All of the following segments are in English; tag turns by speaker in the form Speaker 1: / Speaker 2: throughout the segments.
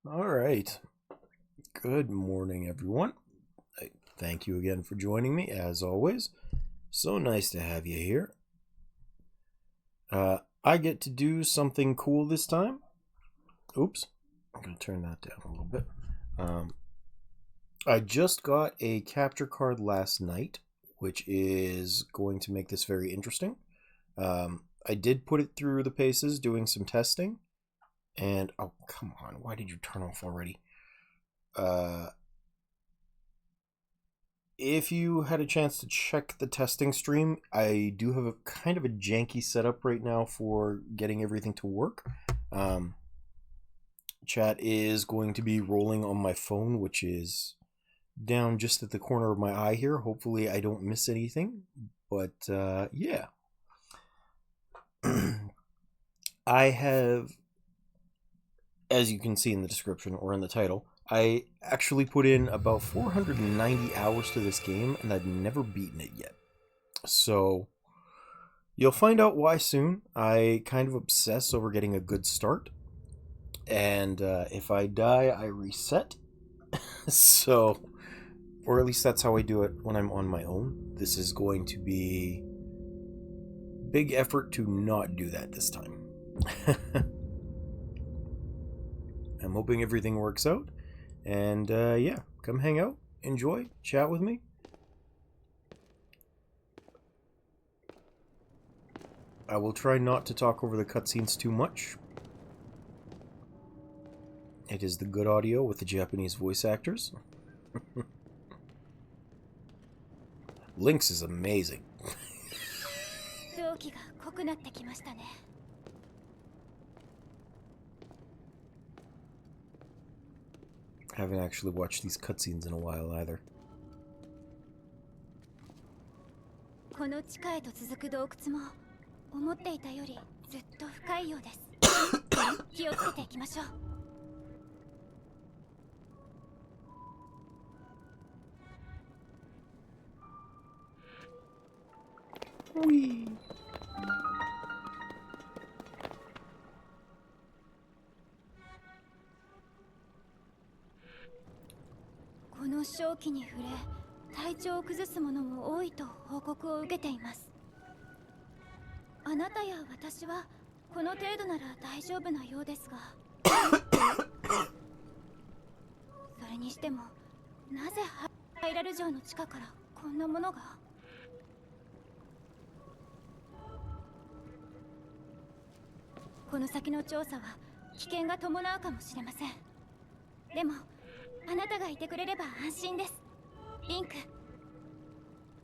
Speaker 1: All right. Good morning, everyone. Thank you again for joining me, as always. So nice to have you here. I get to do something cool this time. Oops. I'm going to turn that down a little bit. I just got a capture card last night, which is going to make this very interesting. I did put it through the paces doing some testing. And, oh, come on. Why did you turn off already? If you had a chance to check the testing stream, I do have a kind of a janky setup right now for getting everything to work. Chat is going to be rolling on my phone, which is down just at the corner of my eye here. Hopefully I don't miss anything. But, yeah. I have, as you can see in the description or in the title, I actually put in about 490 hours to this game, and I've never beaten it yet. So, you'll find out why soon. I kind of obsess over getting a good start. And if I die, I reset. So, or at least that's how I do it when I'm on my own. This is going to be big effort to not do that this time. I'm hoping everything works out. And yeah, come hang out, enjoy, chat with me. I will try not to talk over the cutscenes too much. It is the good audio with the Japanese voice actors. Lynx is amazing. Haven't actually watched these cutscenes in a while either.
Speaker 2: この地下へと続く洞窟も思っていたよりずっと深いようです。気をつけていきましょう。この瘴気に触れ、体調を崩す者も多いと報告を受けています。あなたや私はこの程度なら大丈夫なようですが。それにしても、なぜハイラル城の地下からこんなものが？この先の調査は危険が伴うかもしれません。でもあなたがいてくれれば安心です。リンク、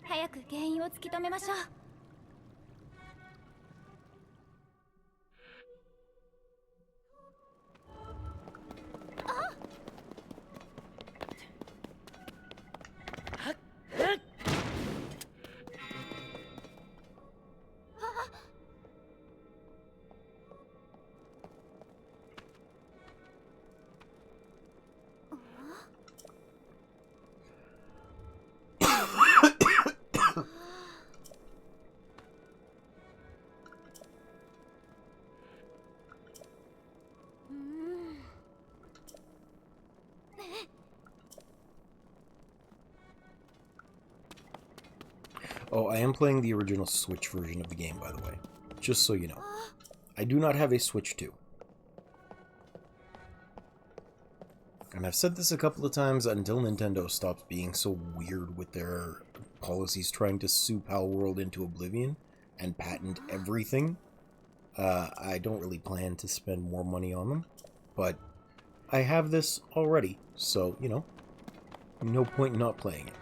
Speaker 2: 早く原因を突き止めましょう。
Speaker 1: Oh, I am playing the original Switch version of the game, by the way. Just so you know. I do not have a Switch 2. And I've said this a couple of times until Nintendo stops being so weird with their policies trying to sue Palworld into oblivion and patent everything. I don't really plan to spend more money on them, but I have this already, so, you know, no point in not playing it.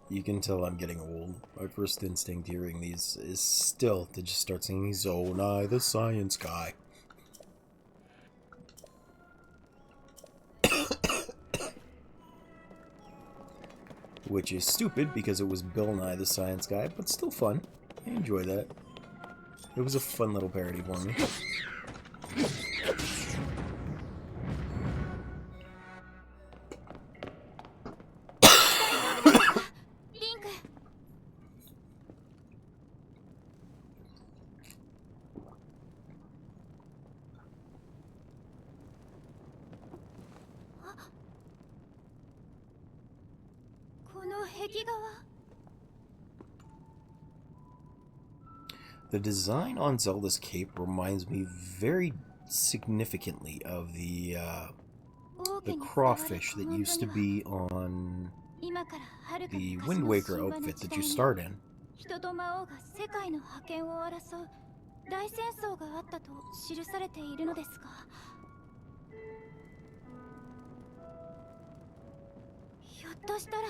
Speaker 1: You can tell I'm getting old. My first instinct hearing these is still to just start singing Zonai, the science guy. which is stupid because it was Bill Nye the Science Guy, but still fun. I enjoy that. It was a fun little parody for me. The design on Zelda's cape reminds me very significantly of the crawfish that used to be on the Wind Waker outfit that you start in.
Speaker 2: 人と魔王が世界の覇権を争う大戦争があったと記されているのですが、ひょっとしたら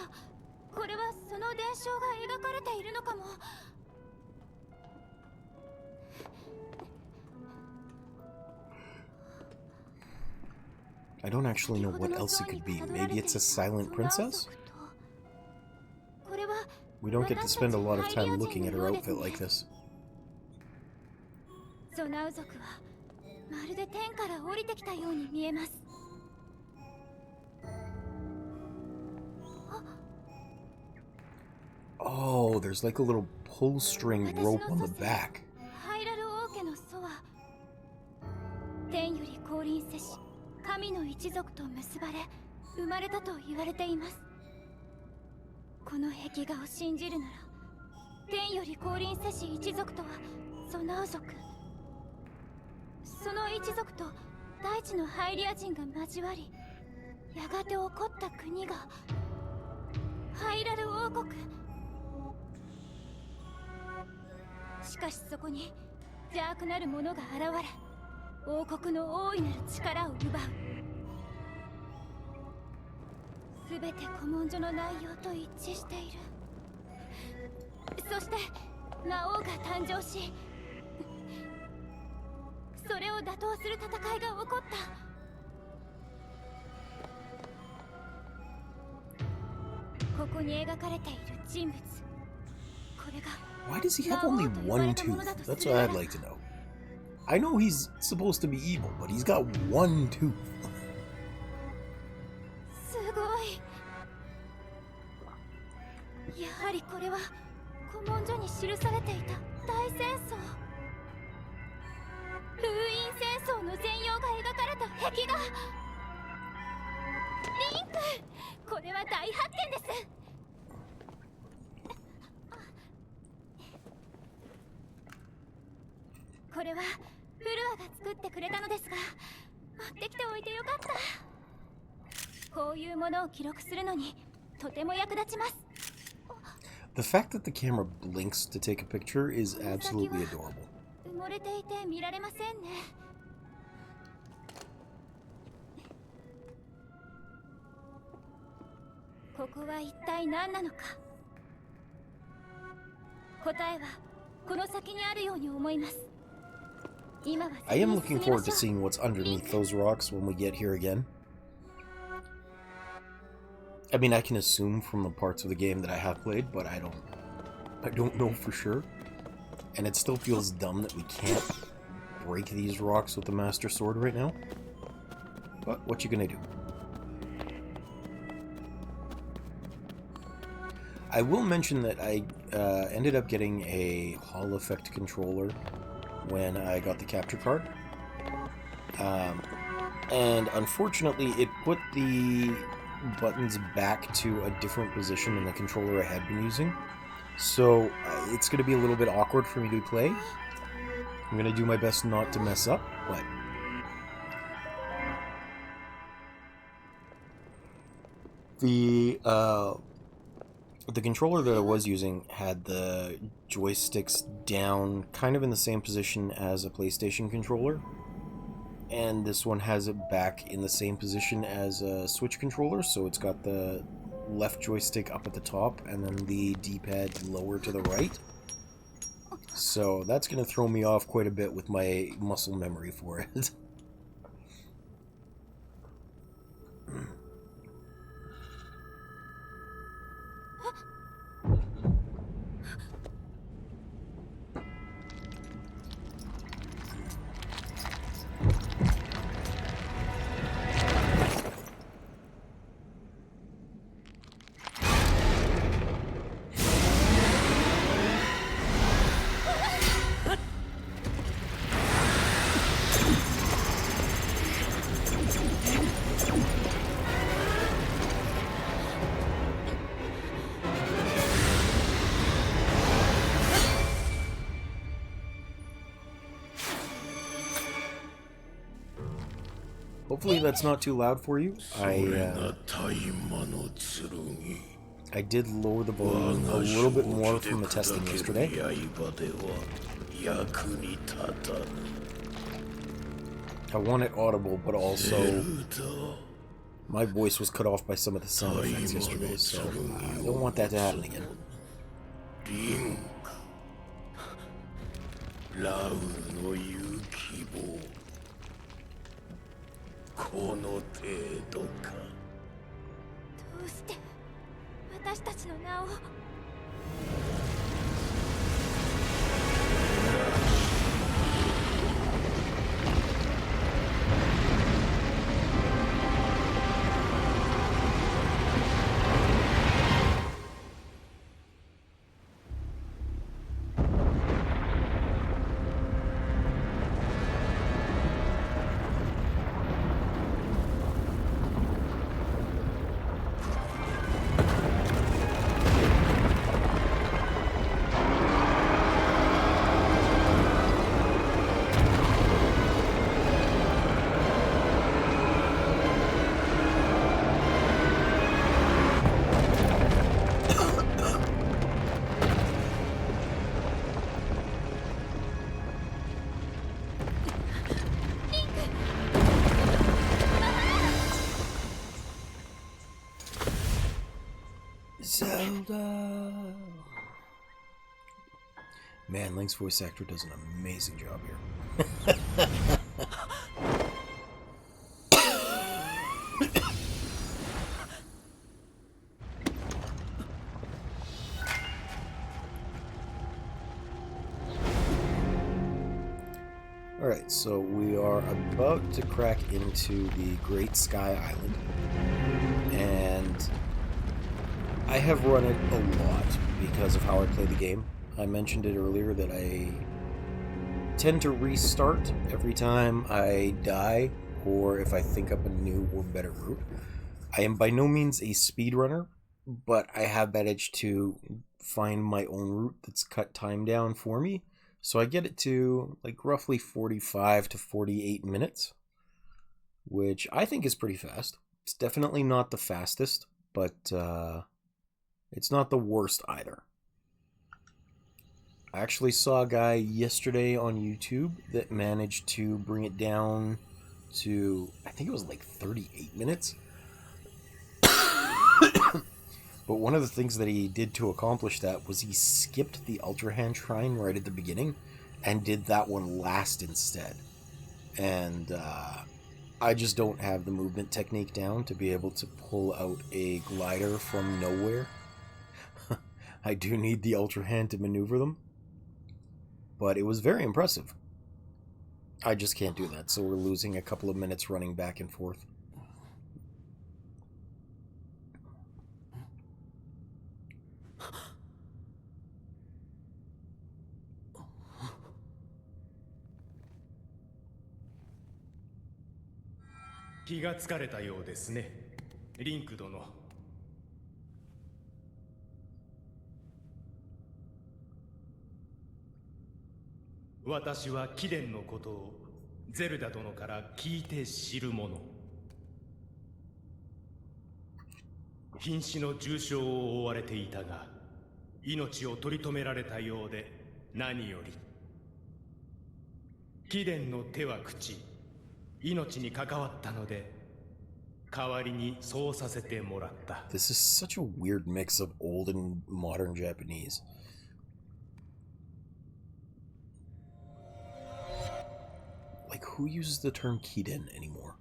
Speaker 2: これはその伝承が描かれているのかも。
Speaker 1: I don't actually know what else it could be. Maybe it's a silent princess? We don't get to spend a lot of time looking at her outfit like this.
Speaker 2: ゾナウ族はまるで天から降りてきたように見えます。
Speaker 1: Oh, there's like a little pull string rope on the back.
Speaker 2: ハイラル王家の祖は天より降臨せし神の一族と結ばれ生まれたと言われています。この壁画を信じるなら天より降臨せし一族とはゾナウ族。その一族と大地のハイリア人が交わり、やがて起こった国がハイラル王国。しかしそこに邪悪なる者が現れ、王国の大いなる力を奪う。すべて古文書の内容と一致している。そして魔王が誕生し、それを打倒する戦いが起こった。ここに描かれている人物、これが
Speaker 1: Why does he have only one tooth? That's what I'd like to know. I know he's supposed to be evil, but he's got one tooth.
Speaker 2: すごい。やはりこれは古文書に記されていた大戦争。封印戦争の全容が描かれた壁画。リンク、これは大発見です。これはフルアが作ってくれたのですが、持ってきておいてよかった。こういうものを記録するのにとても役立ちます。
Speaker 1: The fact that the camera blinks to take a picture is absolutely adorable.
Speaker 2: 埋もれていて見られませんね。ここは一体何なのか。答えはこの先にあるように思います。
Speaker 1: I am looking forward to seeing what's underneath those rocks when we get here again. I mean, I can assume from the parts of the game that I have played, but I don't know for sure. And it still feels dumb that we can't break these rocks with the Master Sword right now. But what you gonna do? I will mention that I ended up getting a Hall Effect controller when I got the capture card. And unfortunately, it put the buttons back to a different position than the controller I had been using. So it's going to be a little bit awkward for me to play. I'm going to do my best not to mess up, but... The controller that I was using had the joysticks down kind of in the same position as a PlayStation controller. And this one has it back in the same position as a Switch controller, so it's got the left joystick up at the top and then the D-pad lower to the right. So that's going to throw me off quite a bit with my muscle memory for it. Hopefully that's not too loud for you. I did lower the volume a little bit more from the testing yesterday. I want it audible, but also my voice was cut off by some of the sound effects yesterday, so I don't want that to happen again. Zelda! Man, Link's voice actor does an amazing job here. Alright, so we are about to crack into the Great Sky Island. And I have run it a lot because of how I play the game. I mentioned it earlier that I tend to restart every time I die or if I think up a new or better route. I am by no means a speedrunner, but I have managed to find my own route that's cut time down for me. So I get it to like roughly 45 to 48 minutes, which I think is pretty fast. It's definitely not the fastest, but it's not the worst either. I actually saw a guy yesterday on YouTube that managed to bring it down to, I think it was like 38 minutes. But one of the things that he did to accomplish that was he skipped the Ultra Hand Shrine right at the beginning and did that one last instead. And I just don't have the movement technique down to be able to pull out a glider from nowhere. I do need the Ultra Hand to maneuver them. But it was very impressive. I just can't do that, so we're losing a couple of minutes running back and forth.
Speaker 3: Zelda 殿から聞いて知るもの。瀕死の重傷を負われていたが、命を取り留められたようで何より。貴殿の手は朽ち、命に関わったので、代わりにそうさせてもらった。
Speaker 1: This is such a weird mix of old and modern Japanese. Like, who uses the term Kiden anymore?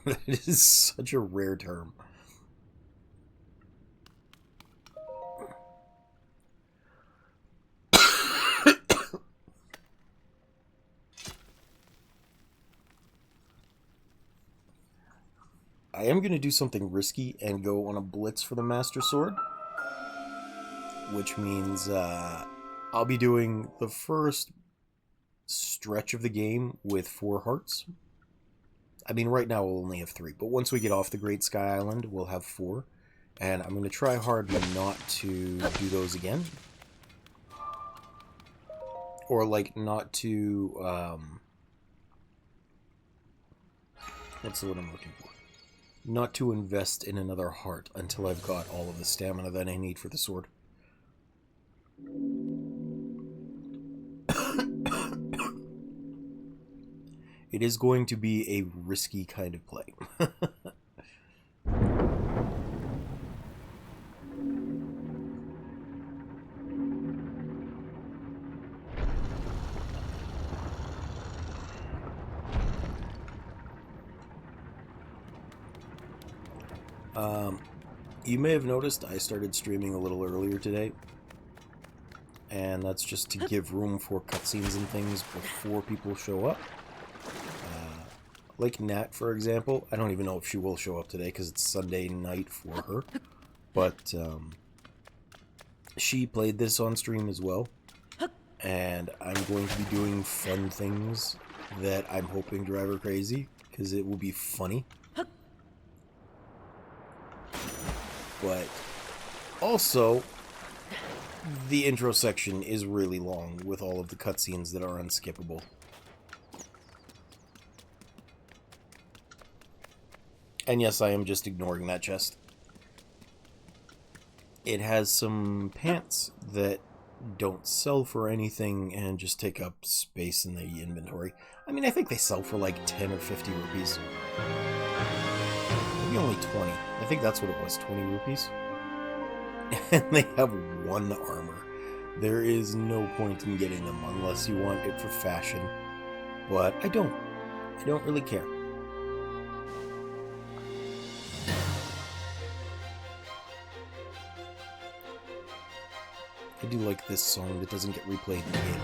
Speaker 1: That is such a rare term. I am going to do something risky and go on a blitz for the Master Sword. Which means I'll be doing the first stretch of the game with 4 hearts. I mean, right now we'll only have 3, but once we get off the Great Sky Island, we'll have 4. And I'm going to try hard not to do those again. Or, like, not to What's the word I'm looking for? Not to invest in another heart until I've got all of the stamina that I need for the sword. It is going to be a risky kind of play. You may have noticed I started streaming a little earlier today, and that's just to give room for cutscenes and things before people show up. Like Nat, for example, I don't even know if she will show up today because it's Sunday night for her, but she played this on stream as well, and I'm going to be doing fun things that I'm hoping drive her crazy because it will be funny. But also, the intro section is really long with all of the cutscenes that are unskippable. And yes, I am just ignoring that chest. It has some pants that don't sell for anything and just take up space in the inventory. I mean, I think they sell for like 10 or 50 rupees. Maybe only 20. I think that's what it was, 20 rupees. And they have one armor. There is no point in getting them unless you want it for fashion. But I don't really care. I do like this song that doesn't get replayed in the game.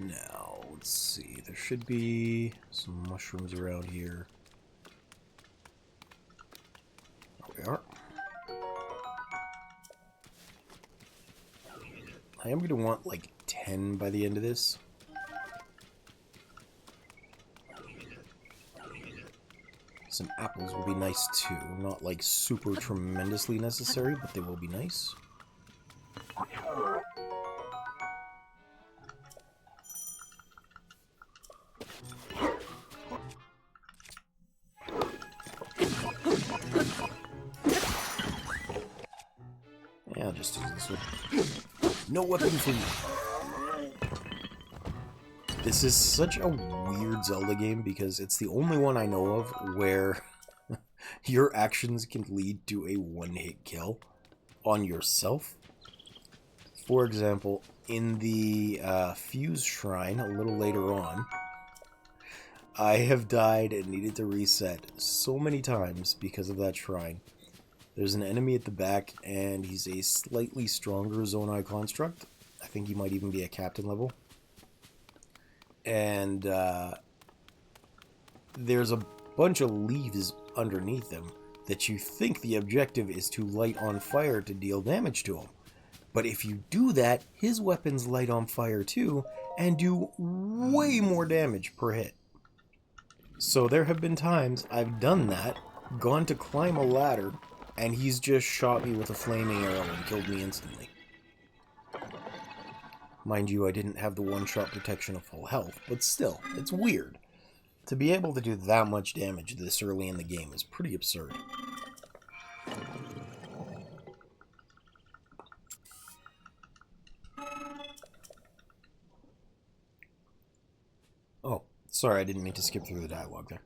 Speaker 1: Now, let's see. There should be some mushrooms around here. There we are. I am going to want like 10 by the end of this. Some apples will be nice too. Not like super tremendously necessary, but they will be nice. Yeah, I'll just use this one. No weapon for you. This is such a weird Zelda game because it's the only one I know of where your actions can lead to a one-hit kill on yourself. For example, in the Fuse Shrine a little later on, I have died and needed to reset so many times because of that shrine. There's an enemy at the back, and he's a slightly stronger Zonai construct. I think he might even be a captain level. And there's a bunch of leaves underneath him that you think the objective is to light on fire to deal damage to him. But if you do that, his weapons light on fire too, and do way more damage per hit. So there have been times I've done that, gone to climb a ladder, and he's just shot me with a flaming arrow and killed me instantly. Mind you, I didn't have the one-shot protection of full health, but still, it's weird. To be able to do that much damage this early in the game is pretty absurd. Oh, sorry, I didn't mean to skip through the dialogue there.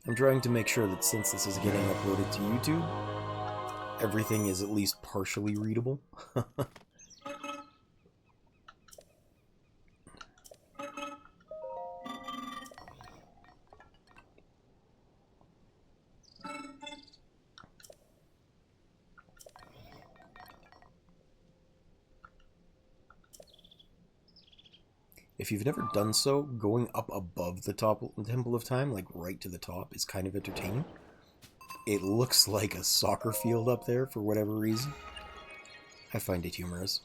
Speaker 1: I'm trying to make sure that since this is getting uploaded to YouTube, everything is at least partially readable. If you've never done so, going up above the top Temple of Time, like right to the top, is kind of entertaining. It looks like a soccer field up there for whatever reason. I find it humorous.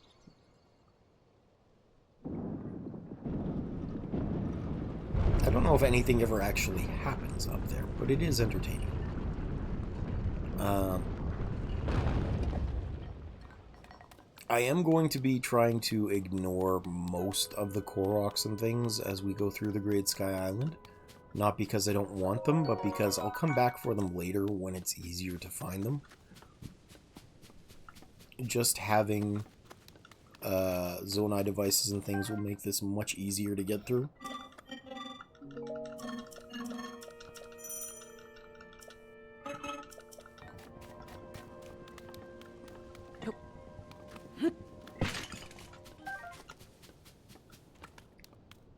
Speaker 1: I don't know if anything ever actually happens up there, but it is entertaining. I am going to be trying to ignore most of the Koroks and things as we go through the Great Sky Island. Not because I don't want them, but because I'll come back for them later when it's easier to find them. Just having Zonai devices and things will make this much easier to get through.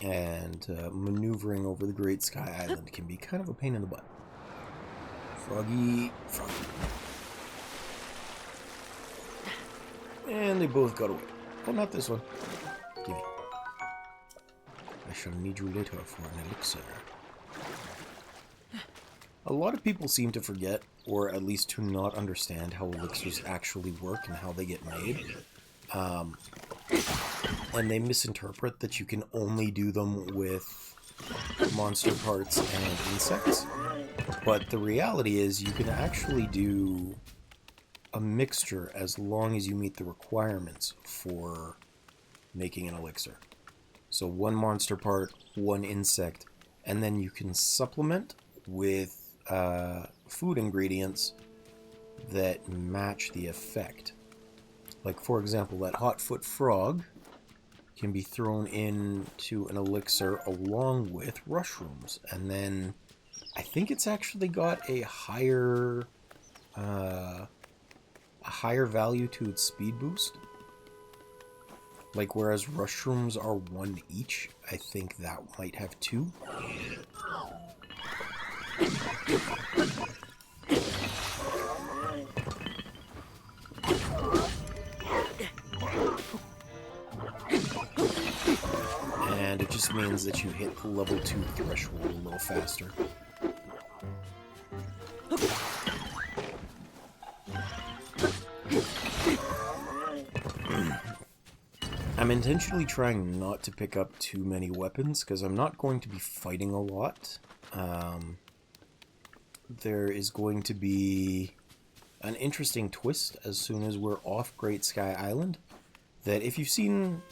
Speaker 1: And maneuvering over the Great Sky Island can be kind of a pain in the butt. Froggy, froggy. And they both got away. Oh, not this one. Give me. I shall need you later for an elixir. A lot of people seem to forget, or at least to not understand how elixirs actually work and how they get made. And they misinterpret that you can only do them with monster parts and insects. But the reality is you can actually do a mixture as long as you meet the requirements for making an elixir. So one monster part, one insect, and then you can supplement with food ingredients that match the effect. Like, for example, that hotfoot frog can be thrown into an elixir along with mushrooms, and then I think it's actually got a higher value to its speed boost. Like, whereas mushrooms are 1 each, I think that might have 2. And it just means that you hit the level 2 threshold a little faster. I'm intentionally trying not to pick up too many weapons, because I'm not going to be fighting a lot. There is going to be an interesting twist as soon as we're off Great Sky Island, that if you've seen,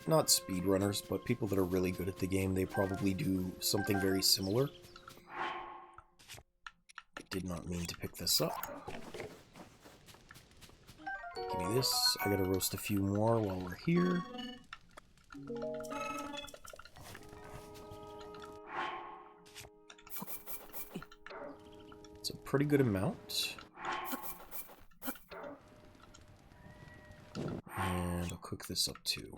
Speaker 1: not speedrunners, but people that are really good at the game, they probably do something very similar. I did not mean to pick this up. Give me this. I gotta roast a few more while we're here. It's a pretty good amount. And I'll cook this up too.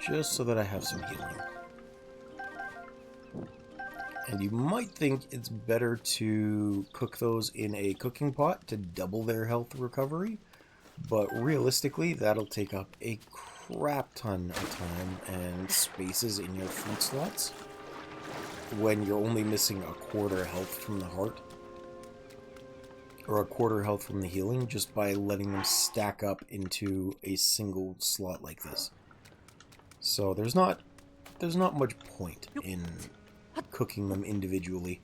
Speaker 1: Just so that I have some healing. And you might think it's better to cook those in a cooking pot to double their health recovery, but realistically that'll take up a crap ton of time and spaces in your food slots when you're only missing a quarter health from the heart, or a quarter health from the healing, just by letting them stack up into a single slot like this. So there's not much point in cooking them individually.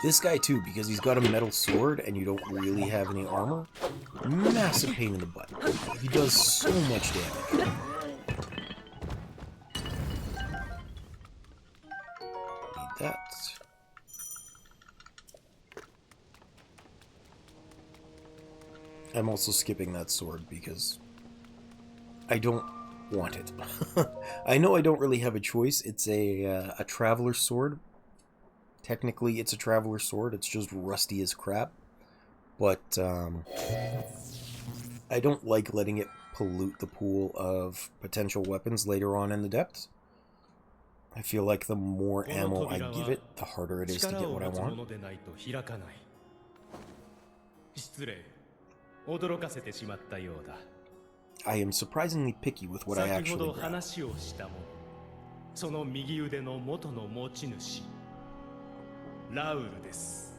Speaker 1: This guy too, because he's got a metal sword and you don't really have any armor, massive pain in the butt. He does so much damage. Need that. I'm also skipping that sword because I don't want it. I know I don't really have a choice. It's a traveler sword. Technically, it's a traveler sword. It's just rusty as crap. But I don't like letting it pollute the pool of potential weapons later on in the depths. I feel like the more ammo I give it, the harder it is to get what I want.
Speaker 3: 失礼。驚かせてしまったようだ。
Speaker 1: I am surprisingly picky with what I
Speaker 3: 先ほ
Speaker 1: actually
Speaker 3: ど
Speaker 1: grab.
Speaker 3: 話をしたもの。その右腕の元の持ち主。ラウルです。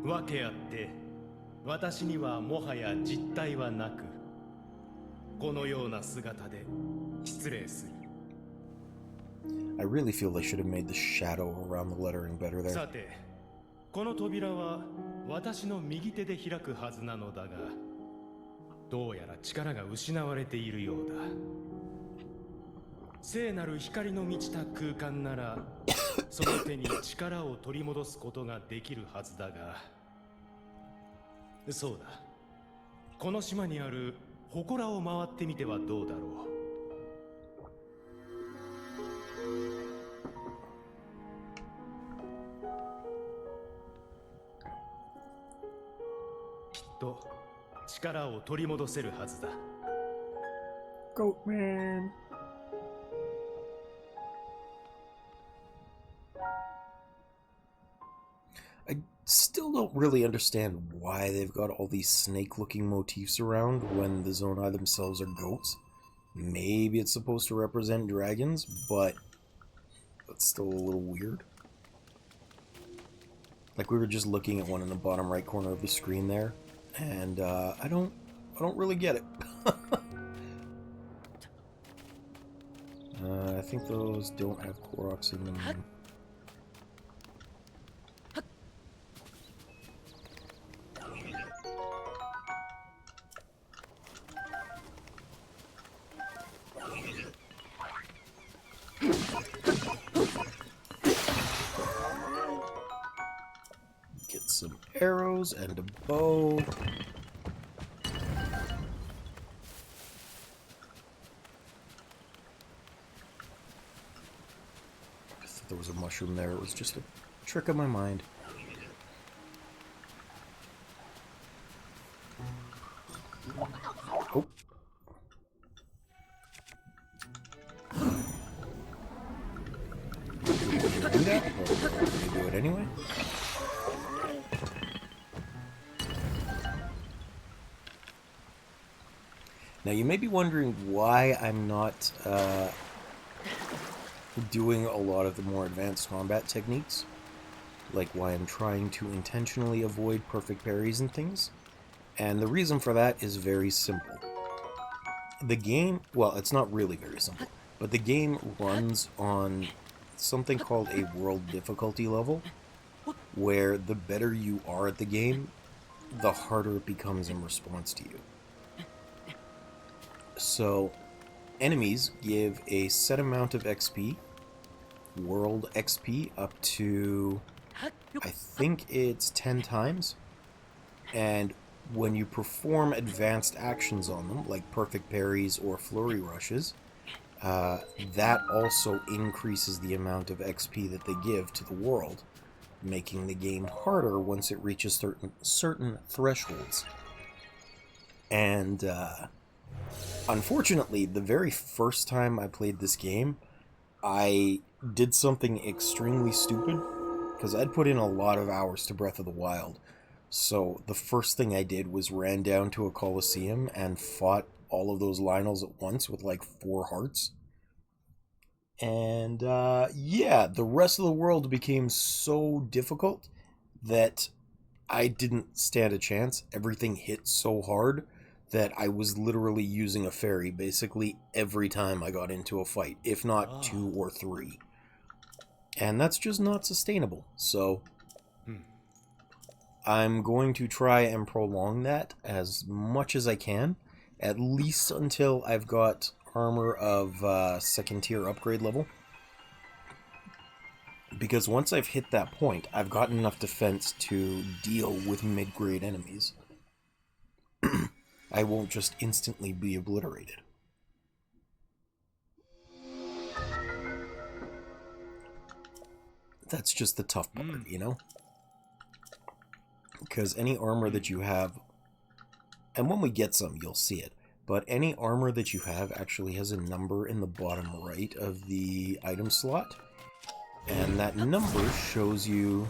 Speaker 3: わけあって、私にはもはや実体はなく、このような姿で失礼する。
Speaker 1: I really feel they should have made the shadow around the lettering better there.
Speaker 3: さて、この扉は私の右手で開くはずなのだが、どうやら力が失われているようだ。聖なる光の満ちた空間なら、その手に力を取り戻すことができるはずだが、そうだ。この島にある祠を回ってみてはどうだろう。 と力を取り戻せるはずだ。
Speaker 1: Goatman. I still don't really understand why they've got all these snake-looking motifs around when the Zonai themselves are goats. Maybe it's supposed to represent dragons, but that's still a little weird. Like, we were just looking at one in the bottom right corner of the screen there, and I don't really get it. I think those don't have Koroks in them. Get some arrows and a bow. I thought there was a mushroom there. It was just a trick of my mind. Oh. Do that, or can we do it anyway? Now you may be wondering why I'm not doing a lot of the more advanced combat techniques, like why I'm trying to intentionally avoid perfect parries and things, and the reason for that is very simple. The game, well, it's not really very simple, but the game runs on something called a world difficulty level, where the better you are at the game, the harder it becomes in response to you. So, enemies give a set amount of XP, world XP, up to, I think it's 10 times, and when you perform advanced actions on them, like perfect parries or flurry rushes, that also increases the amount of XP that they give to the world, making the game harder once it reaches certain thresholds. And, unfortunately, the very first time I played this game, I did something extremely stupid, because I'd put in a lot of hours to Breath of the Wild. So the first thing I did was ran down to a Coliseum and fought all of those Lionels at once with like 4 hearts. And yeah, the rest of the world became so difficult that I didn't stand a chance. Everything hit so hard that I was literally using a fairy basically every time I got into a fight, if not 2 or 3. And that's just not sustainable, so I'm going to try and prolong that as much as I can, at least until I've got armor of 2nd tier upgrade level. Because once I've hit that point, I've got enough defense to deal with mid-grade enemies. I won't just instantly be obliterated. That's just the tough part, you know? Because any armor that you have, and when we get some, you'll see it, but any armor that you have actually has a number in the bottom right of the item slot, and that number shows you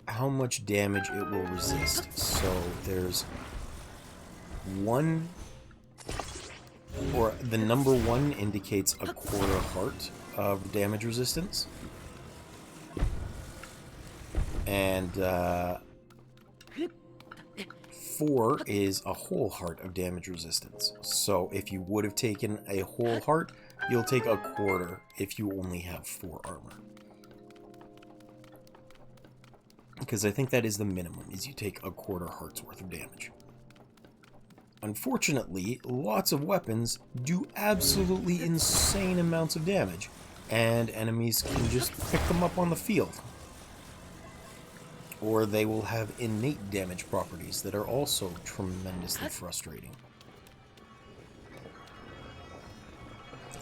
Speaker 1: how much damage it will resist. So there's one, or the number 1 indicates a quarter heart of damage resistance, and 4 is a whole heart of damage resistance. So if you would have taken a whole heart, you'll take a quarter if you only have 4 armor. Because I think that is the minimum, is you take a quarter heart's worth of damage. Unfortunately, lots of weapons do absolutely insane amounts of damage, and enemies can just pick them up on the field. Or they will have innate damage properties that are also tremendously frustrating.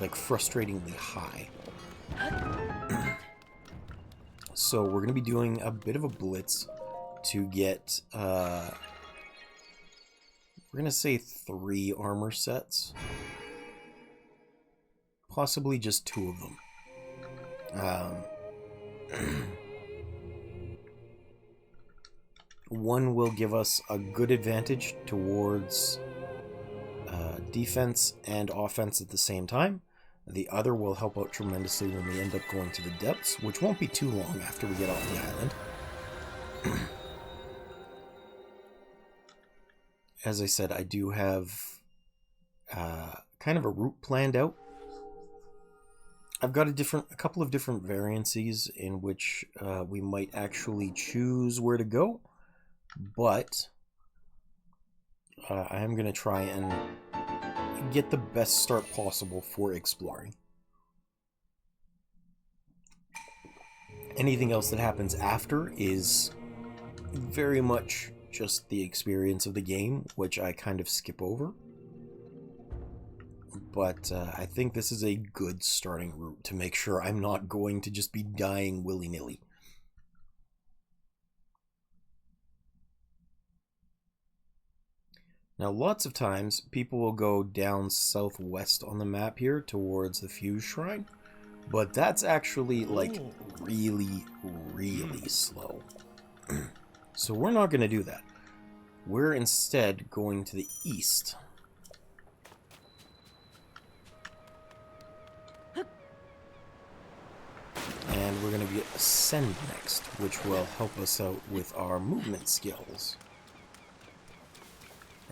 Speaker 1: Like, frustratingly high. So we're going to be doing a bit of a blitz to get, we're going to say 3 armor sets. Possibly just 2 of them. One will give us a good advantage towards defense and offense at the same time. The other will help out tremendously when we end up going to the depths, which won't be too long after we get off the island. As I said, I do have kind of a route planned out. I've got a couple of different variances in which we might actually choose where to go, but I am going to try and get the best start possible for exploring. Anything else that happens after is very much just the experience of the game, which I kind of skip over. But I think this is a good starting route to make sure I'm not going to just be dying willy-nilly. Now, lots of times, people will go down southwest on the map here towards the Fuse Shrine, but that's actually, like, really, really slow. So we're not going to do that. We're instead going to the east. And we're going to get Ascend next, which will help us out with our movement skills.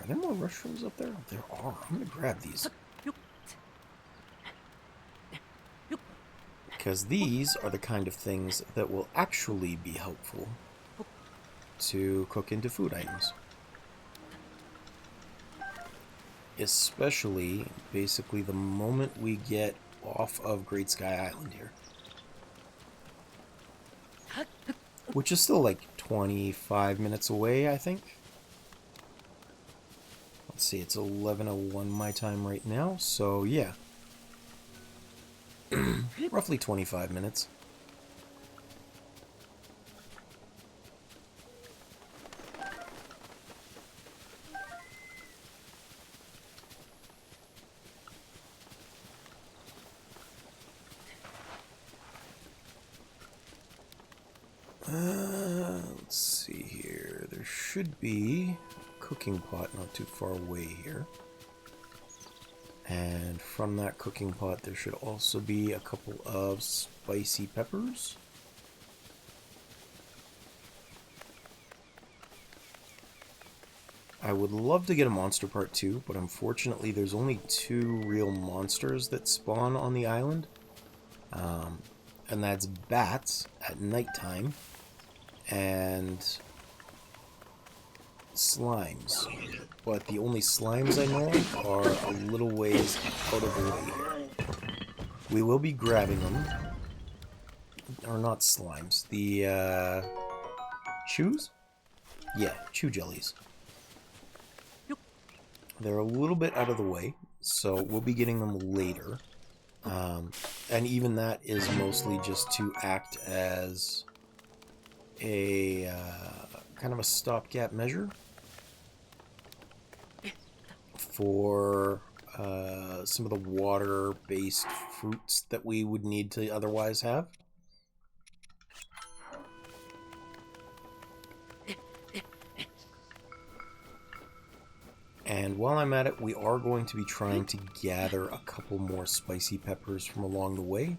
Speaker 1: Are there more mushrooms up there? There are. I'm going to grab these. Because these are the kind of things that will actually be helpful to cook into food items. Especially, basically, the moment we get off of Great Sky Island here. Which is still like 25 minutes away, I think. Let's see, it's 11:01 my time right now, so yeah. Roughly 25 minutes. Let's see here. There should be a cooking pot not too far away here. And from that cooking pot, there should also be a couple of spicy peppers. I would love to get a monster part 2, but unfortunately there's only 2 real monsters that spawn on the island. And that's bats at nighttime and slimes. But the only slimes I know of are a little ways out of the way here. We will be grabbing them. Or not slimes. The, chews? Yeah, chew jellies. They're a little bit out of the way, so we'll be getting them later. And even that is mostly just to act as a kind of a stopgap measure for some of the water-based fruits that we would need to otherwise have. And while I'm at it, we are going to be trying to gather a couple more spicy peppers from along the way.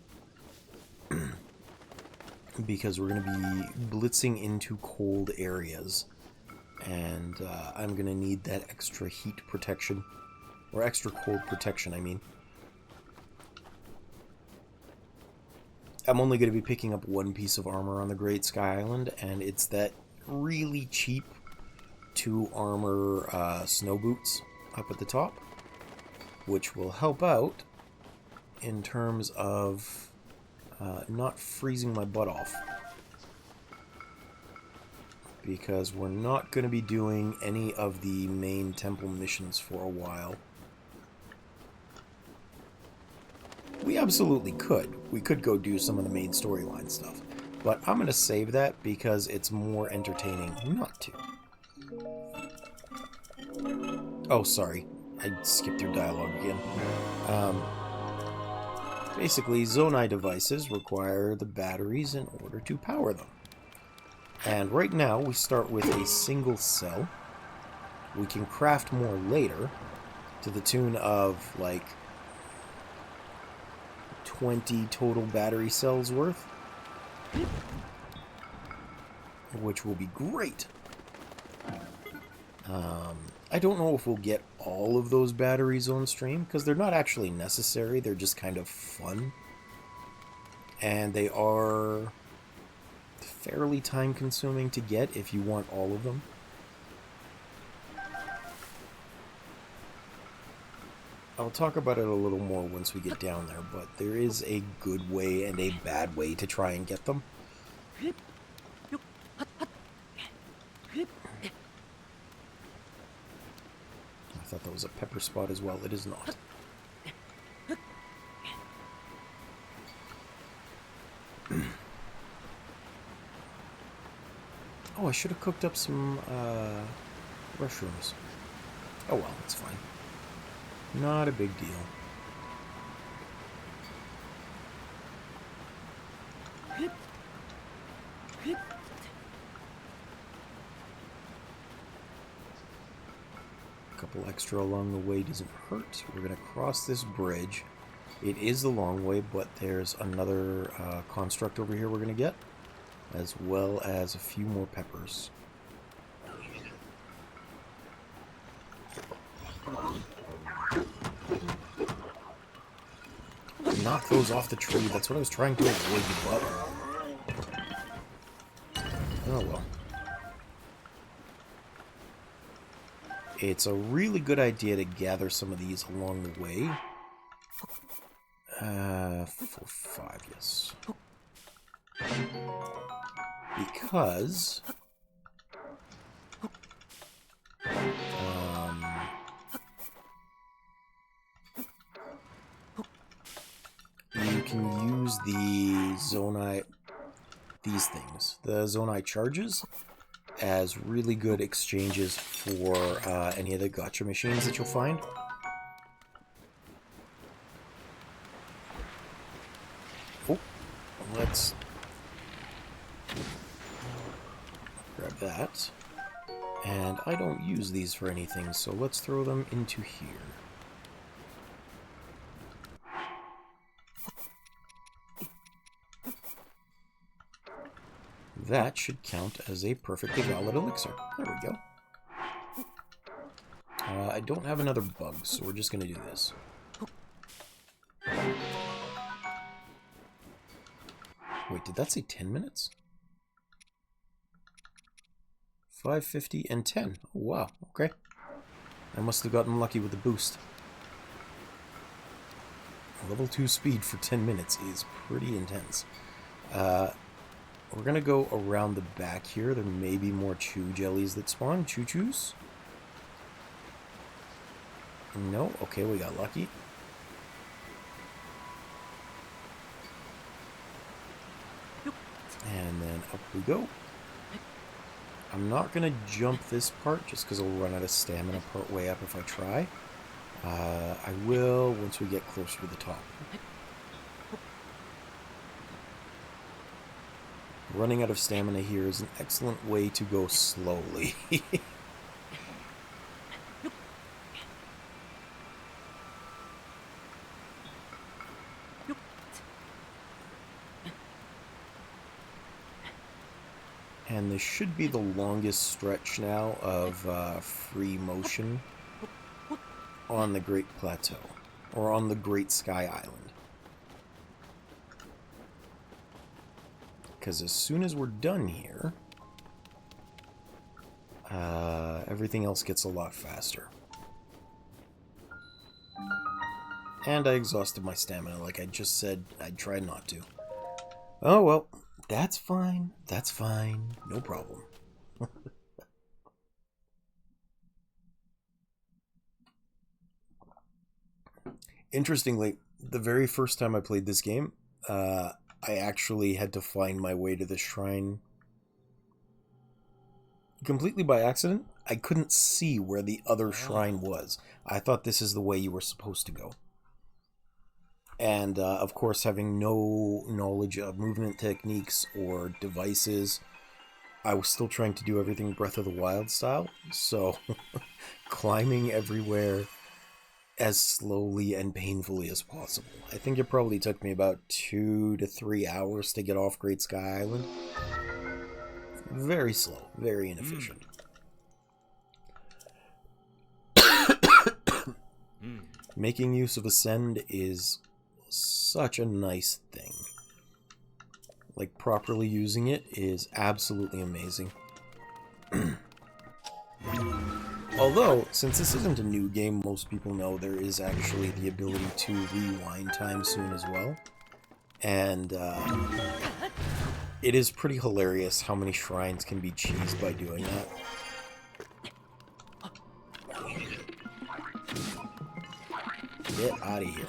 Speaker 1: Because we're going to be blitzing into cold areas. And I'm going to need that extra heat protection. Or extra cold protection, I mean. I'm only going to be picking up one piece of armor on the Great Sky Island, and it's that really cheap 2 armor snow boots up at the top, which will help out in terms of not freezing my butt off, because we're not going to be doing any of the main temple missions for a while. We absolutely could. We could go do some of the main storyline stuff, but I'm going to save that because it's more entertaining not to. Oh, sorry. I skipped through dialogue again. Basically, Zonai devices require the batteries in order to power them. And right now, we start with a single cell. We can craft more later, to the tune of, like, 20 total battery cells worth, which will be great. I don't know if we'll get all of those batteries on stream, because they're not actually necessary, they're just kind of fun. And they are fairly time-consuming to get if you want all of them. I'll talk about it a little more once we get down there, but there is a good way and a bad way to try and get them. I thought that was a pepper spot as well. It is not. Oh, I should have cooked up some mushrooms. Oh well, it's fine. Not a big deal. A couple extra along the way doesn't hurt. We're going to cross this bridge. It is the long way, but there's another construct over here we're going to get, as well as a few more peppers. Knock those off the tree. That's what I was trying to avoid, but... oh well. It's a really good idea to gather some of these along the way. 4, 5, yes. Because... you can use the Zonai... these things. The Zonai charges as really good exchanges for any of the gacha machines that you'll find. Oh, let's grab that. And I don't use these for anything, so let's throw them into here. That should count as a perfectly valid elixir. There we go. I don't have another bug, so we're just going to do this. Wait, did that say 10 minutes? 5:50 and 10. Oh, wow, okay. I must have gotten lucky with the boost. Level 2 speed for 10 minutes is pretty intense. We're going to go around the back here. There may be more chew jellies that spawn. Choo-choos? No? Okay, we got lucky. up we go. I'm not going to jump this part just because I'll run out of stamina part way up if I try. I will once we get closer to the top. Running out of stamina here is an excellent way to go slowly. And this should be the longest stretch now of free motion on the Great Plateau, or on the Great Sky Island. Because as soon as we're done here, everything else gets a lot faster. And I exhausted my stamina, like I just said I'd try not to. Oh well. That's fine. That's fine. No problem. Interestingly, the very first time I played this game, I actually had to find my way to the shrine completely by accident. I couldn't see where the other shrine was. I thought this is the way you were supposed to go. And, of course, having no knowledge of movement techniques or devices, I was still trying to do everything Breath of the Wild style. So, climbing everywhere as slowly and painfully as possible. I think it probably took me about 2 to 3 hours to get off Great Sky Island. Very slow, very inefficient. Making use of Ascend is such a nice thing. Like, properly using it is absolutely amazing. Although, since this isn't a new game, most people know there is actually the ability to rewind time soon as well. And it is pretty hilarious how many shrines can be cheesed by doing that. Get out of here.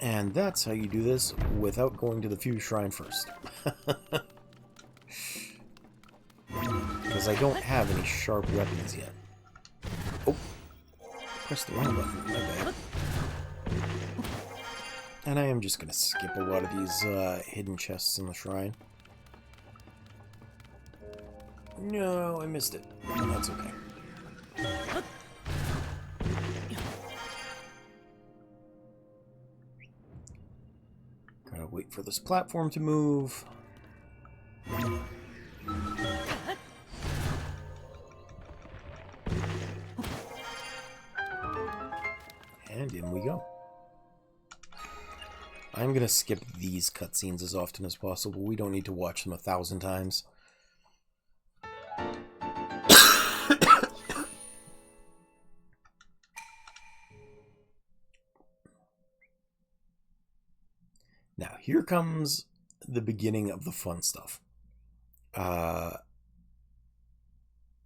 Speaker 1: And that's how you do this without going to the Fuse Shrine first. Because I don't have any sharp weapons yet. Oh! Press the wrong button. My bad. And I am just going to skip a lot of these hidden chests in the shrine. No, I missed it. That's okay. Gotta wait for this platform to move. And in we go. I'm gonna skip these cutscenes as often as possible. We don't need to watch them 1,000 times. Now, here comes the beginning of the fun stuff.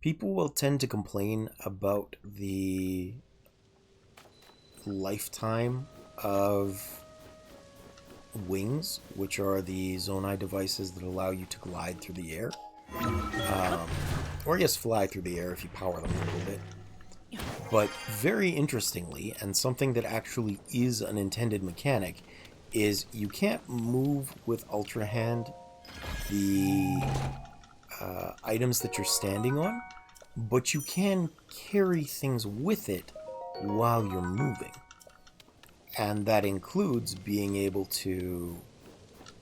Speaker 1: People will tend to complain about the lifetime of wings, which are the Zonai devices that allow you to glide through the air. Or I guess fly through the air if you power them a little bit. But very interestingly, and something that actually is an intended mechanic, is you can't move with Ultra Hand the items that you're standing on, but you can carry things with it while you're moving. And that includes being able to...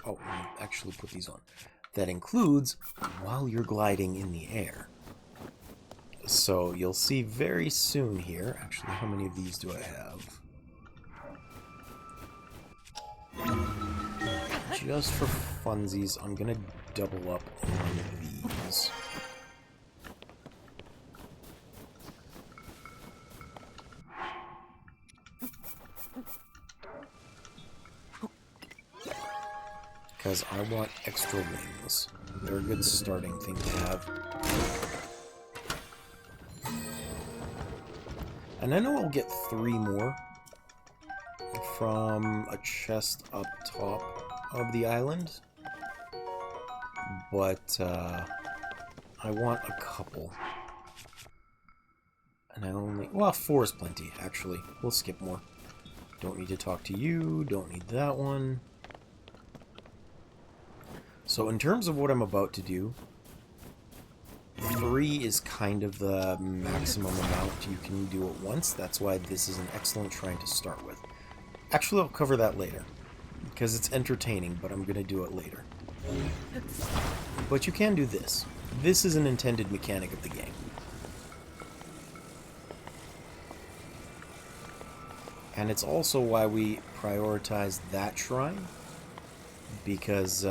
Speaker 1: Oh, let me actually put these on. That includes while you're gliding in the air. So you'll see very soon here... Actually, how many of these do I have? Just for funsies, I'm gonna double up on these. Because I want extra wings. They're a good starting thing to have. And I know I'll get 3 more from a chest up top of the island. But, I want a couple. And I only... Well, 4 is plenty, actually. We'll skip more. Don't need to talk to you. Don't need that one. So in terms of what I'm about to do, 3 is kind of the maximum amount you can do at once. That's why this is an excellent shrine to start with. Actually, I'll cover that later. Because it's entertaining, but I'm going to do it later. But you can do this. This is an intended mechanic of the game. And it's also why we prioritize that shrine. Because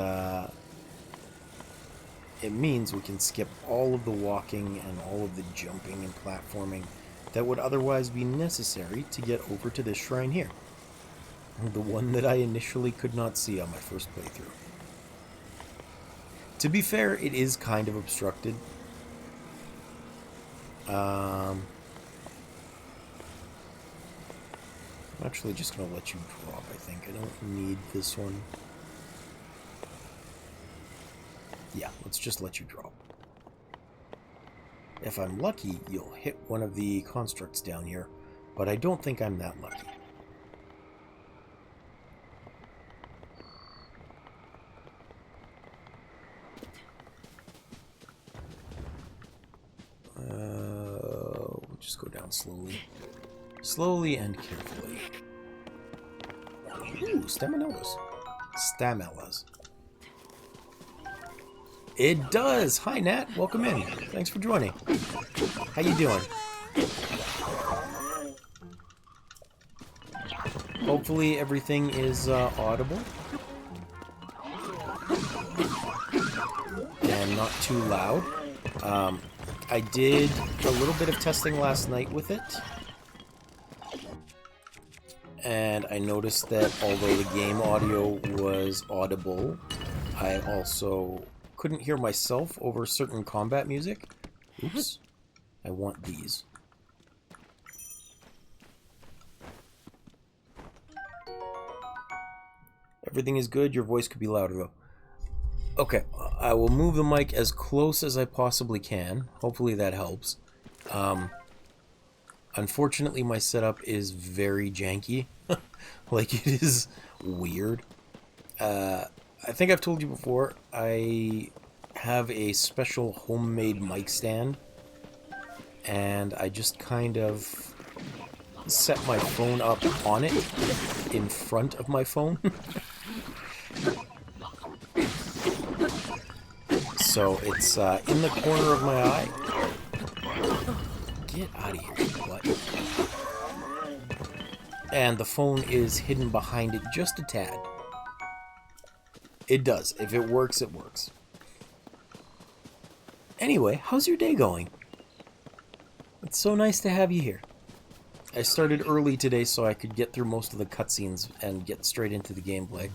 Speaker 1: it means we can skip all of the walking and all of the jumping and platforming that would otherwise be necessary to get over to this shrine here. The one that I initially could not see on my first playthrough. To be fair, it is kind of obstructed. I'm actually just going to let you drop, I think. I don't need this one. Yeah, let's just let you drop. If I'm lucky, you'll hit one of the constructs down here, but I don't think I'm that lucky. We'll just go down slowly. Slowly and carefully. Ooh, stamellas. Stamellas. It does! Hi, Nat. Welcome in. Thanks for joining. How you doing? Hopefully everything is audible. And not too loud. I did a little bit of testing last night with it. And I noticed that although the game audio was audible, I also couldn't hear myself over certain combat music. Oops. I want these. Everything is good. Your voice could be louder though. Okay, I will move the mic as close as I possibly can. Hopefully that helps. Unfortunately, my setup is very janky. Like, it is weird. I think I've told you before, I have a special homemade mic stand. And I just kind of set my phone up on it in front of my phone. So it's in the corner of my eye. Get out of here, what? And the phone is hidden behind it just a tad. It does. If it works, it works. Anyway, how's your day going? It's so nice to have you here. I started early today so I could get through most of the cutscenes and get straight into the gameplay.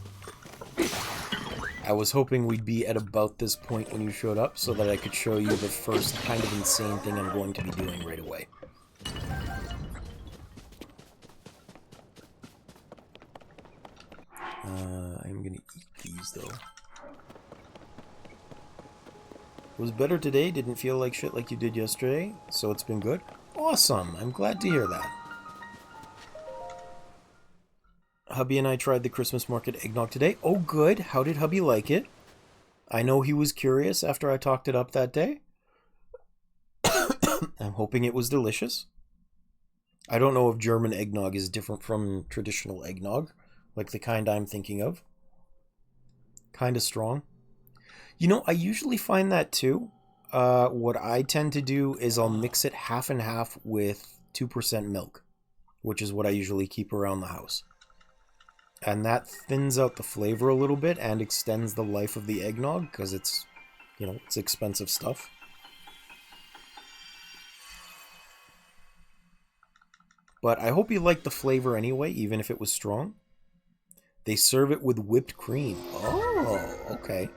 Speaker 1: I was hoping we'd be at about this point when you showed up so that I could show you the first kind of insane thing I'm going to be doing right away. I'm gonna eat these though. It was better today, didn't feel like shit like you did yesterday, so it's been good. Awesome, I'm glad to hear that. Hubby and I tried the Christmas market eggnog today. Oh good, how did hubby like it? I know he was curious after I talked it up that day. I'm hoping it was delicious. I don't know if German eggnog is different from traditional eggnog, like the kind I'm thinking of. Kind of strong. You know, I usually find that too. What I tend to do is I'll mix it half and half with 2% milk, which is what I usually keep around the house. And that thins out the flavor a little bit and extends the life of the eggnog because it's, you know, it's expensive stuff. But I hope you liked the flavor anyway, even if it was strong. They serve it with whipped cream. Oh, okay.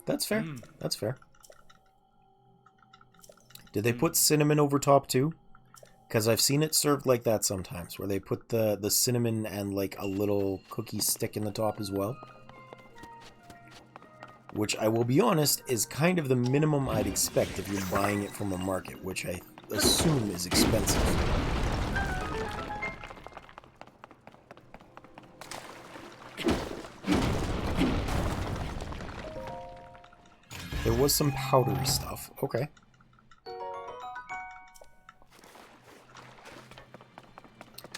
Speaker 1: That's fair. That's fair. Did they put cinnamon over top too? Because I've seen it served like that sometimes, where they put the cinnamon and like a little cookie stick in the top as well. Which, I will be honest, is kind of the minimum I'd expect if you're buying it from a market, which I assume is expensive. There was some powdery stuff. Okay.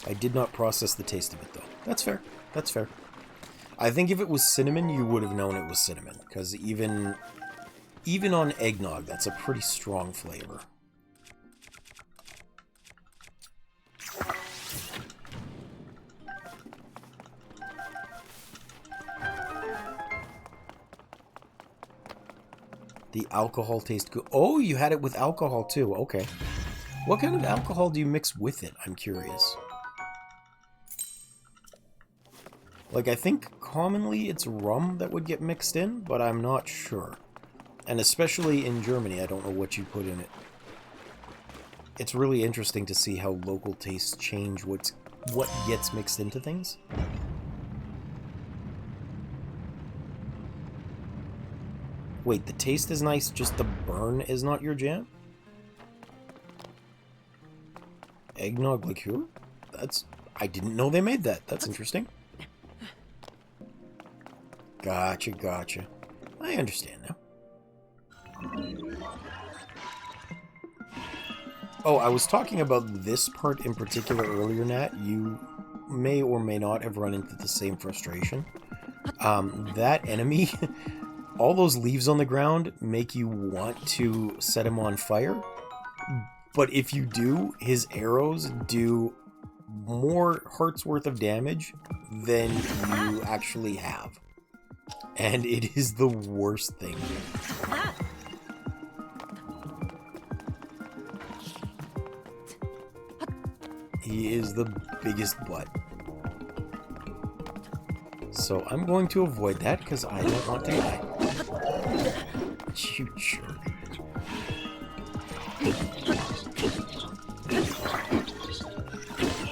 Speaker 1: I did not process the taste of it, though. That's fair. That's fair. I think if it was cinnamon, you would have known it was cinnamon. Because even on eggnog, that's a pretty strong flavor. The alcohol tastes good. Oh, you had it with alcohol, too. Okay. What kind of alcohol do you mix with it? I'm curious. Like, I think commonly it's rum that would get mixed in, but I'm not sure. And especially in Germany, I don't know what you put in it. It's really interesting to see how local tastes change what gets mixed into things. Wait, the taste is nice, just the burn is not your jam? Eggnog liqueur? I didn't know they made that. That's interesting. Gotcha, gotcha. I understand now. Oh, I was talking about this part in particular earlier, Nat. You may or may not have run into the same frustration. That enemy, all those leaves on the ground make you want to set him on fire. But if you do, his arrows do more hearts worth of damage than you actually have. And it is the worst thing. He is the biggest butt. So I'm going to avoid that because I don't want to die. You jerk.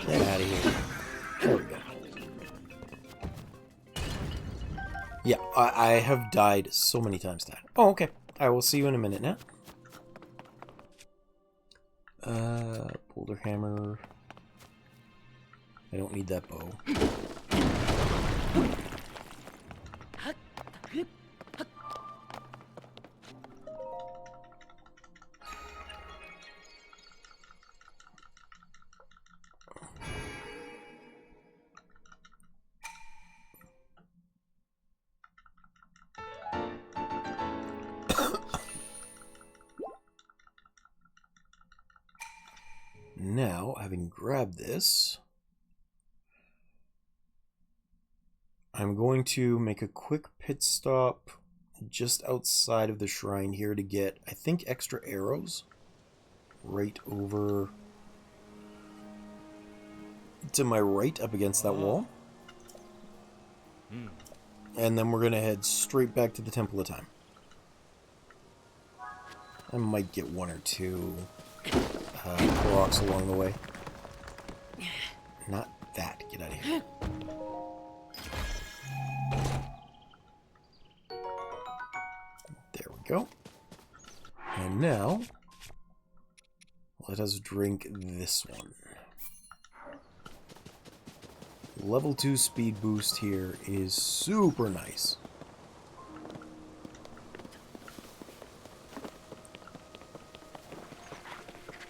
Speaker 1: Get out of here. There we go. Yeah, I have died so many times now. Oh, okay. I will see you in a minute now. Boulder hammer. I don't need that bow. Now, having grabbed this, I'm going to make a quick pit stop just outside of the shrine here to get, I think, extra arrows right over to my right up against that wall. And then we're going to head straight back to the Temple of Time. I might get one or two rocks along the way. Not that. Get out of here. There we go. And now, let us drink this one. Level 2 speed boost here is super nice.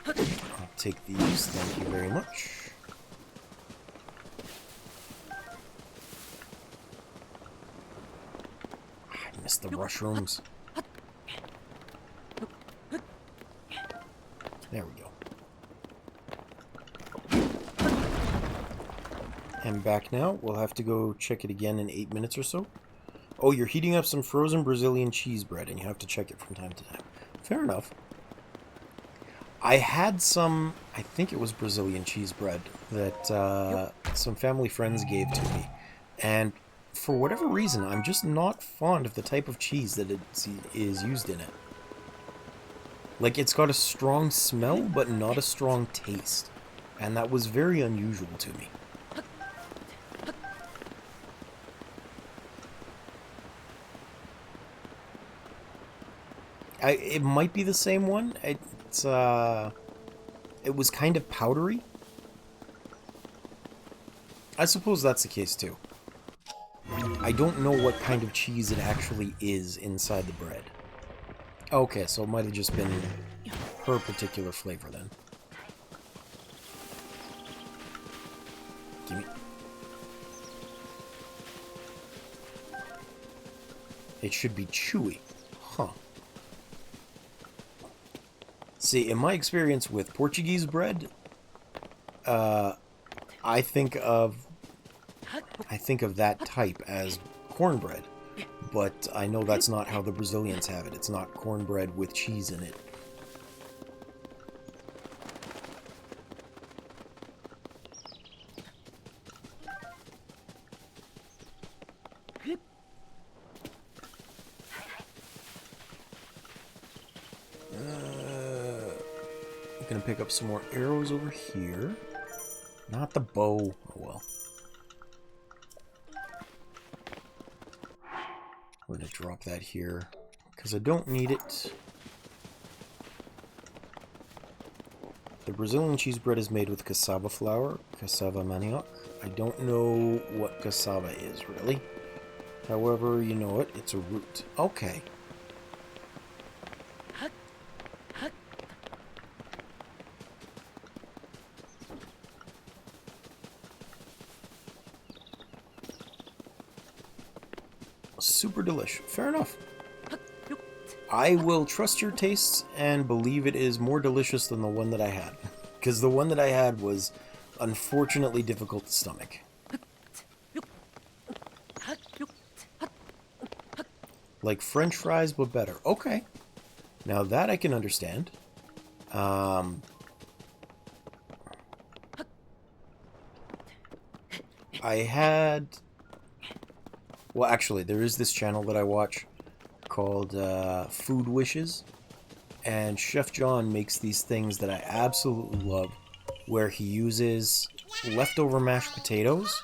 Speaker 1: I'll take these, thank you very much. I missed the mushrooms. There we go. And back now. We'll have to go check it again in 8 minutes or so. Oh, you're heating up some frozen Brazilian cheese bread, and you have to check it from time to time. Fair enough. I had some, I think it was Brazilian cheese bread that some family friends gave to me. And for whatever reason, I'm just not fond of the type of cheese that is used in it. Like, it's got a strong smell, but not a strong taste. And that was very unusual to me. It might be the same one. It was kind of powdery. I suppose that's the case too. I don't know what kind of cheese it actually is inside the bread. Okay, so it might have just been her particular flavor then. Gimme. It should be chewy. Huh. See, in my experience with Portuguese bread, I think of that type as cornbread, but I know that's not how the Brazilians have it. It's not cornbread with cheese in it. I'm gonna pick up some more arrows over here. Not the bow. Oh well. We're gonna drop that here because I don't need it. The Brazilian cheese bread is made with cassava flour, cassava manioc. I don't know what cassava is really. However, you know it. It's a root. Okay. Super delish. Fair enough. I will trust your tastes and believe it is more delicious than the one that I had. Because the one that I had was unfortunately difficult to stomach. Like French fries, but better. Okay. Now that I can understand. I had... Well, actually, there is this channel that I watch called Food Wishes, and Chef John makes these things that I absolutely love, where he uses leftover mashed potatoes,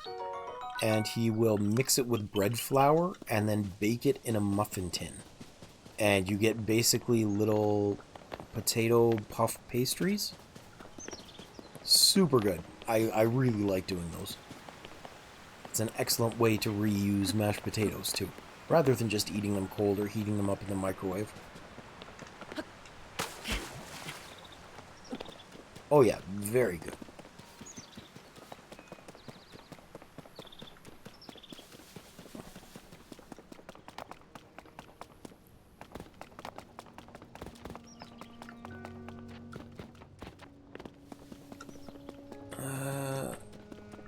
Speaker 1: and he will mix it with bread flour, and then bake it in a muffin tin. And you get basically little potato puff pastries. Super good. I really like doing those. It's an excellent way to reuse mashed potatoes, too, rather than just eating them cold or heating them up in the microwave. Oh yeah, very good.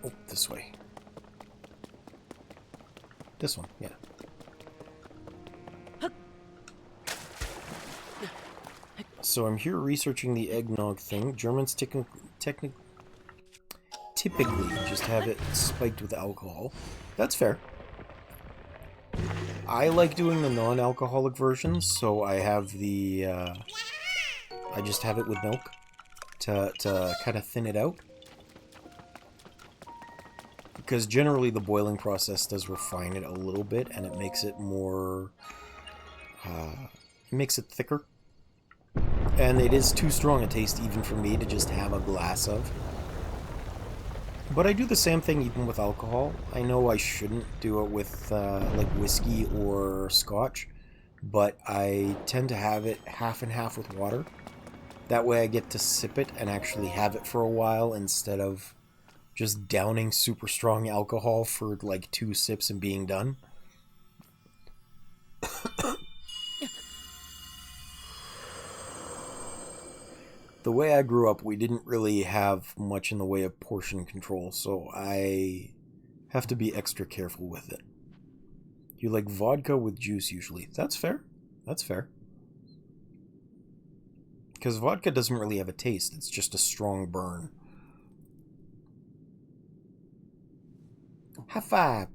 Speaker 1: Oh, this way. This one, yeah. So I'm here researching the eggnog thing. Germans typically just have it spiked with alcohol. That's fair. I like doing the non-alcoholic versions, so I have the... I just have it with milk to kind of thin it out. Because generally the boiling process does refine it a little bit, and it makes it more... it makes it thicker. And it is too strong a taste even for me to just have a glass of. But I do the same thing even with alcohol. I know I shouldn't do it with like whiskey or scotch, but I tend to have it half and half with water. That way I get to sip it and actually have it for a while instead of just downing super strong alcohol for like 2 sips and being done. The way I grew up, we didn't really have much in the way of portion control, so I have to be extra careful with it. You like vodka with juice usually. That's fair. That's fair. Because vodka doesn't really have a taste, it's just a strong burn. High five!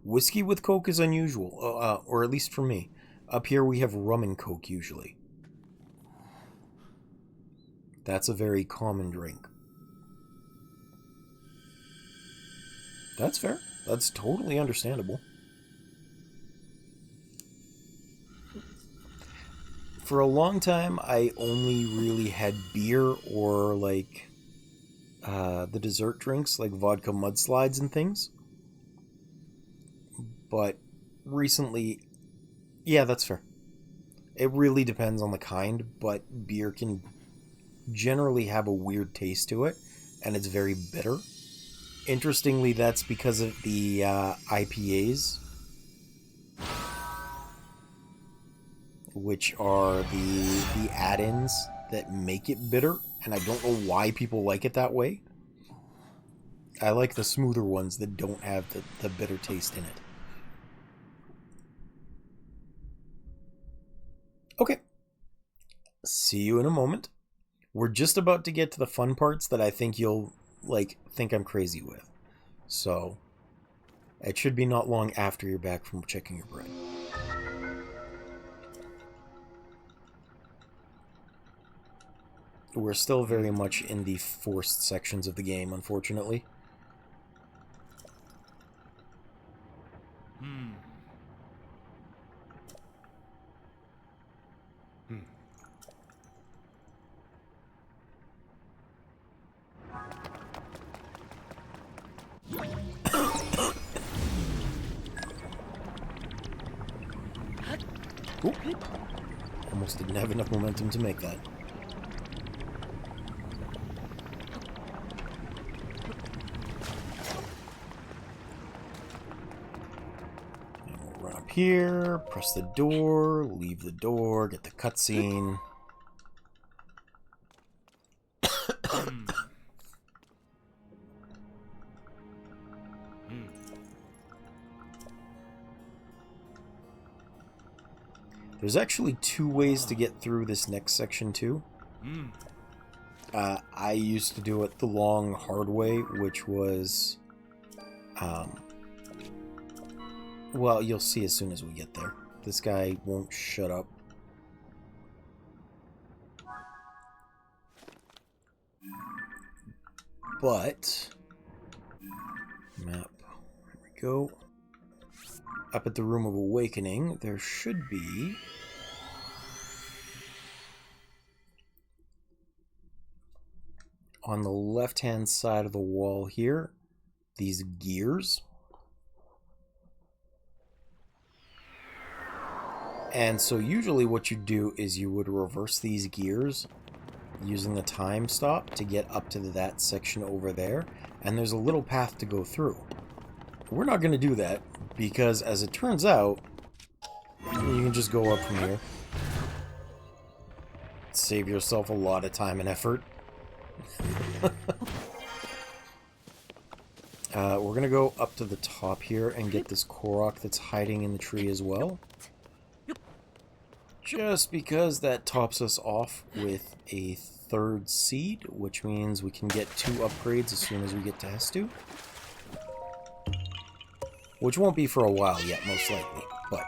Speaker 1: Whiskey with Coke is unusual, or at least for me. Up here we have rum and coke usually. That's a very common drink. That's fair. That's totally understandable. For a long time, I only really had beer or, like, the dessert drinks, like vodka mudslides and things. But recently, yeah, that's fair. It really depends on the kind, but beer can generally have a weird taste to it, and it's very bitter. Interestingly, that's because of the IPAs, which are the add-ins that make it bitter, and I don't know why people like it that way. I like the smoother ones that don't have the bitter taste in it. Okay. See you in a moment. We're just about to get to the fun parts that I think you'll, like, think I'm crazy with. So, it should be not long after you're back from checking your bread. We're still very much in the forced sections of the game, unfortunately. Ooh. Almost didn't have enough momentum to make that. And we'll run up here, press the door, leave the door, get the cutscene. There's actually two ways to get through this next section too. I used to do it the long, hard way, which was... well, you'll see as soon as we get there. This guy won't shut up. But... map. There we go. Up at the Room of Awakening, there should be... on the left-hand side of the wall here, these gears. And so usually what you do is you would reverse these gears using the time stop to get up to that section over there, and there's a little path to go through. We're not going to do that, because as it turns out, you can just go up from here. Save yourself a lot of time and effort. We're going to go up to the top here and get this Korok that's hiding in the tree as well. Just because that tops us off with a third seed, which means we can get 2 upgrades as soon as we get to Hestu. Which won't be for a while yet, most likely, but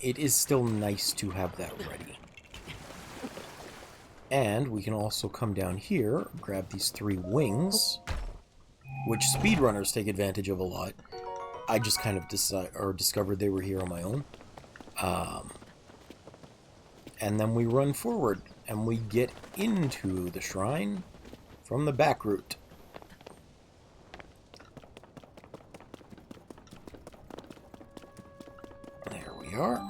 Speaker 1: it is still nice to have that ready. And we can also come down here, grab these 3 wings, which speedrunners take advantage of a lot. I just kind of discovered they were here on my own. And then we run forward, and we get into the shrine from the back route. There we are.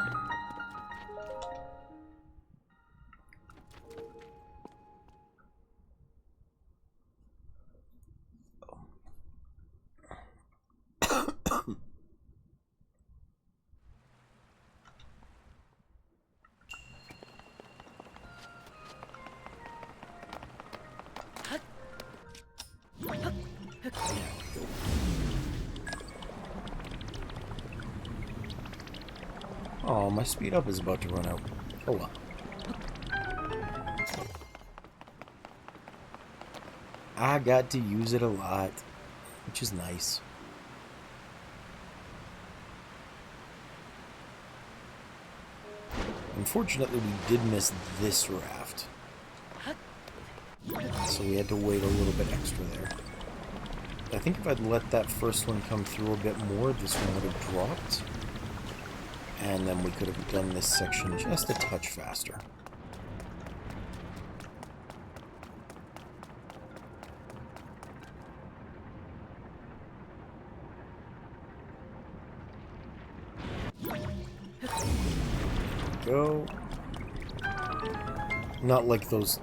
Speaker 1: Oh, my speed up is about to run out. Oh well. I got to use it a lot, which is nice. Unfortunately, we did miss this raft. So we had to wait a little bit extra there. I think if I'd let that first one come through a bit more, this one would have dropped. And then we could have done this section just a touch faster. Go. Not like those,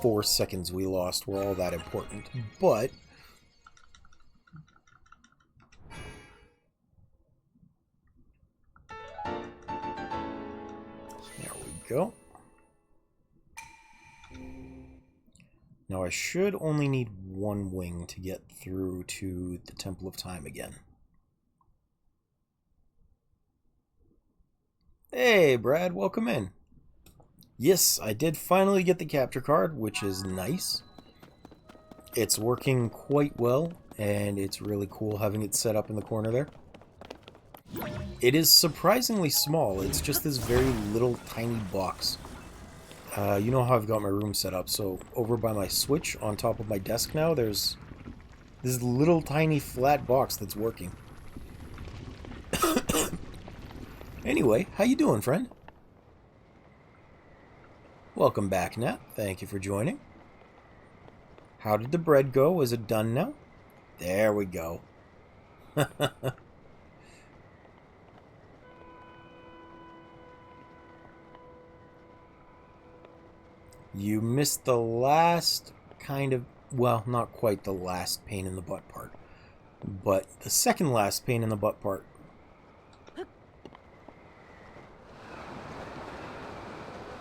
Speaker 1: 4 seconds we lost were all that important, but there we go. Now I should only need one wing to get through to the Temple of Time again. Hey, Brad, welcome in. Yes, I did finally get the capture card, which is nice. It's working quite well, and it's really cool having it set up in the corner there. It is surprisingly small. It's just this very little tiny box. You know how I've got my room set up, so over by my Switch on top of my desk now, there's this little tiny flat box that's working. Anyway, how you doing, friend? Welcome back, Nat. Thank you for joining. How did the bread go? Is it done now? There we go. You missed the last kind of... Well, not quite the last pain in the butt part. But the second last pain in the butt part.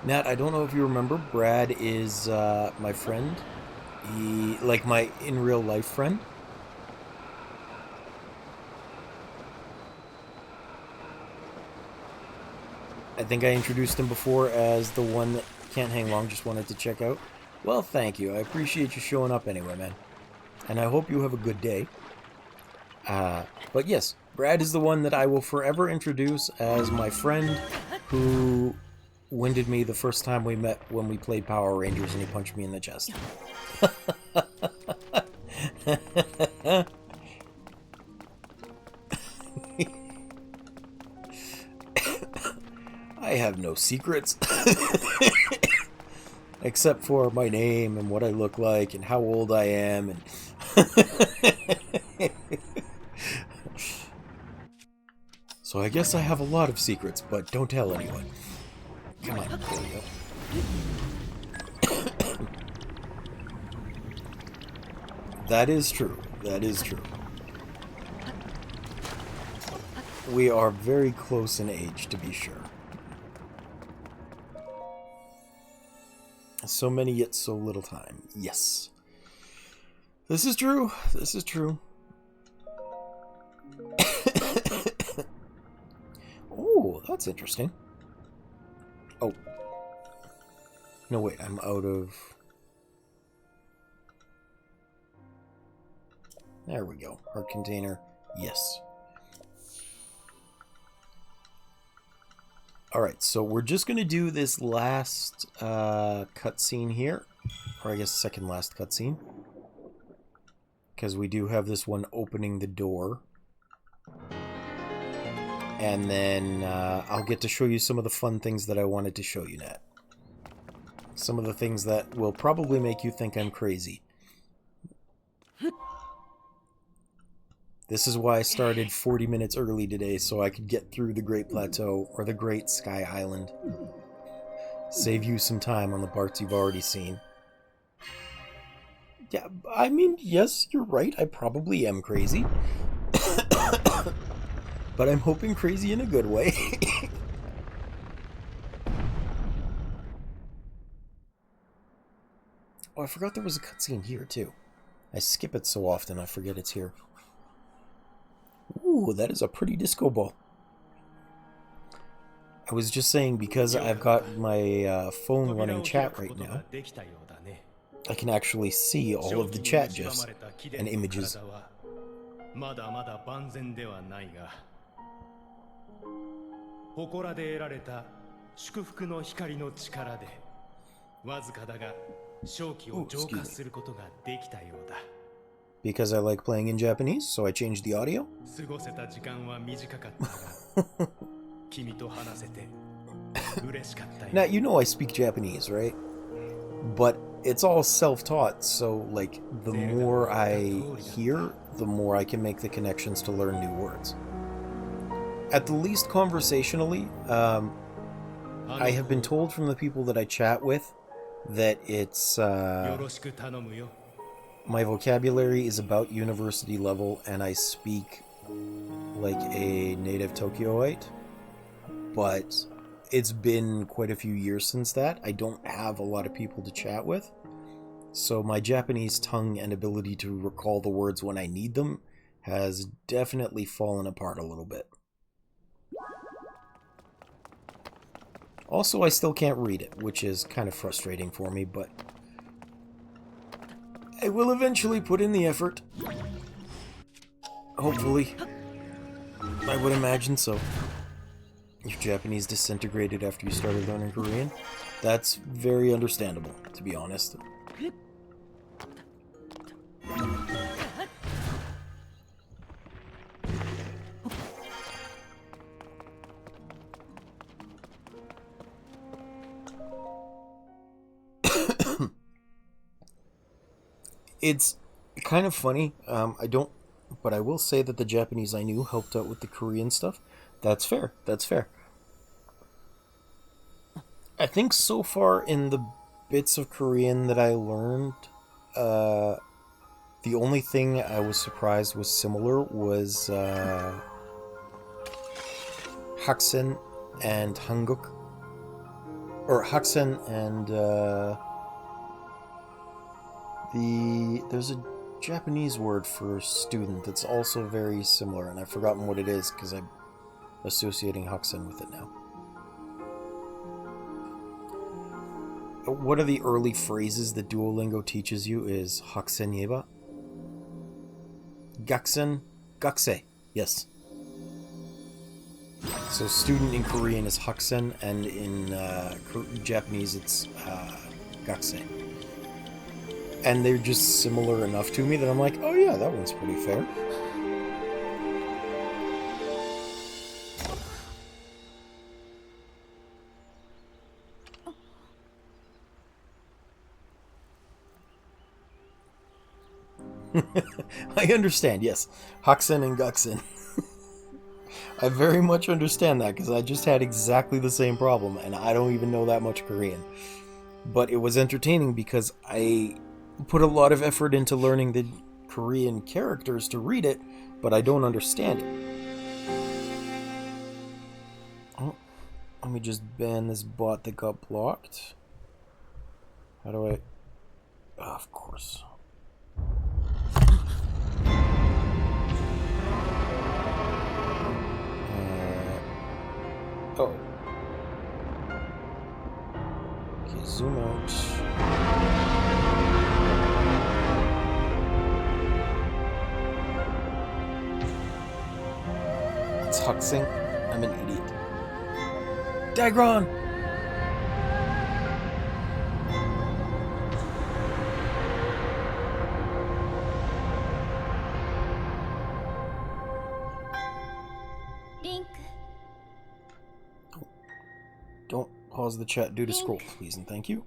Speaker 1: Nat, I don't know if you remember, Brad is my friend. Like my in real life friend. I think I introduced him before as the one that can't hang long, just wanted to check out. Well, thank you. I appreciate you showing up anyway, man. And I hope you have a good day. But yes, Brad is the one that I will forever introduce as my friend who winded me the first time we met when we played Power Rangers and he punched me in the chest. I have no secrets. Except for my name and what I look like and how old I am and so I guess I have a lot of secrets, but don't tell anyone. Come on, there we go. That is true. That is true. We are very close in age, to be sure. So many yet so little time. Yes. This is true. This is true. Oh, that's interesting. Oh. No, wait, I'm out of... There we go. Heart container. Yes. Alright, so we're just going to do this last cutscene here. Or I guess second last cutscene. Because we do have this one opening the door. And then I'll get to show you some of the fun things that I wanted to show you, Nat. Some of the things that will probably make you think I'm crazy. This is why I started 40 minutes early today, so I could get through the Great Plateau, or the Great Sky Island. Save you some time on the parts you've already seen. Yeah, I mean, yes, you're right, I probably am crazy. But I'm hoping crazy in a good way. Oh, I forgot there was a cutscene here, too. I skip it so often, I forget it's here. Ooh, that is a pretty disco ball. I was just saying, because I've got my phone running chat right now, I can actually see all of the chat gifs and images.
Speaker 3: まだまだ万全ではないが、祠で得られた祝福の光の力でわずかだが正気を浄化することができたようだ。
Speaker 1: Because I like playing in Japanese, so I changed the audio?
Speaker 3: 過ごせた時間は短かったが君と話せて嬉しかったよ。
Speaker 1: Now, you know I speak Japanese, right? But it's all self-taught, so, like, the more I hear, the more I can make the connections to learn new words. At the least conversationally, I have been told from the people that I chat with that it's,
Speaker 3: よろしく頼むよ。
Speaker 1: my vocabulary is about university level, and I speak like a native Tokyoite, but it's been quite a few years since that. I don't have a lot of people to chat with, so my Japanese tongue and ability to recall the words when I need them has definitely fallen apart a little bit. Also, I still can't read it, which is kind of frustrating for me, but I will eventually put in the effort. Hopefully. I would imagine so. Your Japanese disintegrated after you started learning Korean? That's very understandable, to be honest. It's kind of funny. But I will say that the Japanese I knew helped out with the Korean stuff. That's fair. That's fair. I think so far in the bits of Korean that I learned, the only thing I was surprised was similar was Haksen and Hanguk. Or Haksen and there's a Japanese word for student that's also very similar, and I've forgotten what it is because I'm associating Haksen with it now. One of the early phrases that Duolingo teaches you is Haksen yeba. Gaksen, Gakusei, yes. So student in Korean is Haksen, and in Japanese it's Gakusei. And they're just similar enough to me that I'm like, oh yeah, that one's pretty fair. I understand, yes. Haksen and Gaksen. I very much understand that, because I just had exactly the same problem, and I don't even know that much Korean. But it was entertaining because I put a lot of effort into learning the Korean characters to read it, but I don't understand it. Oh, let me just ban this bot that got blocked. How do I... Oh, of course. Oh. Okay, zoom out. It's Huxing. I'm an idiot. Dagron! Don't pause the chat due to scroll, please, and thank you.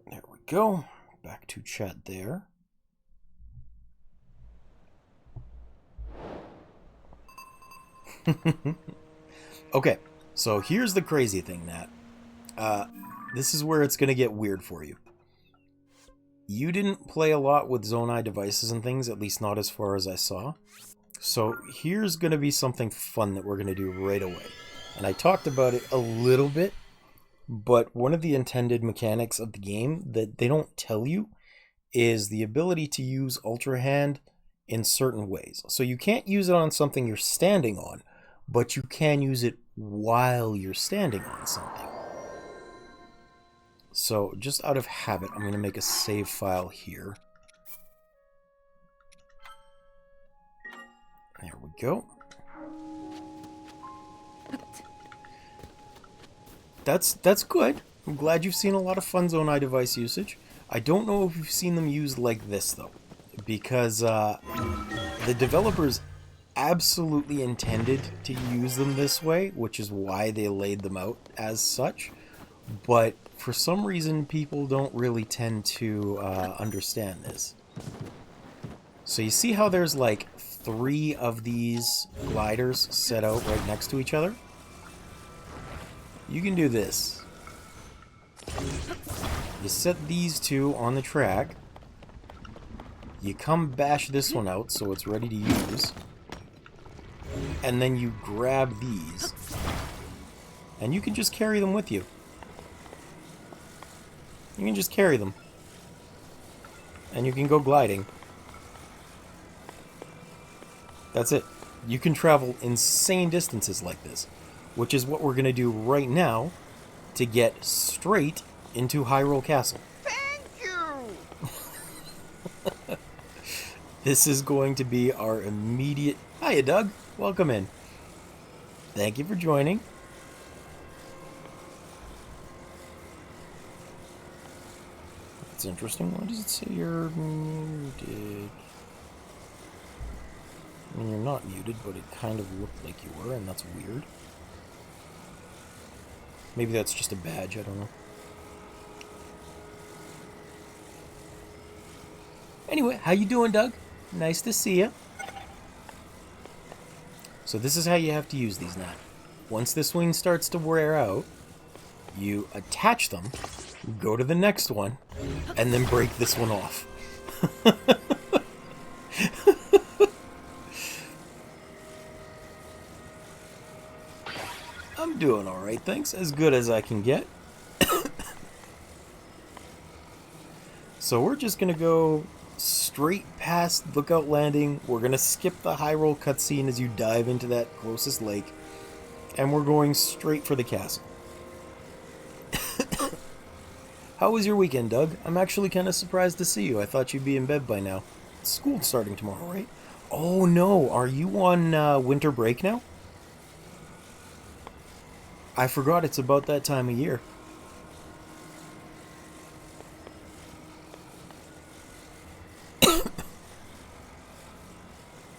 Speaker 1: There we go. Back to chat there. Okay, so here's the crazy thing, Nat. This is where it's going to get weird for you. You didn't play a lot with Zonai devices and things, at least not as far as I saw. So here's going to be something fun that we're going to do right away. And I talked about it a little bit, but one of the intended mechanics of the game that they don't tell you is the ability to use Ultra Hand in certain ways. So you can't use it on something you're standing on, but you can use it while you're standing on something. So just out of habit, I'm going to make a save file here. There we go. That's good. I'm glad you've seen a lot of fun Zonai device usage. I don't know if you've seen them used like this, though. Because the developers absolutely intended to use them this way, which is why they laid them out as such. But for some reason, people don't really tend to understand this. So you see how there's like 3 of these gliders set out right next to each other? You can do this. You set these 2 on the track. You come bash this one out so it's ready to use. And then you grab these. And you can just carry them with you. You can just carry them. And you can go gliding. That's it. You can travel insane distances like this. Which is what we're going to do right now to get straight into Hyrule Castle.
Speaker 4: Thank you!
Speaker 1: This is going to be our immediate... Hiya, Doug. Welcome in. Thank you for joining. That's interesting. Why does it say you're muted? I mean, you're not muted, but it kind of looked like you were, and that's weird. Maybe that's just a badge, I don't know. Anyway, how you doing, Doug? Nice to see you. So this is how you have to use these now. Once this wing starts to wear out, you attach them, go to the next one, and then break this one off. I'm doing alright, thanks. As good as I can get. So we're just going to go straight past Lookout Landing. We're going to skip the Hyrule cutscene as you dive into that closest lake. And we're going straight for the castle. How was your weekend, Doug? I'm actually kind of surprised to see you. I thought you'd be in bed by now. School's starting tomorrow, right? Oh no, are you on winter break now? I forgot it's about that time of year.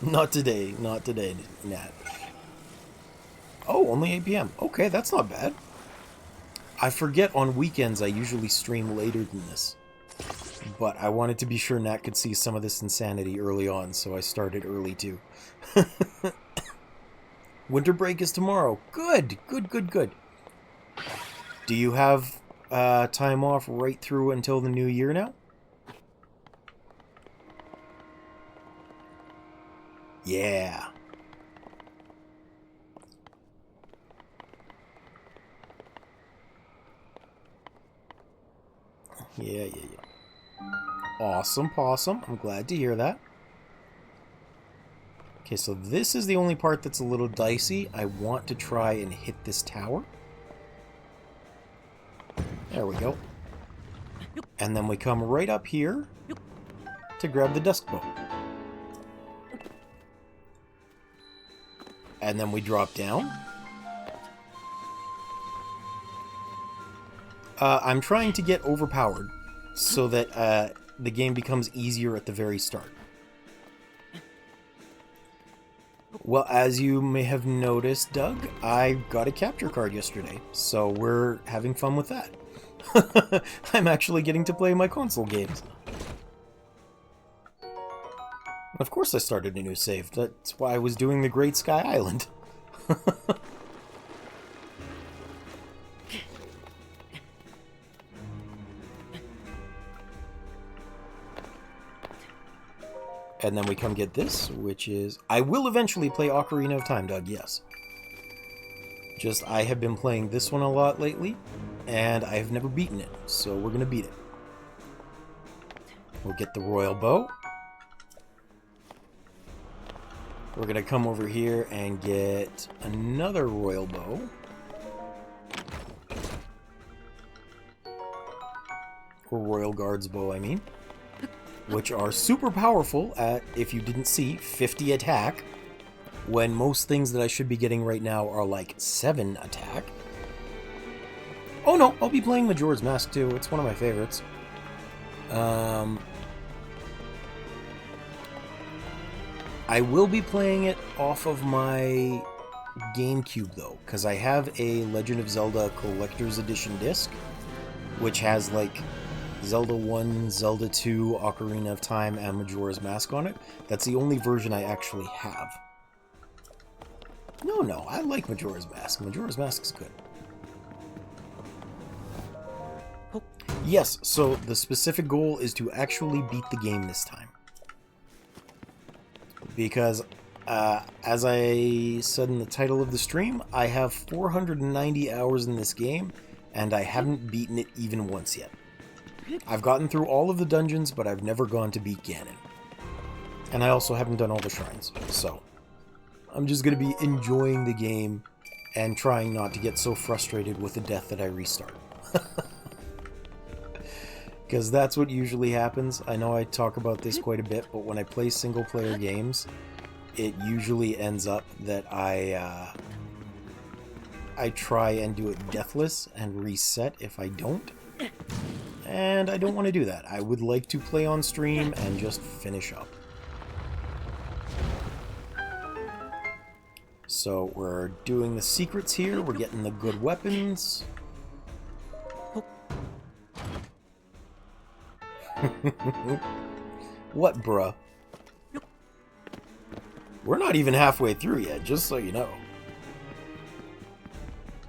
Speaker 1: Not today, Nat. Oh, only 8 p.m. Okay, that's not bad. I forget on weekends I usually stream later than this. But I wanted to be sure Nat could see some of this insanity early on, so I started early too. Winter break is tomorrow. Good. Do you have time off right through until the new year now? Yeah. Yeah. Awesome, Possum. I'm glad to hear that. Okay, so this is the only part that's a little dicey. I want to try and hit this tower. There we go. And then we come right up here to grab the Dusk Bow. And then we drop down. I'm trying to get overpowered so that the game becomes easier at the very start. Well, as you may have noticed, Doug, I got a capture card yesterday, so we're having fun with that. I'm actually getting to play my console games. Of course I started a new save. That's why I was doing the Great Sky Island. And then we come get this, which is... I will eventually play Ocarina of Time, Doug, yes. Just, I have been playing this one a lot lately, and I have never beaten it, so we're going to beat it. We'll get the Royal Bow. We're going to come over here and get another Royal Bow. Or Royal Guard's Bow, I mean. Which are super powerful at, if you didn't see, 50 attack. when most things that I should be getting right now are like 7 attack. Oh no, I'll be playing Majora's Mask too. It's one of my favorites. I will be playing it off of my GameCube though, because I have a Legend of Zelda Collector's Edition disc, which has like Zelda 1, Zelda 2, Ocarina of Time, and Majora's Mask on it. That's the only version I actually have. No, I like Majora's Mask. Majora's Mask is good. Yes, so the specific goal is to actually beat the game this time. Because, as I said in the title of the stream, I have 490 hours in this game, and I haven't beaten it even once yet. I've gotten through all of the dungeons, but I've never gone to beat Ganon. And I also haven't done all the shrines, so I'm just going to be enjoying the game and trying not to get so frustrated with the death that I restart. Because that's what usually happens. I know I talk about this quite a bit, but when I play single-player games, it usually ends up that I try and do it deathless and reset if I don't. And I don't want to do that. I would like to play on stream and just finish up. So we're doing the secrets here. We're getting the good weapons. What, bruh? We're not even halfway through yet, just so you know.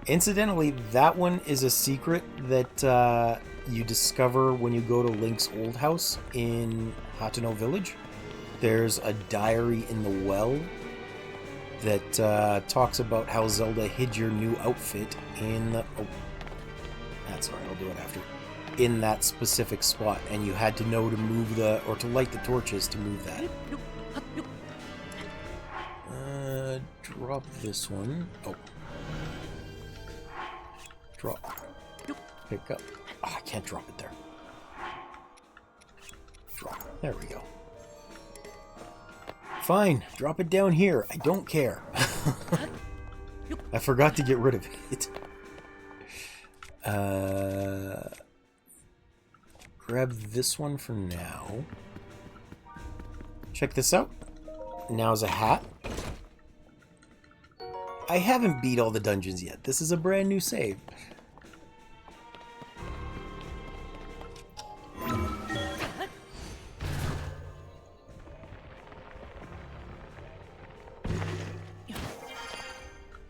Speaker 1: Incidentally, that one is a secret that you discover when you go to Link's old house in Hateno Village. There's a diary in the well that talks about how Zelda hid your new outfit in the... Oh, that's alright, I'll do it after. In that specific spot, and you had to know to move the... or to light the torches to move that. Drop this one. Oh. Drop. Pick up. Oh, I can't drop it there. Drop. There we go. Fine. Drop it down here. I don't care. I forgot to get rid of it. Grab this one for now. Check this out. Now's a hat. I haven't beat all the dungeons yet. This is a brand new save.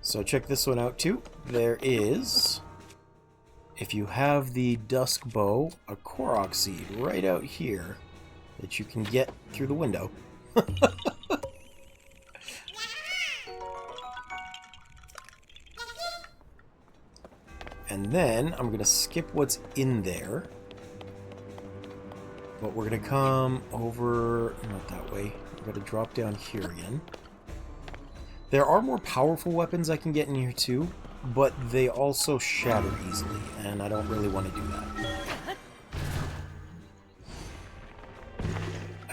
Speaker 1: So check this one out too. There is, if you have the Dusk Bow, a Korok seed right out here that you can get through the window. And then I'm going to skip what's in there. But we're going to come over, not that way. We're going to drop down here again. There are more powerful weapons I can get in here too, but they also shatter easily, and I don't really want to do that.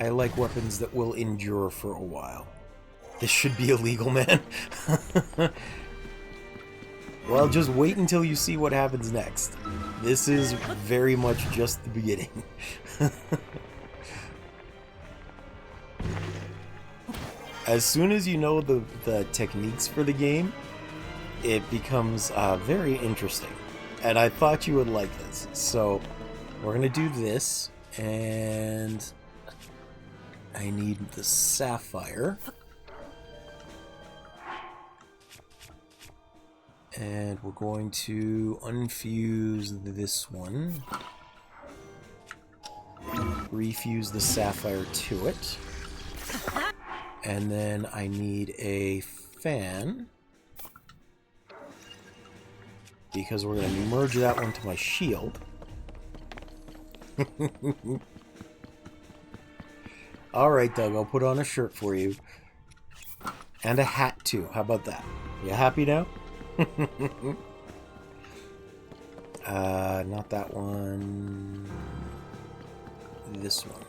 Speaker 1: I like weapons that will endure for a while. This should be illegal, man. Well, just wait until you see what happens next. This is very much just the beginning. As soon as you know the techniques for the game, it becomes very interesting. And I thought you would like this. So, we're going to do this, and I need the sapphire. And we're going to unfuse this one. Refuse the sapphire to it. And then I need a fan. Because we're going to merge that one to my shield. Alright, Doug, I'll put on a shirt for you. And a hat, too. How about that? You happy now? Not that one. This one.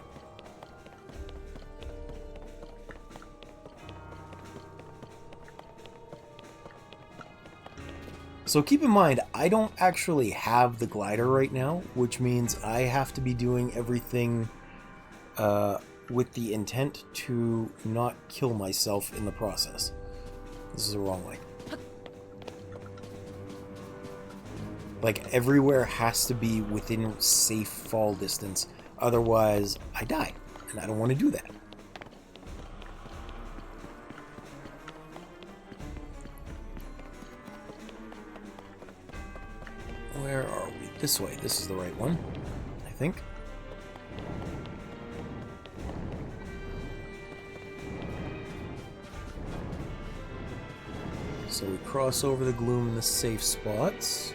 Speaker 1: So keep in mind, I don't actually have the glider right now, which means I have to be doing everything with the intent to not kill myself in the process. This is the wrong way. Like, everywhere has to be within safe fall distance, otherwise I die, and I don't want to do that. Where are we? This way. This is the right one, I think. So we cross over the gloom in the safe spots.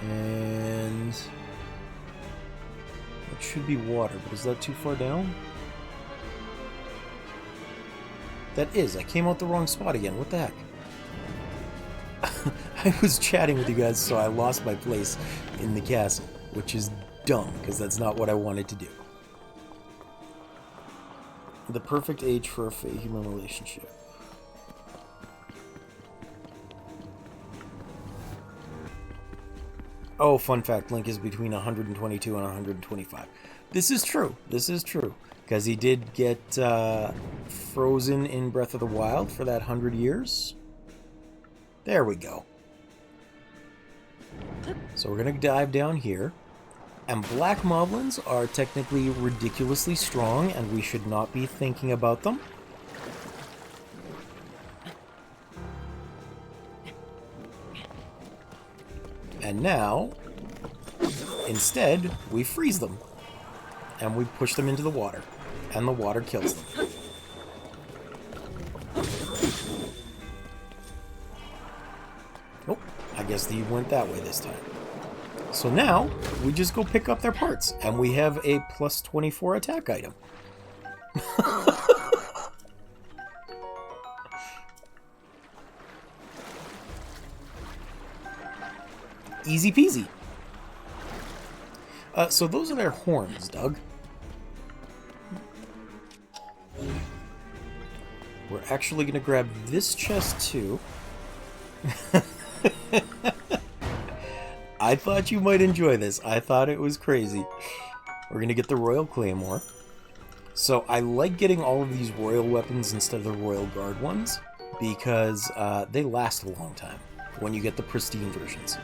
Speaker 1: And it should be water, but is that too far down? That is. I came out the wrong spot again. What the heck? I was chatting with you guys, so I lost my place in the castle, which is dumb, because that's not what I wanted to do. The perfect age for a fey-human relationship. Oh, fun fact, Link is between 122 and 125. This is true. This is true. Because he did get frozen in Breath of the Wild for that 100 years. There we go. So we're going to dive down here. And black moblins are technically ridiculously strong, and we should not be thinking about them. And now, instead, we freeze them. And we push them into the water. And the water kills them. Oh, I guess he went that way this time. So now, we just go pick up their parts. And we have a plus 24 attack item. Easy peasy. So those are their horns, Doug. We're actually going to grab this chest too. I thought you might enjoy this. I thought it was crazy. We're going to get the Royal Claymore. So I like getting all of these royal weapons instead of the Royal Guard ones, because they last a long time when you get the pristine versions.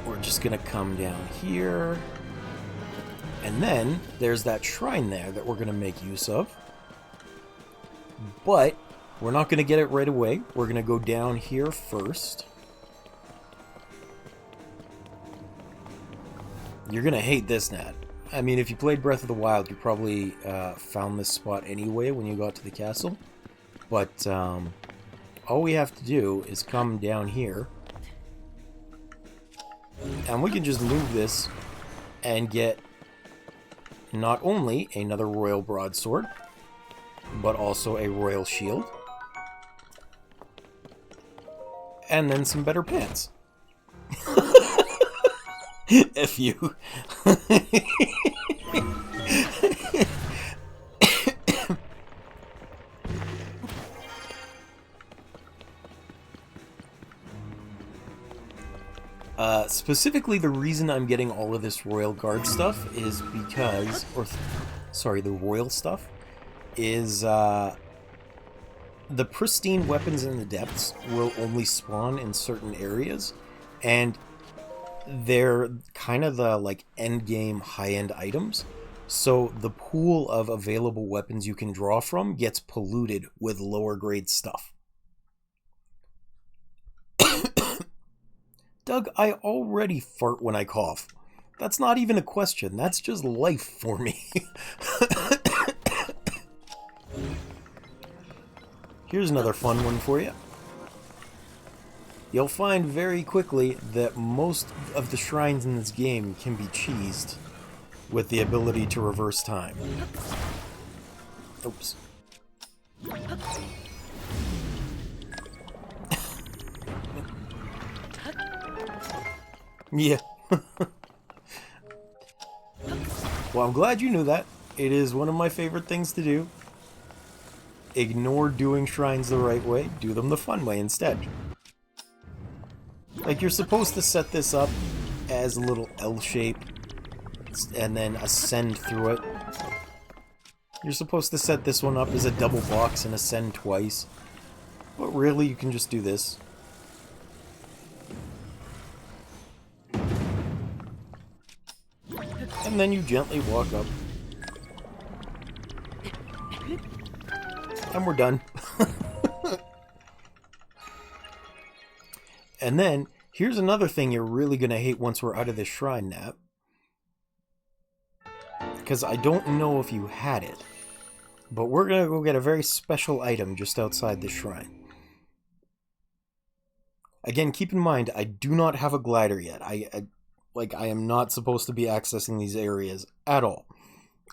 Speaker 1: We're just going to come down here. And then there's that shrine there that we're going to make use of. But we're not going to get it right away. We're going to go down here first. You're going to hate this, Nat. I mean, if you played Breath of the Wild, you probably found this spot anyway when you got to the castle. But all we have to do is come down here. And we can just move this and get not only another royal broadsword, but also a royal shield. And then some better pants. If you... Specifically, the reason I'm getting all of this Royal Guard stuff is because... sorry, the Royal stuff is... the pristine weapons in the depths will only spawn in certain areas, and they're kind of the, like, endgame high-end items, so the pool of available weapons you can draw from gets polluted with lower-grade stuff. Doug, I already fart when I cough. That's not even a question. That's just life for me. Here's another fun one for you. You'll find very quickly that most of the shrines in this game can be cheesed with the ability to reverse time. Oops. Yeah. Well, I'm glad you knew that. It is one of my favorite things to do. Ignore doing shrines the right way. Do them the fun way instead. Like, you're supposed to set this up as a little L shape and then ascend through it. You're supposed to set this one up as a double box and ascend twice. But really, you can just do this. And then you gently walk up. And we're done. And then, here's another thing you're really going to hate once we're out of this shrine, Nat. Because I don't know if you had it. But we're going to go get a very special item just outside this shrine. Again, keep in mind, I do not have a glider yet. I am not supposed to be accessing these areas at all.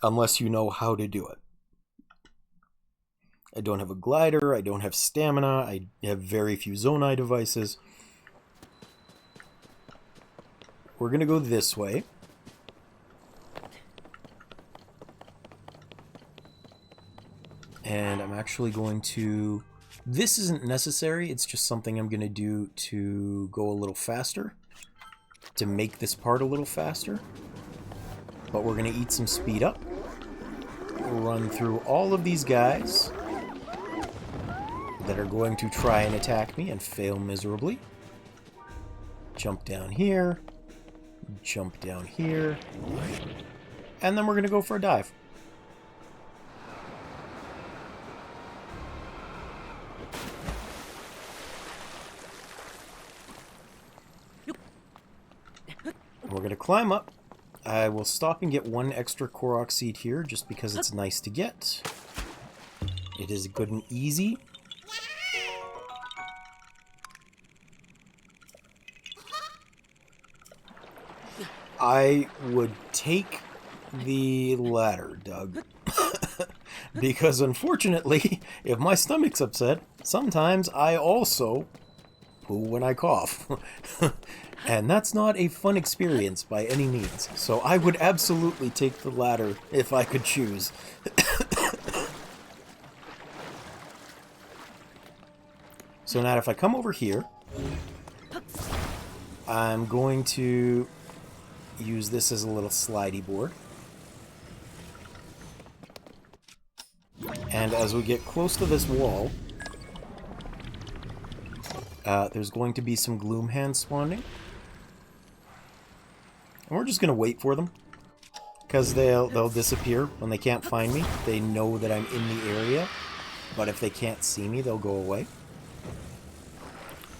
Speaker 1: Unless you know how to do it. I don't have a glider, I don't have stamina, I have very few Zonai devices. We're going to go this way. And I'm actually going to... This isn't necessary, it's just something I'm going to do to go a little faster. To make this part a little faster. But we're going to eat some speed up. Run through all of these guys that are going to try and attack me and fail miserably. Jump down here. Jump down here. And then we're going to go for a dive. We're going to climb up. I will stop and get one extra Korok seed here just because it's nice to get. It is good and easy. I would take the ladder, Doug. Because unfortunately, if my stomach's upset, sometimes I also poo when I cough. And that's not a fun experience by any means. So I would absolutely take the ladder if I could choose. So now if I come over here, I'm going to use this as a little slidey board. And as we get close to this wall, there's going to be some gloom hands spawning. And we're just going to wait for them. Because they'll disappear when they can't find me. They know that I'm in the area. But if they can't see me, they'll go away.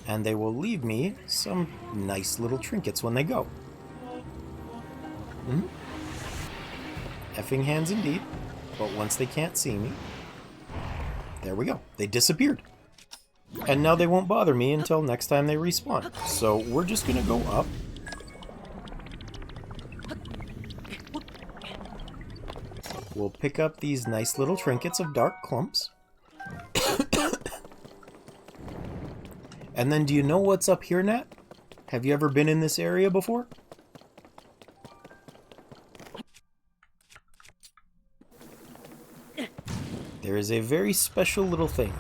Speaker 1: And they will leave me some nice little trinkets when they go. Effing hands indeed. But once they can't see me, there we go. They disappeared. And now they won't bother me until next time they respawn. So we're just going to go up. We'll pick up these nice little trinkets of dark clumps. And then do you know what's up here, Nat? Have you ever been in this area before? There is a very special little thing.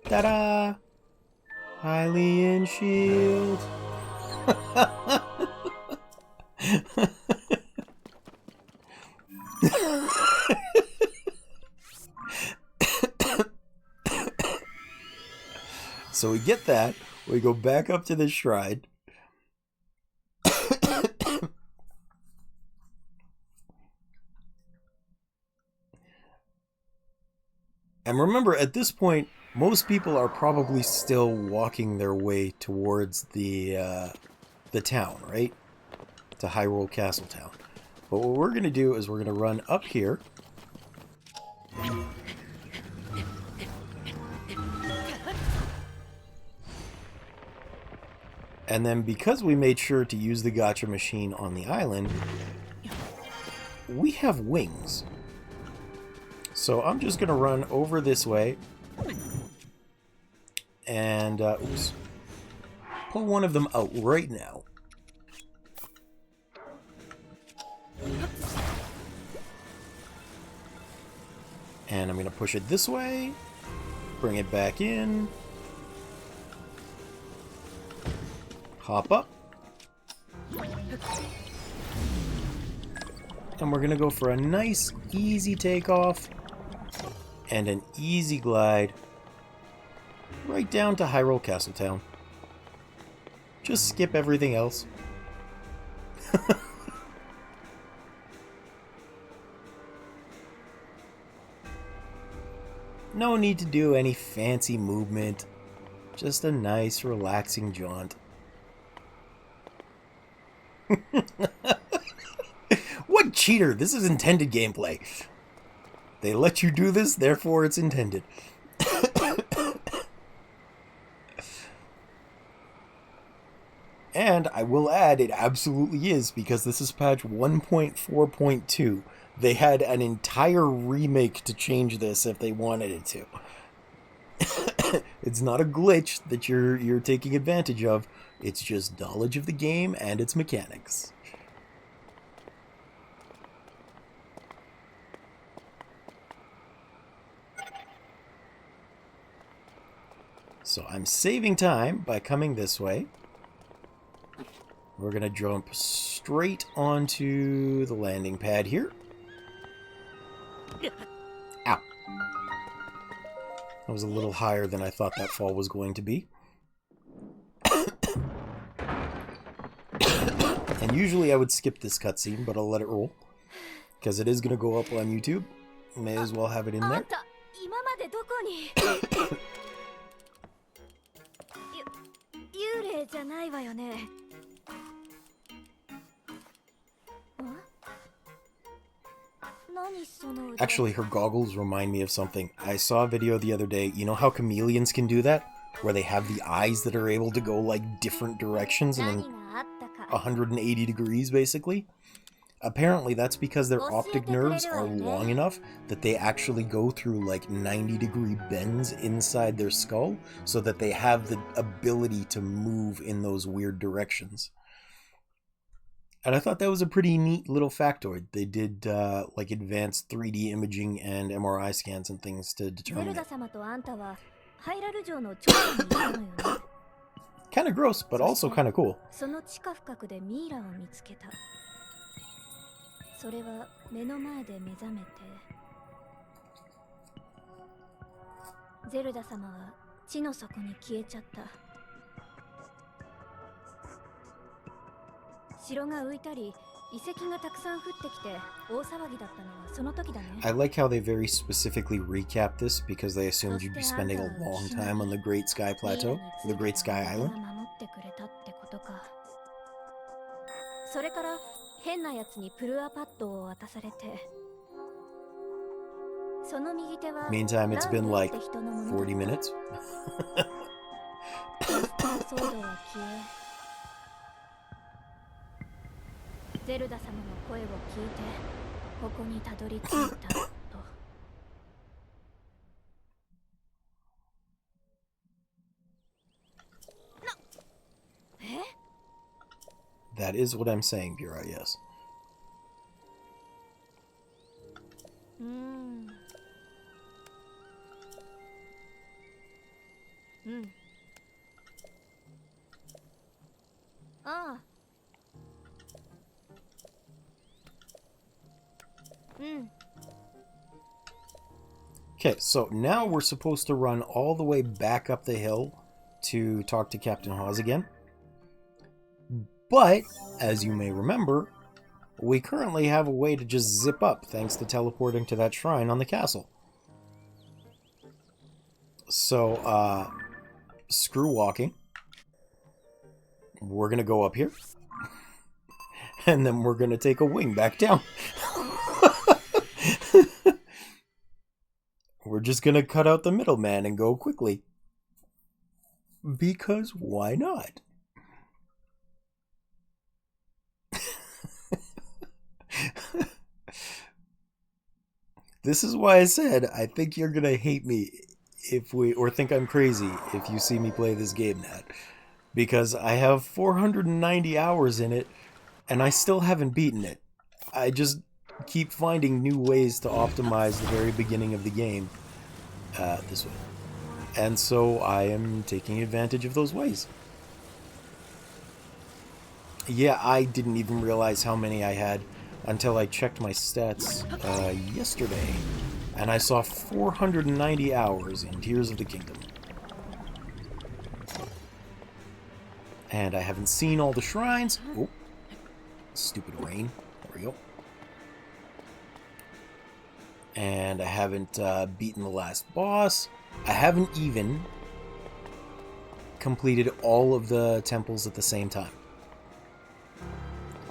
Speaker 1: Ta-da! Hylian shield. So we get that, we go back up to the shrine. And remember, at this point, most people are probably still walking their way towards the town, right? To Hyrule Castle Town. But what we're going to do is we're going to run up here. And then because we made sure to use the gacha machine on the island, we have wings. So I'm just going to run over this way. And, oops. pull one of them out right now. And I'm going to push it this way. Bring it back in. Hop up. And we're going to go for a nice, easy takeoff. And an easy glide. Right down to Hyrule Castletown. Just skip everything else. No need to do any fancy movement. Just a nice, relaxing jaunt. What cheater! This is intended gameplay. They let you do this, therefore it's intended. And I will add, it absolutely is, because this is patch 1.4.2. They had an entire remake to change this if they wanted it to. It's not a glitch that you're taking advantage of. It's just knowledge of the game and its mechanics. So I'm saving time by coming this way. We're going to jump straight onto the landing pad here. Ow. That was a little higher than I thought that fall was going to be. And usually I would skip this cutscene, but I'll let it roll. Because it is going to go up on YouTube. May as well have it in there. Actually, her goggles remind me of something. I saw a video the other day. You know how chameleons can do that? Where they have the eyes that are able to go like different directions and then 180 degrees basically? Apparently that's because their optic nerves are long enough that they actually go through like 90-degree bends inside their skull so that they have the ability to move in those weird directions. And I thought that was a pretty neat little factoid. They did like advanced 3D imaging and MRI scans and things to determine it. Kind of gross, but also kind of cool. I like how they very specifically recap this because they assumed you'd be spending a long time on the Great Sky Plateau, the Great Sky Island. Meantime, it's been like 40 minutes. That is what I'm saying, Bureau, yes. Okay, so now we're supposed to run all the way back up the hill to talk to Captain Hawes again. But, as you may remember, we currently have a way to just zip up thanks to teleporting to that shrine on the castle. So, screw walking. We're gonna go up here. And then we're gonna take a wing back down. We're just gonna cut out the middleman and go quickly. Because why not? This is why I said I think you're gonna hate me if we, or think I'm crazy if you see me play this game, Nat. because I have 490 hours in it, and I still haven't beaten it. I just keep finding new ways to optimize the very beginning of the game this way. And so I am taking advantage of those ways. Yeah, I didn't even realize how many I had until I checked my stats yesterday. And I saw 490 hours in Tears of the Kingdom. And I haven't seen all the shrines. Oh, stupid rain. There we go. And I haven't beaten the last boss. I haven't even completed all of the temples at the same time.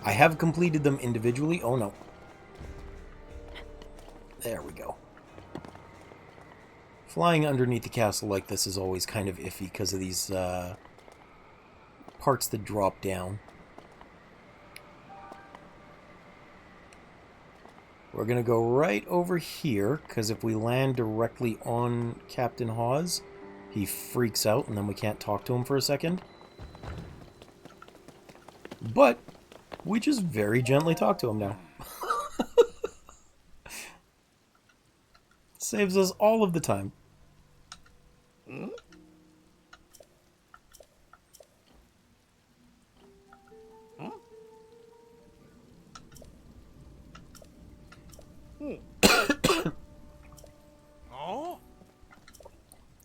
Speaker 1: I have completed them individually. Oh no. There we go. Flying underneath the castle like this is always kind of iffy because of these parts that drop down. We're going to go right over here, because if we land directly on Captain Hawes, he freaks out, and then we can't talk to him for a second. But we just very gently talk to him now. Saves us all of the time.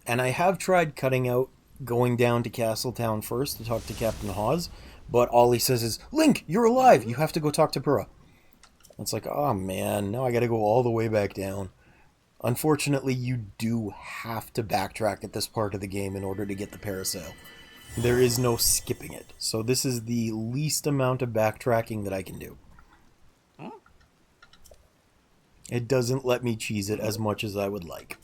Speaker 1: And I have tried cutting out going down to Castletown first to talk to Captain Hawes, but all he says is, "Link, you're alive! You have to go talk to Purah." It's like, oh man, now I gotta go all the way back down. Unfortunately, you do have to backtrack at this part of the game in order to get the parasail. There is no skipping it. So this is the least amount of backtracking that I can do. It doesn't let me cheese it as much as I would like.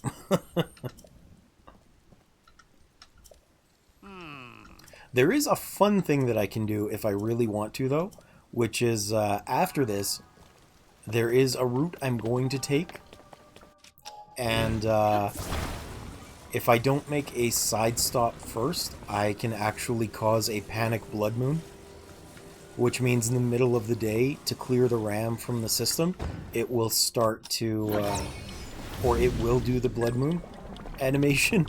Speaker 1: There is a fun thing that I can do if I really want to, though, which is after this, there is a route I'm going to take, and if I don't make a side stop first, I can actually cause a panic blood moon, which means in the middle of the day, to clear the RAM from the system, it will start to, or it will do the blood moon animation.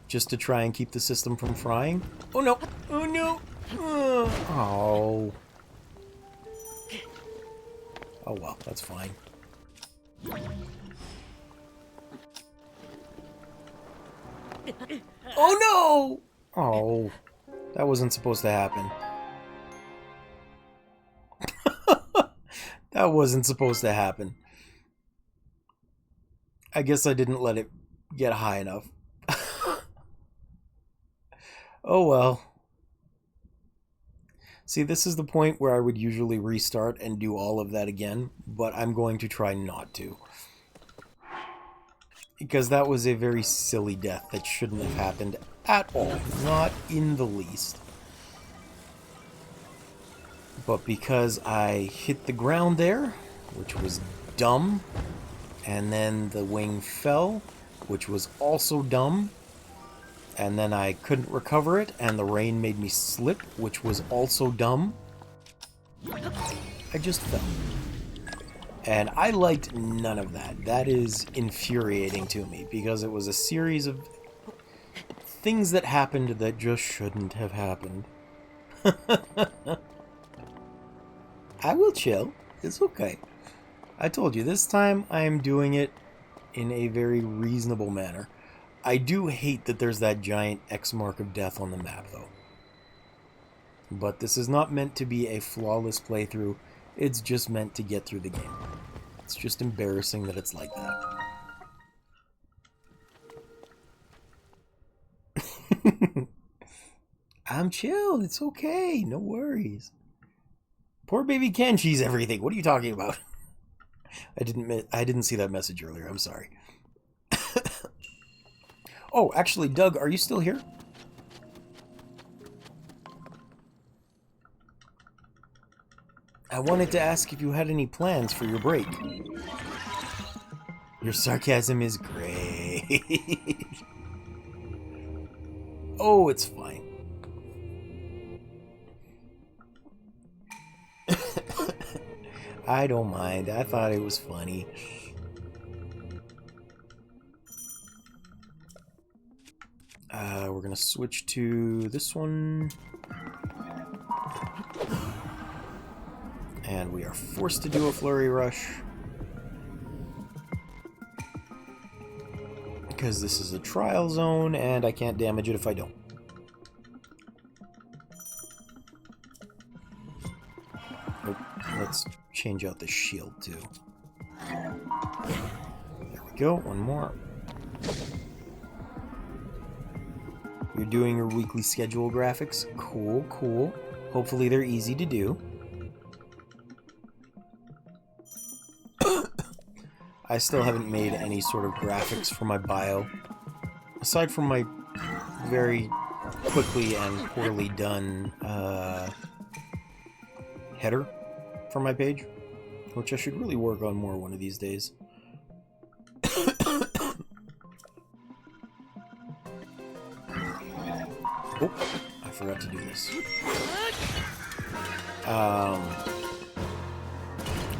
Speaker 1: Just to try and keep the system from frying. Oh no! Oh no! Oh. Oh well, that's fine. Oh no! Oh. That wasn't supposed to happen. That wasn't supposed to happen. I guess I didn't let it get high enough. Oh well. See, this is the point where I would usually restart and do all of that again, but I'm going to try not to. Because that was a very silly death that shouldn't have happened at all. Not in the least. But because I hit the ground there, which was dumb, and then the wing fell, which was also dumb, and then I couldn't recover it, and the rain made me slip, which was also dumb. I just fell. And I liked none of that. That is infuriating to me, because it was a series of things that happened that just shouldn't have happened. I will chill. It's okay. I told you, this time I am doing it in a very reasonable manner. I do hate that there's that giant X mark of death on the map, though. But this is not meant to be a flawless playthrough. It's just meant to get through the game. It's just embarrassing that it's like that. I'm chilled. It's okay. No worries. Poor baby Ken cheese everything. What are you talking about? I didn't see that message earlier. I'm sorry. Oh, actually, Doug, are you still here? I wanted to ask if you had any plans for your break. Your sarcasm is great. Oh, it's fine. I don't mind. I thought it was funny. We're gonna switch to this one. And we are forced to do a flurry rush. Because this is a trial zone, and I can't damage it if I don't. Oh, let's change out the shield, too. There we go, one more. You're doing your weekly schedule graphics? Cool, cool. Hopefully they're easy to do. I still haven't made any sort of graphics for my bio. Aside from my very quickly and poorly done header for my page, which I should really work on more one of these days. Oh, I forgot to do this.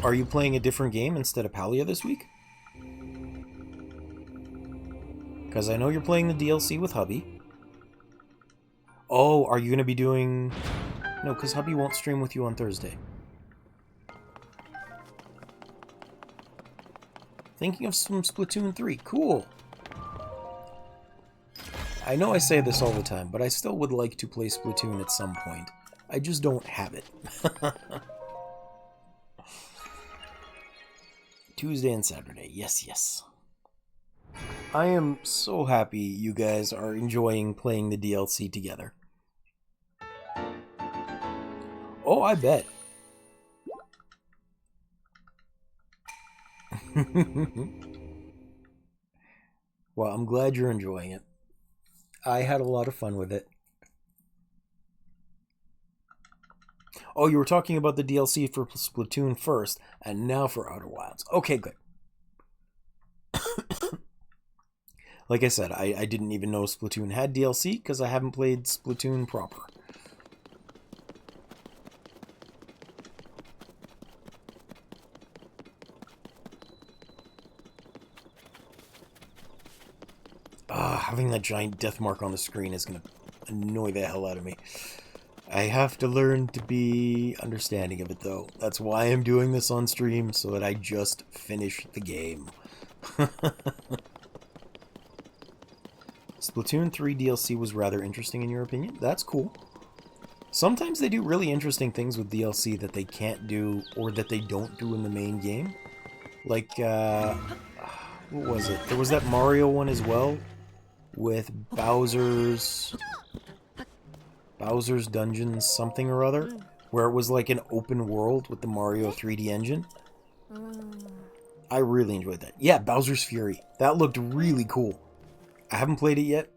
Speaker 1: Are you playing a different game instead of Palia this week? Because I know you're playing the DLC with hubby. Oh, are you going to be doing... No, because hubby won't stream with you on Thursday. Thinking of some Splatoon 3. Cool. I know I say this all the time, but I still would like to play Splatoon at some point. I just don't have it. Tuesday and Saturday. Yes, yes. I am so happy you guys are enjoying playing the DLC together. Oh, I bet. Well, I'm glad you're enjoying it. I had a lot of fun with it. Oh, you were talking about the DLC for Splatoon first, and now for Outer Wilds. Okay, good. Like I said, I didn't even know Splatoon had DLC, because I haven't played Splatoon proper. Having that giant death mark on the screen is going to annoy the hell out of me. I have to learn to be understanding of it, though. That's why I'm doing this on stream, so that I just finish the game. Splatoon 3 DLC was rather interesting in your opinion? That's cool. Sometimes they do really interesting things with DLC that they can't do, or that they don't do in the main game. Like, what was it? There was that Mario one as well, with Bowser's Dungeons something or other, where it was like an open world with the Mario 3D engine. I really enjoyed that. Yeah, Bowser's Fury. That looked really cool. I haven't played it yet,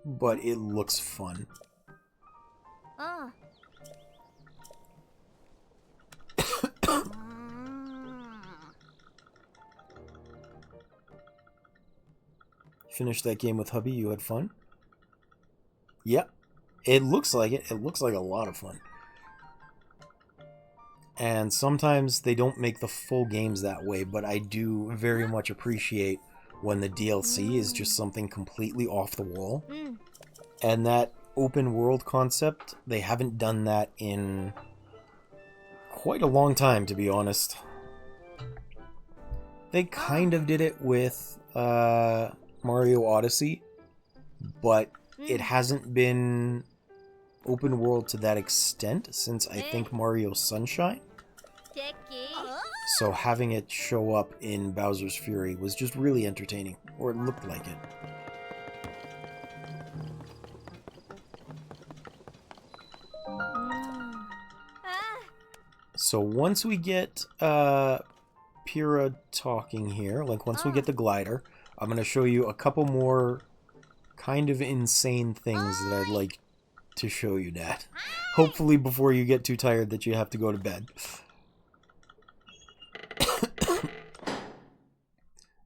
Speaker 1: but it looks fun. Finished that game with hubby, you had fun? Yep. It looks like it. It looks like a lot of fun. And sometimes they don't make the full games that way, but I do very much appreciate when the DLC is just something completely off the wall. And that open world concept, they haven't done that in quite a long time, to be honest. They kind of did it with Mario Odyssey, but it hasn't been open world to that extent since I think Mario Sunshine. So having it show up in Bowser's Fury was just really entertaining, or it looked like it. So once we get Pyrrha talking here, like once we get the glider, I'm going to show you a couple more kind of insane things that I'd like to show you, Dad. Hopefully before you get too tired that you have to go to bed.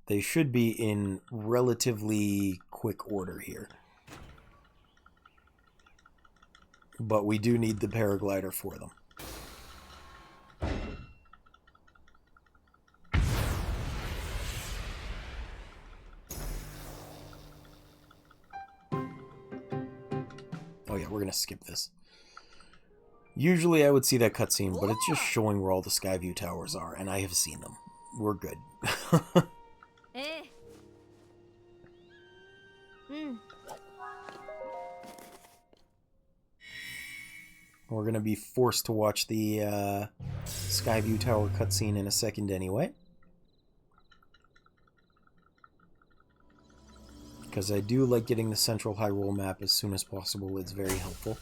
Speaker 1: They should be in relatively quick order here. But we do need the paraglider for them. Oh yeah, we're gonna skip this. Usually I would see that cutscene, but it's just showing where all the Skyview towers are, and I have seen them. We're good. We're gonna be forced to watch the Skyview Tower cutscene in a second anyway. Because I do like getting the Central Hyrule map as soon as possible. It's very helpful.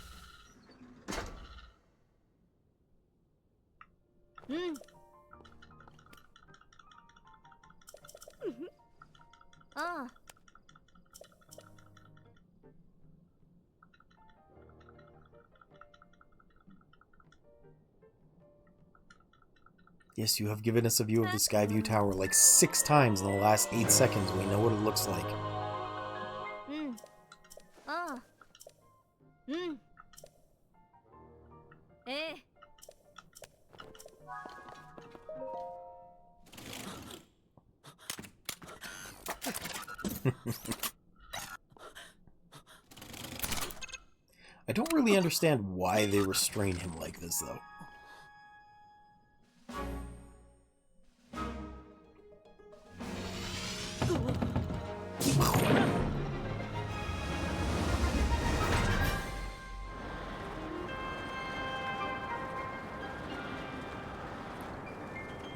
Speaker 1: Yes, you have given us a view of the Skyview Tower like 6 times in the last 8 seconds. We know what it looks like. I don't really understand why they restrain him like this, though.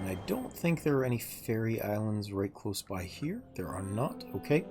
Speaker 1: And I don't think there are any fairy islands right close by here. There are not. Okay.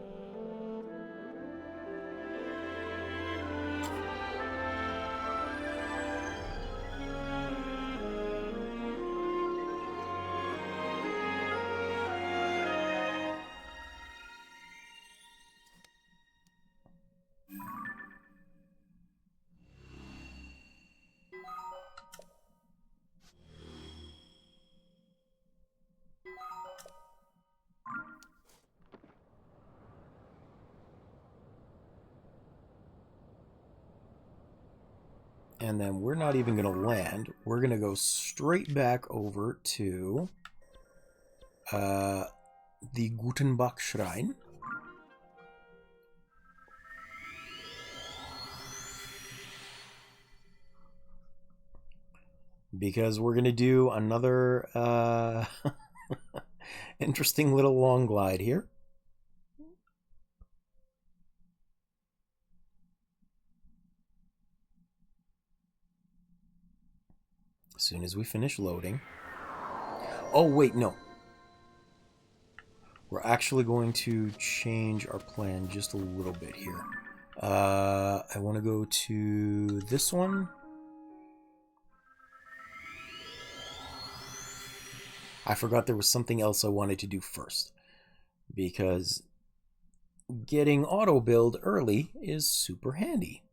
Speaker 1: And then we're not even going to land. We're going to go straight back over to the Gutenbach Shrine. Because we're going to do another interesting little long glide here. As soon as we finish loading. Oh, wait, no. We're actually going to change our plan just a little bit here. I want to go to this one. I forgot there was something else I wanted to do first. Because getting auto build early is super handy.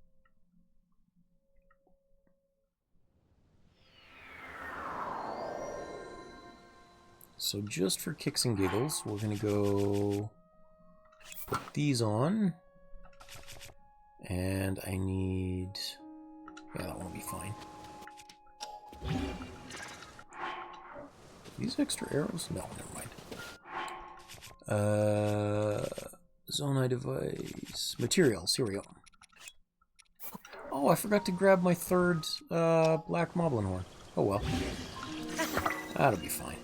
Speaker 1: So just for kicks and giggles, we're going to go put these on. And I need... yeah, that won't be fine. These extra arrows? No, never mind. Zonai device. Materials, here we go. Oh, I forgot to grab my third black moblin horn. Oh well. That'll be fine.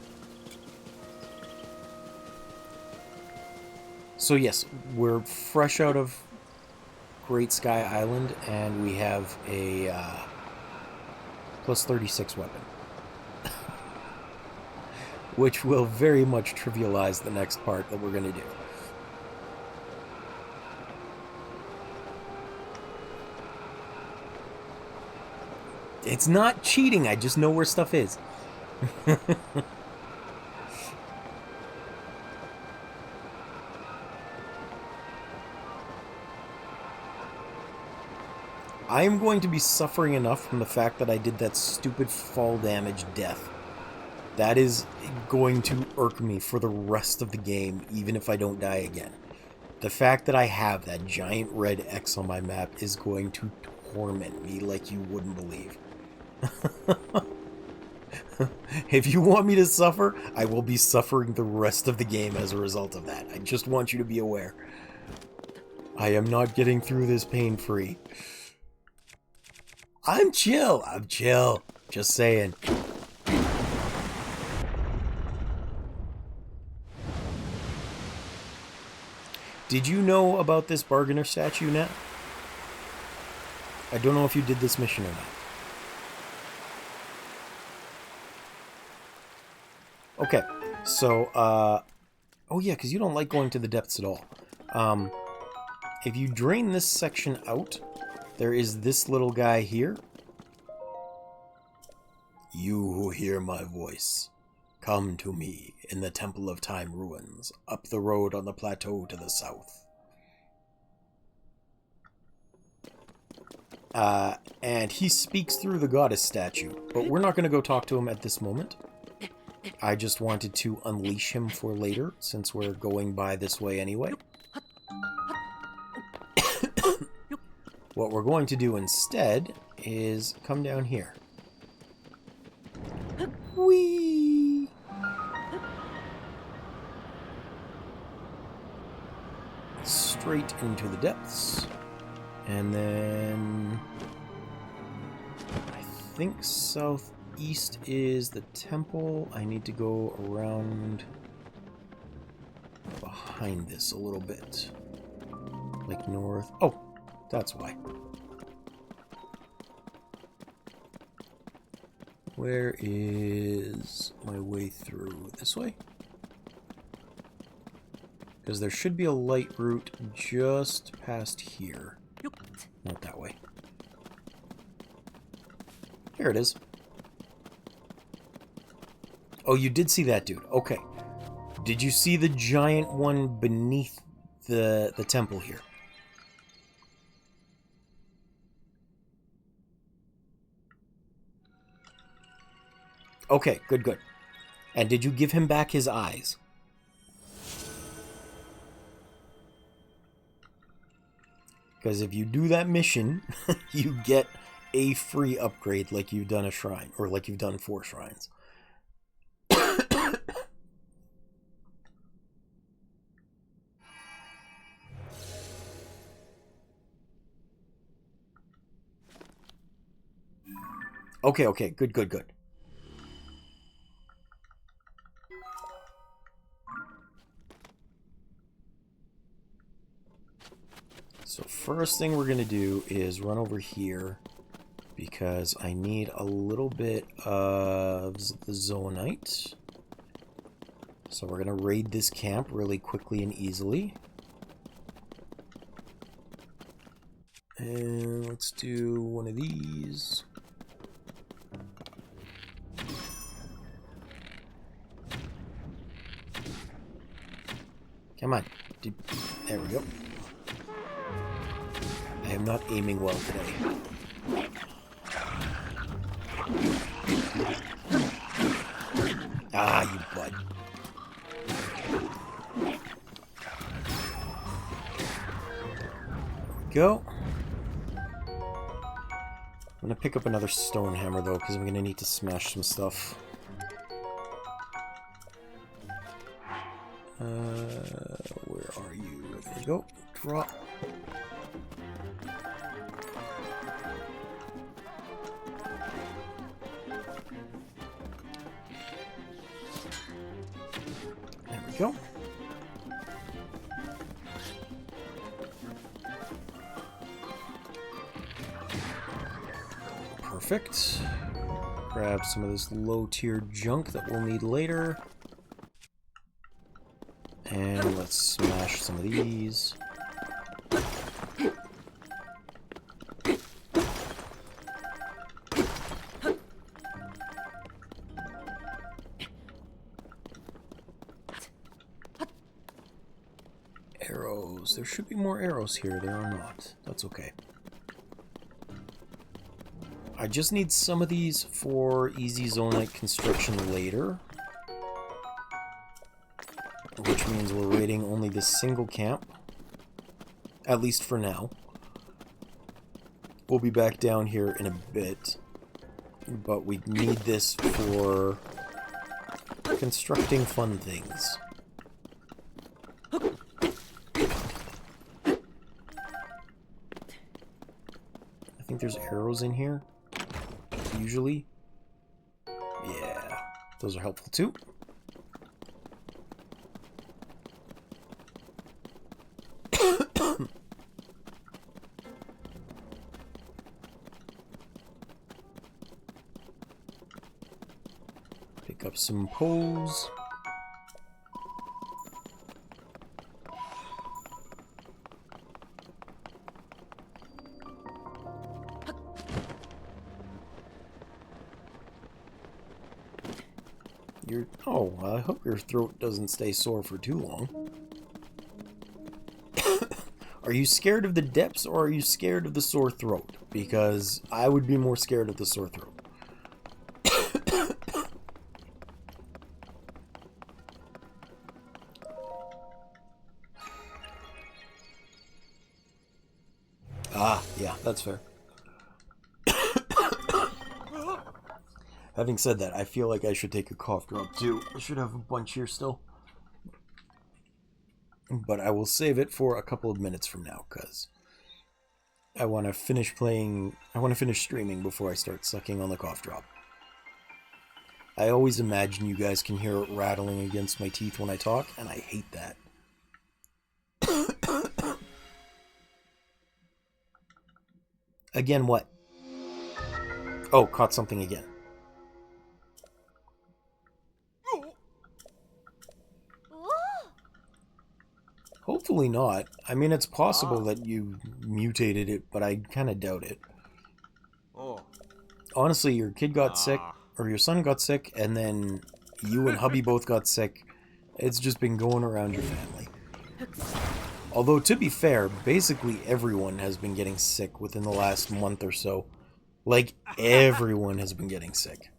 Speaker 1: So yes, we're fresh out of Great Sky Island, and we have a plus 36 weapon. Which will very much trivialize the next part that we're going to do. It's not cheating, I just know where stuff is. I am going to be suffering enough from the fact that I did that stupid fall damage death. That is going to irk me for the rest of the game, even if I don't die again. The fact that I have that giant red X on my map is going to torment me like you wouldn't believe. If you want me to suffer, I will be suffering the rest of the game as a result of that. I just want you to be aware. I am not getting through this pain-free. I'm chill. I'm chill. Just saying. Did you know about this bargainer statue, Nat? I don't know if you did this mission or not. Okay, so, oh yeah, because you don't like going to the depths at all. If you drain this section out, there is this little guy here. You who hear my voice, come to me in the Temple of Time ruins, up the road on the plateau to the south. And he speaks through the goddess statue, but we're not going to go talk to him at this moment. I just wanted to unleash him for later, since we're going by this way anyway. What we're going to do instead is come down here. Whee! Straight into the depths. And then I think southeast is the temple. I need to go around behind this a little bit. Like north. Oh, that's why. Where is my way through? This way? Because there should be a light route just past here. Not that way. Here it is. Oh, you did see that dude. Okay. Did you see the giant one beneath the temple here? Okay, good, good. And did you give him back his eyes? Because if you do that mission, you get a free upgrade like you've done a shrine, or like you've done 4 shrines. Okay, okay, good, good, good. So first thing we're going to do is run over here because I need a little bit of the Zonite. So we're going to raid this camp really quickly and easily. And let's do one of these. Come on. There we go. I am not aiming well today. Ah, you bud. There we go. I'm gonna pick up another stone hammer though, because I'm gonna need to smash some stuff. Where are you? There you go. Drop. There we go. Perfect. Grab some of this low-tier junk that we'll need later. And let's smash some of these. Arrows. There should be more arrows here. There are not. That's okay. I just need some of these for easy Zonite construction later. Which means we're raiding only this single camp. At least for now. We'll be back down here in a bit. But we need this for constructing fun things. I think there's arrows in here. Usually. Yeah. Those are helpful too. Pick up some poles. Oh, I hope your throat doesn't stay sore for too long. Are you scared of the depths or are you scared of the sore throat? Because I would be more scared of the sore throat. Ah, yeah, that's fair. Having said that, I feel like I should take a cough drop too. I should have a bunch here still. But I will save it for a couple of minutes from now, because I want to finish playing... I want to finish streaming before I start sucking on the cough drop. I always imagine you guys can hear it rattling against my teeth when I talk, and I hate that. Again, what? Oh, caught something again. Hopefully not. I mean, it's possible that you mutated it, but I kind of doubt it. Honestly, your kid got sick, or your son got sick, and then you and hubby both got sick. It's just been going around your family. Although, to be fair, basically everyone has been getting sick within the last month or so. Like, everyone has been getting sick.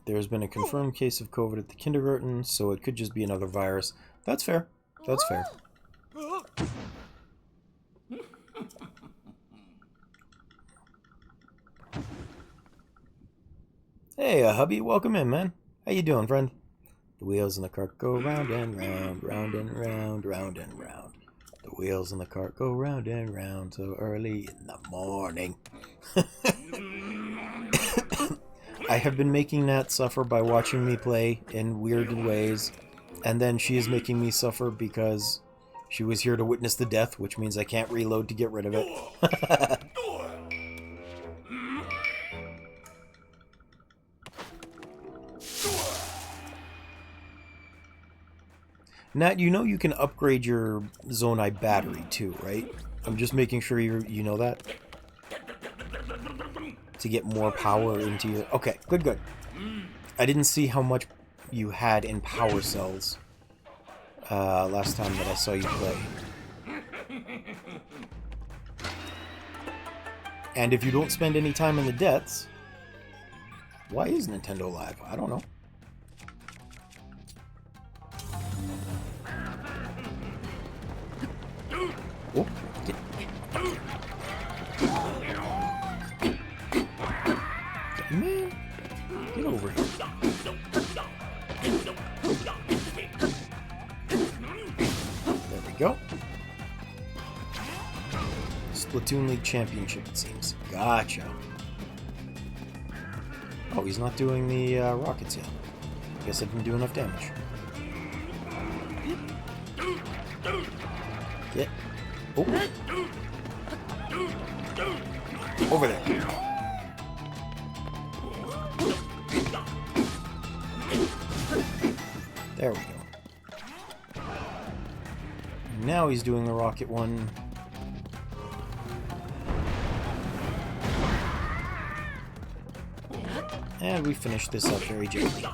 Speaker 1: There's been a confirmed case of COVID at the kindergarten, so it could just be another virus. That's fair. That's fair. Hey, hubby, welcome in, man. How you doing, friend? The wheels in the cart go round and round, round and round, round and round. The wheels in the cart go round and round so early in the morning. I have been making Nat suffer by watching me play in weird ways, and then she is making me suffer because she was here to witness the death, which means I can't reload to get rid of it. Nat, you know you can upgrade your Zonai battery too, right? I'm just making sure you know that. To get more power into your... Okay, good, good. I didn't see how much you had in power cells last time that I saw you play. And if you don't spend any time in the depths... Why is Nintendo live? I don't know. Oh, man, get over here. There we go. Splatoon League Championship, it seems. Gotcha. Oh, he's not doing the rockets yet. Guess I didn't do enough damage. Get. Oh. Over there. There we go. Now he's doing the rocket one. And we finish this up very gently.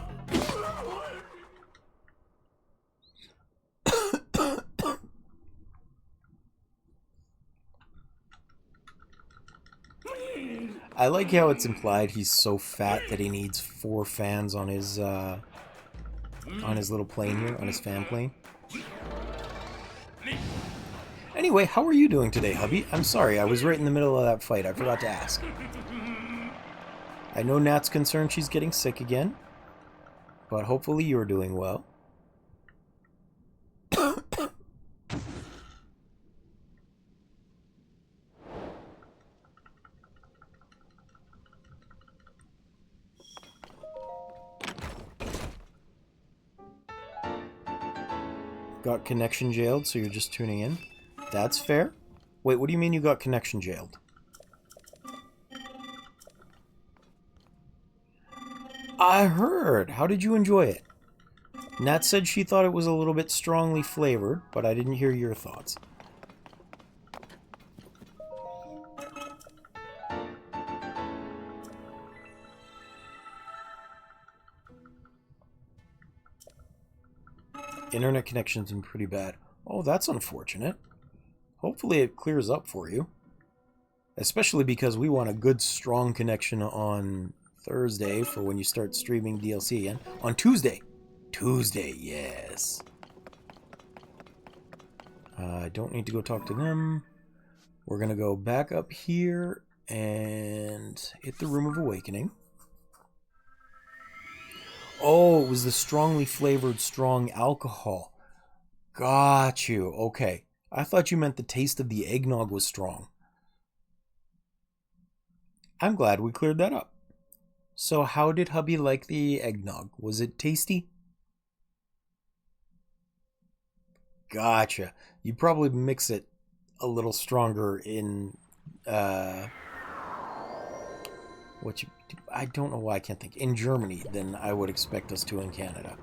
Speaker 1: I like how it's implied he's so fat that he needs 4 fans on his little plane here, on his fan plane. Anyway, how are you doing today, hubby? I'm sorry, I was right in the middle of that fight. I forgot to ask. I know Nat's concerned she's getting sick again, but hopefully you're doing well. Got connection jailed, so you're just tuning in? That's fair. Wait, what do you mean you got connection jailed? I heard! How did you enjoy it? Nat said she thought it was a little bit strongly flavored, but I didn't hear your thoughts. Internet connection's been pretty bad. Oh, that's unfortunate. Hopefully it clears up for you. Especially because we want a good, strong connection on Thursday for when you start streaming DLC again. On Tuesday! Tuesday, yes. I don't need to go talk to them. We're going to go back up here and hit the Room of Awakening. Oh, it was the strongly flavored strong alcohol. Got you. Okay. I thought you meant the taste of the eggnog was strong. I'm glad we cleared that up. So how did hubby like the eggnog? Was it tasty? Gotcha. You probably mix it a little stronger in I don't know why I can't think. In Germany than I would expect us to in Canada.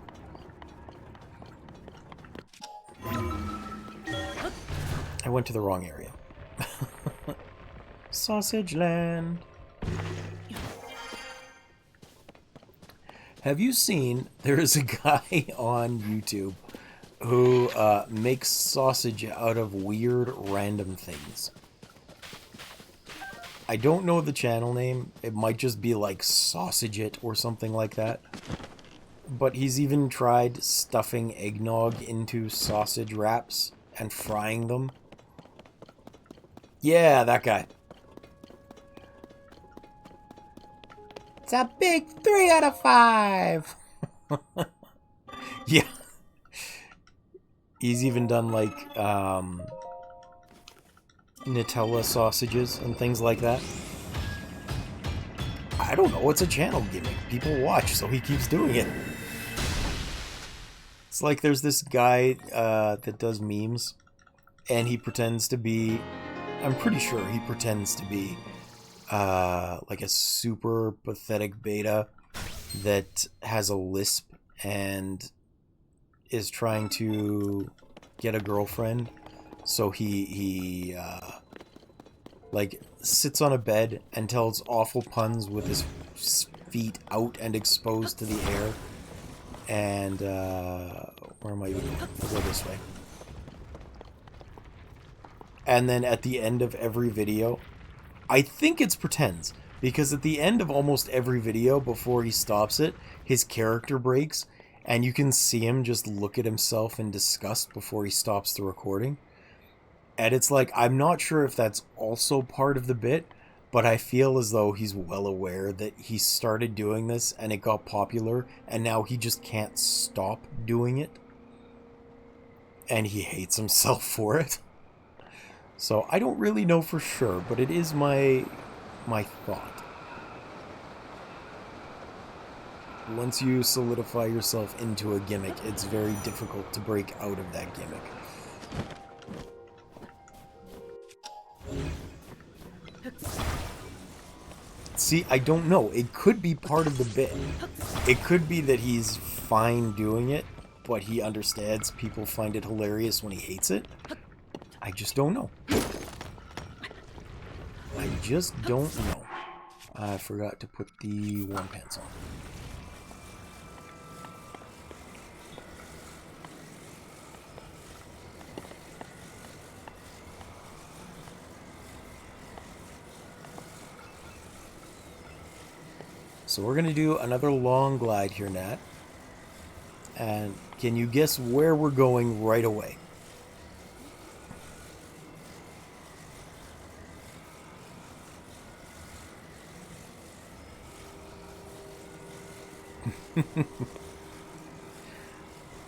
Speaker 1: I went to the wrong area. Sausage Land. Have you seen, there is a guy on YouTube who makes sausage out of weird random things. I don't know the channel name. It might just be like Sausage It or something like that. But he's even tried stuffing eggnog into sausage wraps and frying them. Yeah, that guy. It's a big 3 out of 5. Yeah. He's even done like Nutella sausages and things like that. I don't know, it's a channel gimmick. People watch, so he keeps doing it. It's like there's this guy that does memes, and he pretends to be, I'm pretty sure he pretends to be like a super pathetic beta that has a lisp and is trying to get a girlfriend. So he like sits on a bed and tells awful puns with his feet out and exposed to the air. And where am I even going? I'll go this way. And then at the end of every video, I think it's pretends, because at the end of almost every video before he stops it, his character breaks and you can see him just look at himself in disgust before he stops the recording. And it's like, I'm not sure if that's also part of the bit, but I feel as though he's well aware that he started doing this and it got popular, and now he just can't stop doing it. And he hates himself for it. So I don't really know for sure, but it is my thought. Once you solidify yourself into a gimmick, it's very difficult to break out of that gimmick. See, I don't know. It could be part of the bit. It could be that he's fine doing it, but he understands people find it hilarious when he hates it. I just don't know. I just don't know. I forgot to put the warm pants on. So we're going to do another long glide here, Nat. And can you guess where we're going right away?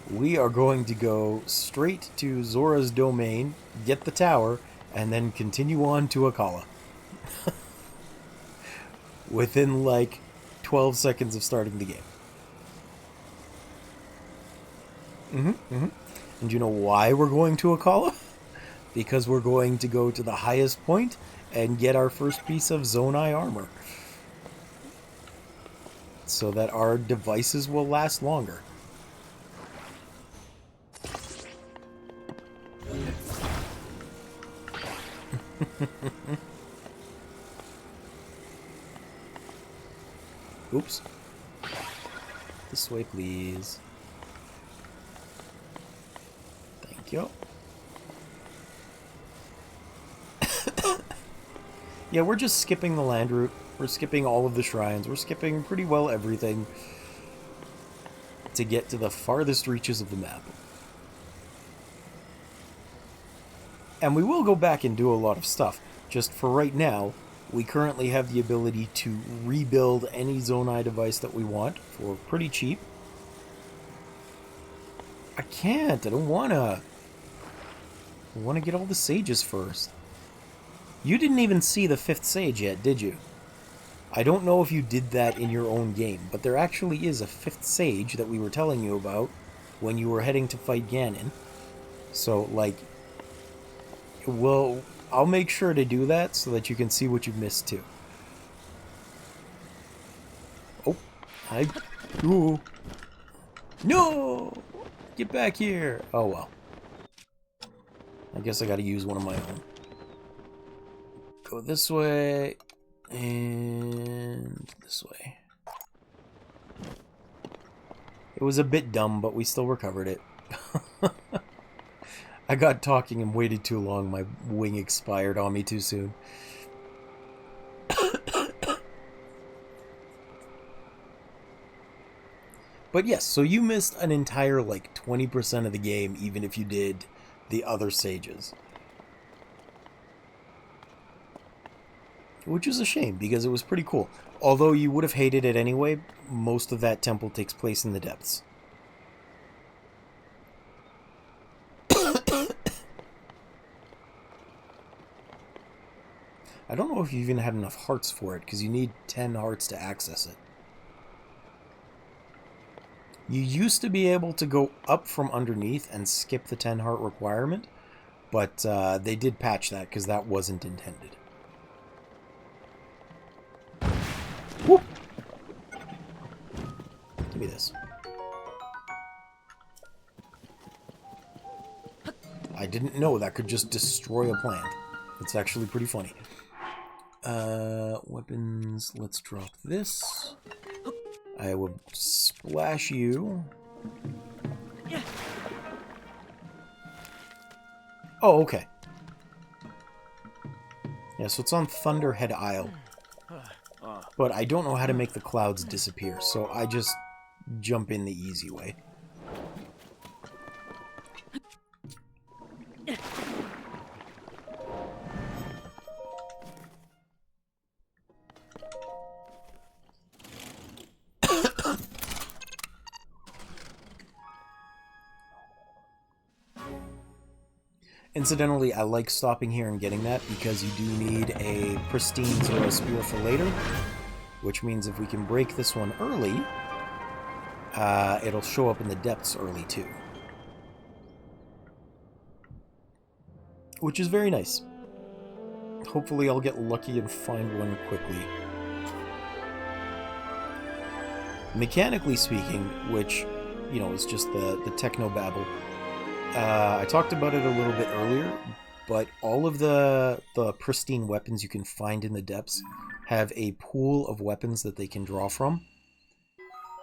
Speaker 1: We are going to go straight to Zora's domain, get the tower, and then continue on to Akala. Within like 12 seconds of starting the game. And you know why we're going to Akala? Because we're going to go to the highest point and get our first piece of Zonai armor. So that our devices will last longer. Oops. This way, please. Thank you. Yeah, we're just skipping the land route. We're skipping all of the shrines. We're skipping pretty well everything to get to the farthest reaches of the map. And we will go back and do a lot of stuff. Just for right now, we currently have the ability to rebuild any Zonai device that we want for pretty cheap. I can't. I don't wanna. I want to get all the sages first. You didn't even see the 5th sage yet, did you? I don't know if you did that in your own game, but there actually is a 5th sage that we were telling you about when you were heading to fight Ganon. So, like, well, I'll make sure to do that so that you can see what you missed too. Oh, ooh. No! Get back here! Oh well. I guess I gotta use one of my own. Go this way, and this way. It was a bit dumb, but we still recovered it. I got talking and waited too long. My wing expired on me too soon. But yes, so you missed an entire, like, 20% of the game, even if you did the other sages. Which is a shame, because it was pretty cool. Although you would have hated it anyway, most of that temple takes place in the depths. I don't know if you even had enough hearts for it, because you need 10 hearts to access it. You used to be able to go up from underneath and skip the 10 heart requirement, but they did patch that because that wasn't intended. Whoop! Give me this. I didn't know that could just destroy a plant. It's actually pretty funny. Weapons, let's drop this. I will splash you. Oh, okay. Yeah, so it's on Thunderhead Isle. But I don't know how to make the clouds disappear, so I just jump in the easy way. Incidentally, I like stopping here and getting that because you do need a pristine Zora Spear for later, which means if we can break this one early, it'll show up in the depths early too. Which is very nice. Hopefully I'll get lucky and find one quickly. Mechanically speaking, which, you know, is just the techno-babble, I talked about it a little bit earlier, but all of the pristine weapons you can find in the depths have a pool of weapons that they can draw from.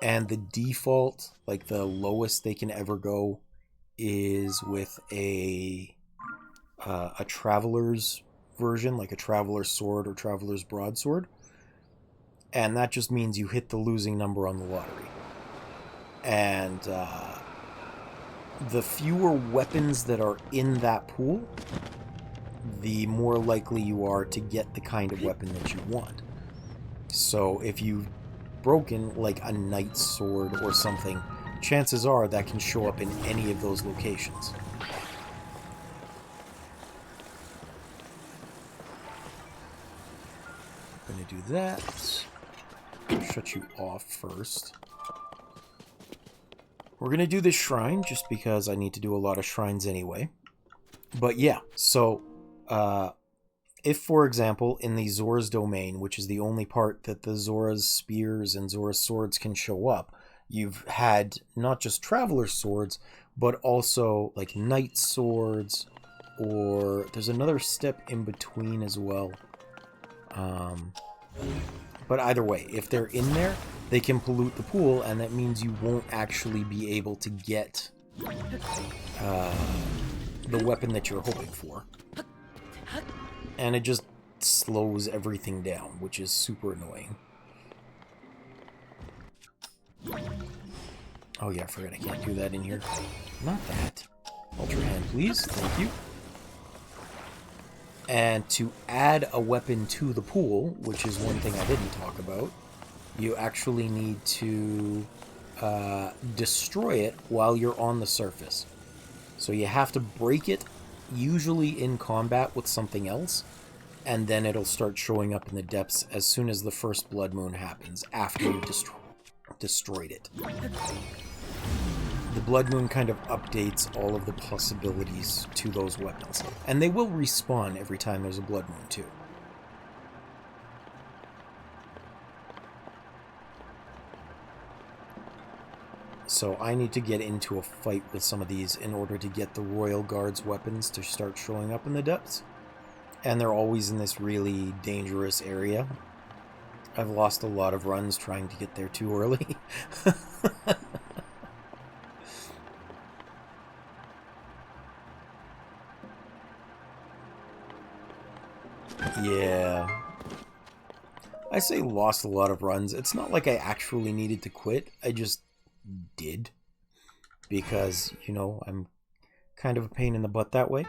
Speaker 1: And the default, like the lowest they can ever go, is with a traveler's version, like a traveler's sword or traveler's broadsword. And that just means you hit the losing number on the lottery. And the fewer weapons that are in that pool, the more likely you are to get the kind of weapon that you want. So if you've broken like a knight's sword or something, chances are that can show up in any of those locations. I'm going to do that. Shut you off first. We're going to do this shrine just because I need to do a lot of shrines anyway. But yeah, so if, for example, in the Zora's domain, which is the only part that the Zora's spears and Zora's swords can show up, you've had not just traveler swords, but also like knight swords, or there's another step in between as well. But either way, if they're in there, they can pollute the pool, and that means you won't actually be able to get the weapon that you're hoping for. And it just slows everything down, which is super annoying. Oh yeah, I forgot I can't do that in here. Not that. Ultra hand, please. Thank you. And to add a weapon to the pool, which is one thing I didn't talk about, you actually need to destroy it while you're on the surface. So you have to break it, usually in combat with something else, and then it'll start showing up in the depths as soon as the first blood moon happens, after you've destroyed it. The blood moon kind of updates all of the possibilities to those weapons. And they will respawn every time there's a blood moon, too. So I need to get into a fight with some of these in order to get the Royal Guard's weapons to start showing up in the depths. And they're always in this really dangerous area. I've lost a lot of runs trying to get there too early. Yeah. I say lost a lot of runs. It's not like I actually needed to quit. I just did. Because, you know, I'm kind of a pain in the butt that way.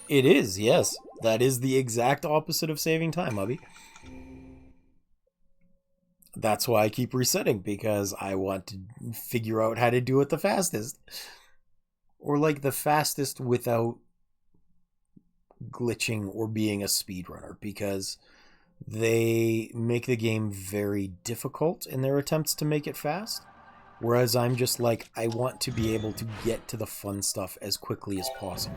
Speaker 1: It is, yes. That is the exact opposite of saving time, Hubby. That's why I keep resetting, because I want to figure out how to do it the fastest. Or like the fastest without glitching or being a speedrunner, because they make the game very difficult in their attempts to make it fast. Whereas I'm just like, I want to be able to get to the fun stuff as quickly as possible.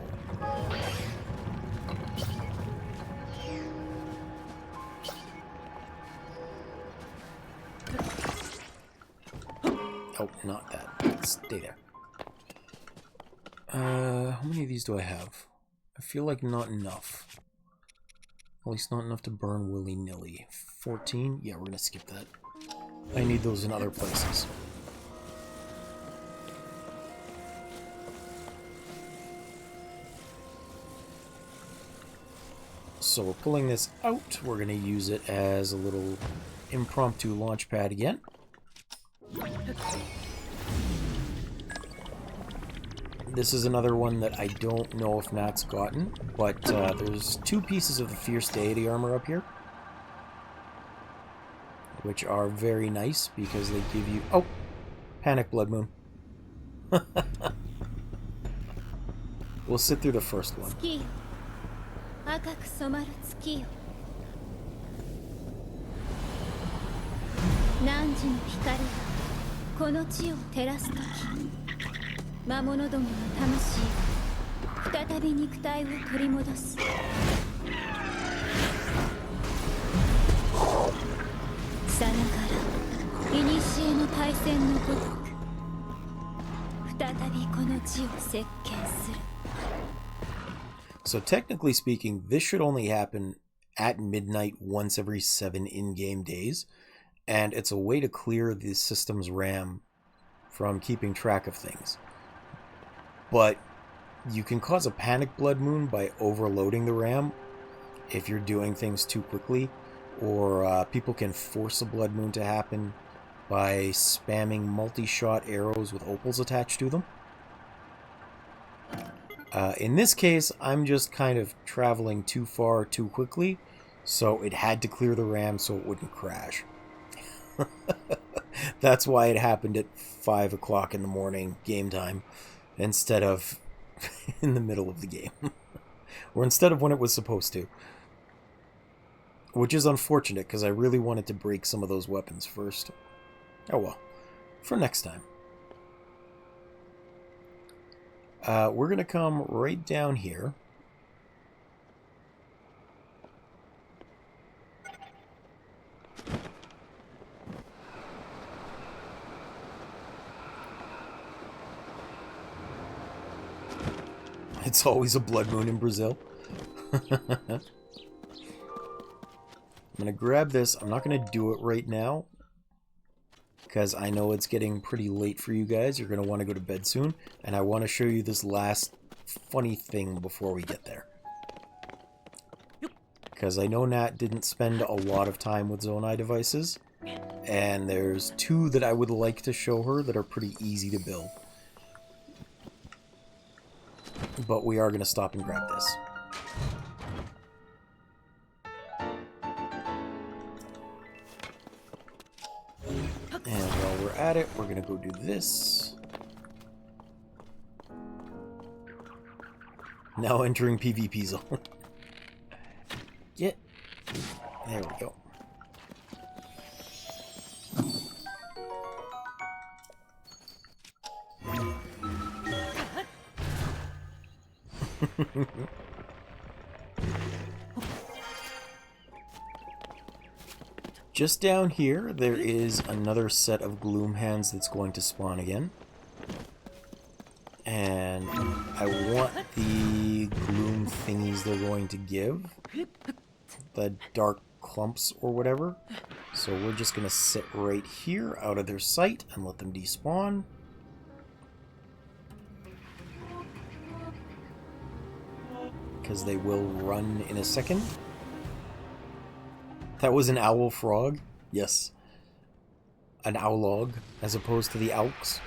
Speaker 1: Oh, not that. Stay there. How many of these do I have? I feel like not enough. At least not enough to burn willy-nilly. 14? Yeah, we're gonna skip that. I need those in other places. So we're pulling this out. We're gonna use it as a little impromptu launch pad again. This is another one that I don't know if Nat's gotten, but there's 2 pieces of the Fierce Deity armor up here, which are very nice because they give you... Oh! Panic Blood Moon. We'll sit through the first one. So technically speaking, this should only happen at midnight once every 7 in-game days, and it's a way to clear the system's RAM from keeping track of things. But you can cause a panic blood moon by overloading the RAM if you're doing things too quickly, or people can force a blood moon to happen by spamming multi-shot arrows with opals attached to them. In this case, I'm just kind of traveling too far too quickly, so it had to clear the RAM so it wouldn't crash. That's why it happened at 5 o'clock in the morning game time instead of in the middle of the game. Or instead of when it was supposed to. Which is unfortunate because I really wanted to break some of those weapons first. Oh well, for next time. We're going to come right down here. It's always a blood moon in Brazil. I'm going to grab this. I'm not going to do it right now, because I know it's getting pretty late for you guys. You're going to want to go to bed soon, and I want to show you this last funny thing before we get there. Because I know Nat didn't spend a lot of time with Zonai devices, and there's two that I would like to show her that are pretty easy to build. But we are going to stop and grab this. And while we're at it, we're going to go do this. Now entering PvP zone. Get. There we go. Just down here, there is another set of gloom hands that's going to spawn again. And I want the gloom thingies they're going to give. The dark clumps or whatever. So we're just going to sit right here out of their sight and let them despawn. Because they will run in a second. That was an owl frog. Yes. An owlog, as opposed to the Alks.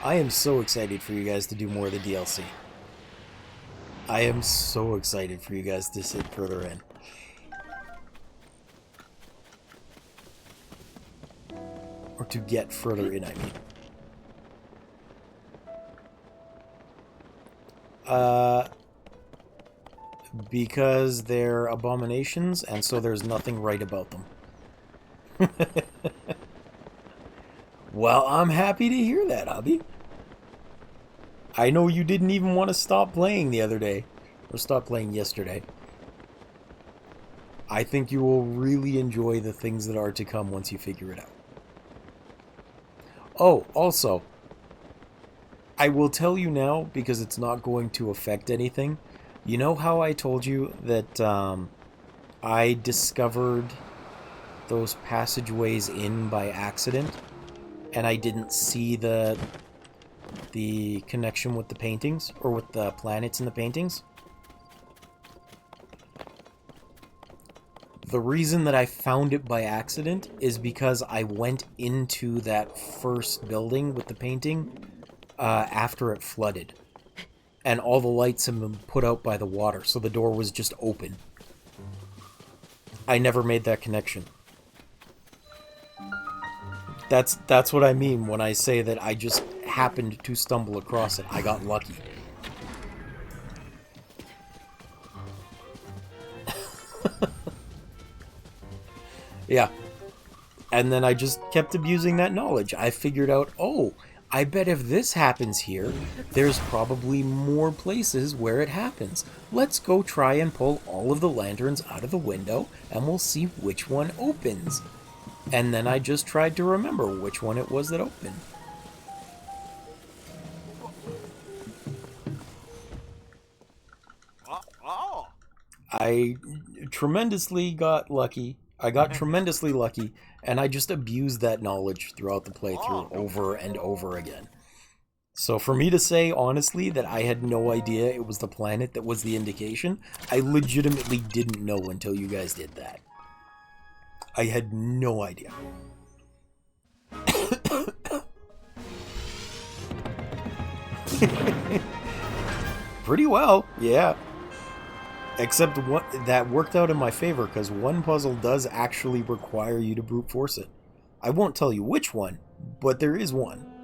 Speaker 1: I am so excited for you guys to do more of the DLC. I am so excited for you guys to sit further in. Or to get further in, I mean. Because they're abominations, and so there's nothing right about them. Well, I'm happy to hear that, hubby. I know you didn't even want to stop playing the other day. Or stop playing yesterday. I think you will really enjoy the things that are to come once you figure it out. Oh, also, I will tell you now, because it's not going to affect anything. You know how I told you that I discovered those passageways in by accident, and I didn't see the connection with the paintings, or with the planets in the paintings? The reason that I found it by accident is because I went into that first building with the painting after it flooded. And all the lights have been put out by the water, so the door was just open. I never made that connection. That's what I mean when I say that I just happened to stumble across it. I got lucky. Yeah. And then I just kept abusing that knowledge. I figured out, oh, I bet if this happens here, there's probably more places where it happens. Let's go try and pull all of the lanterns out of the window, and we'll see which one opens. And then I just tried to remember which one it was that opened. I tremendously got lucky. I got tremendously lucky, and I just abused that knowledge throughout the playthrough over and over again. So for me to say, honestly, that I had no idea it was the planet that was the indication, I legitimately didn't know until you guys did that. I had no idea. Pretty well, yeah. Except that worked out in my favor, because one puzzle does actually require you to brute force it. I won't tell you which one, but there is one.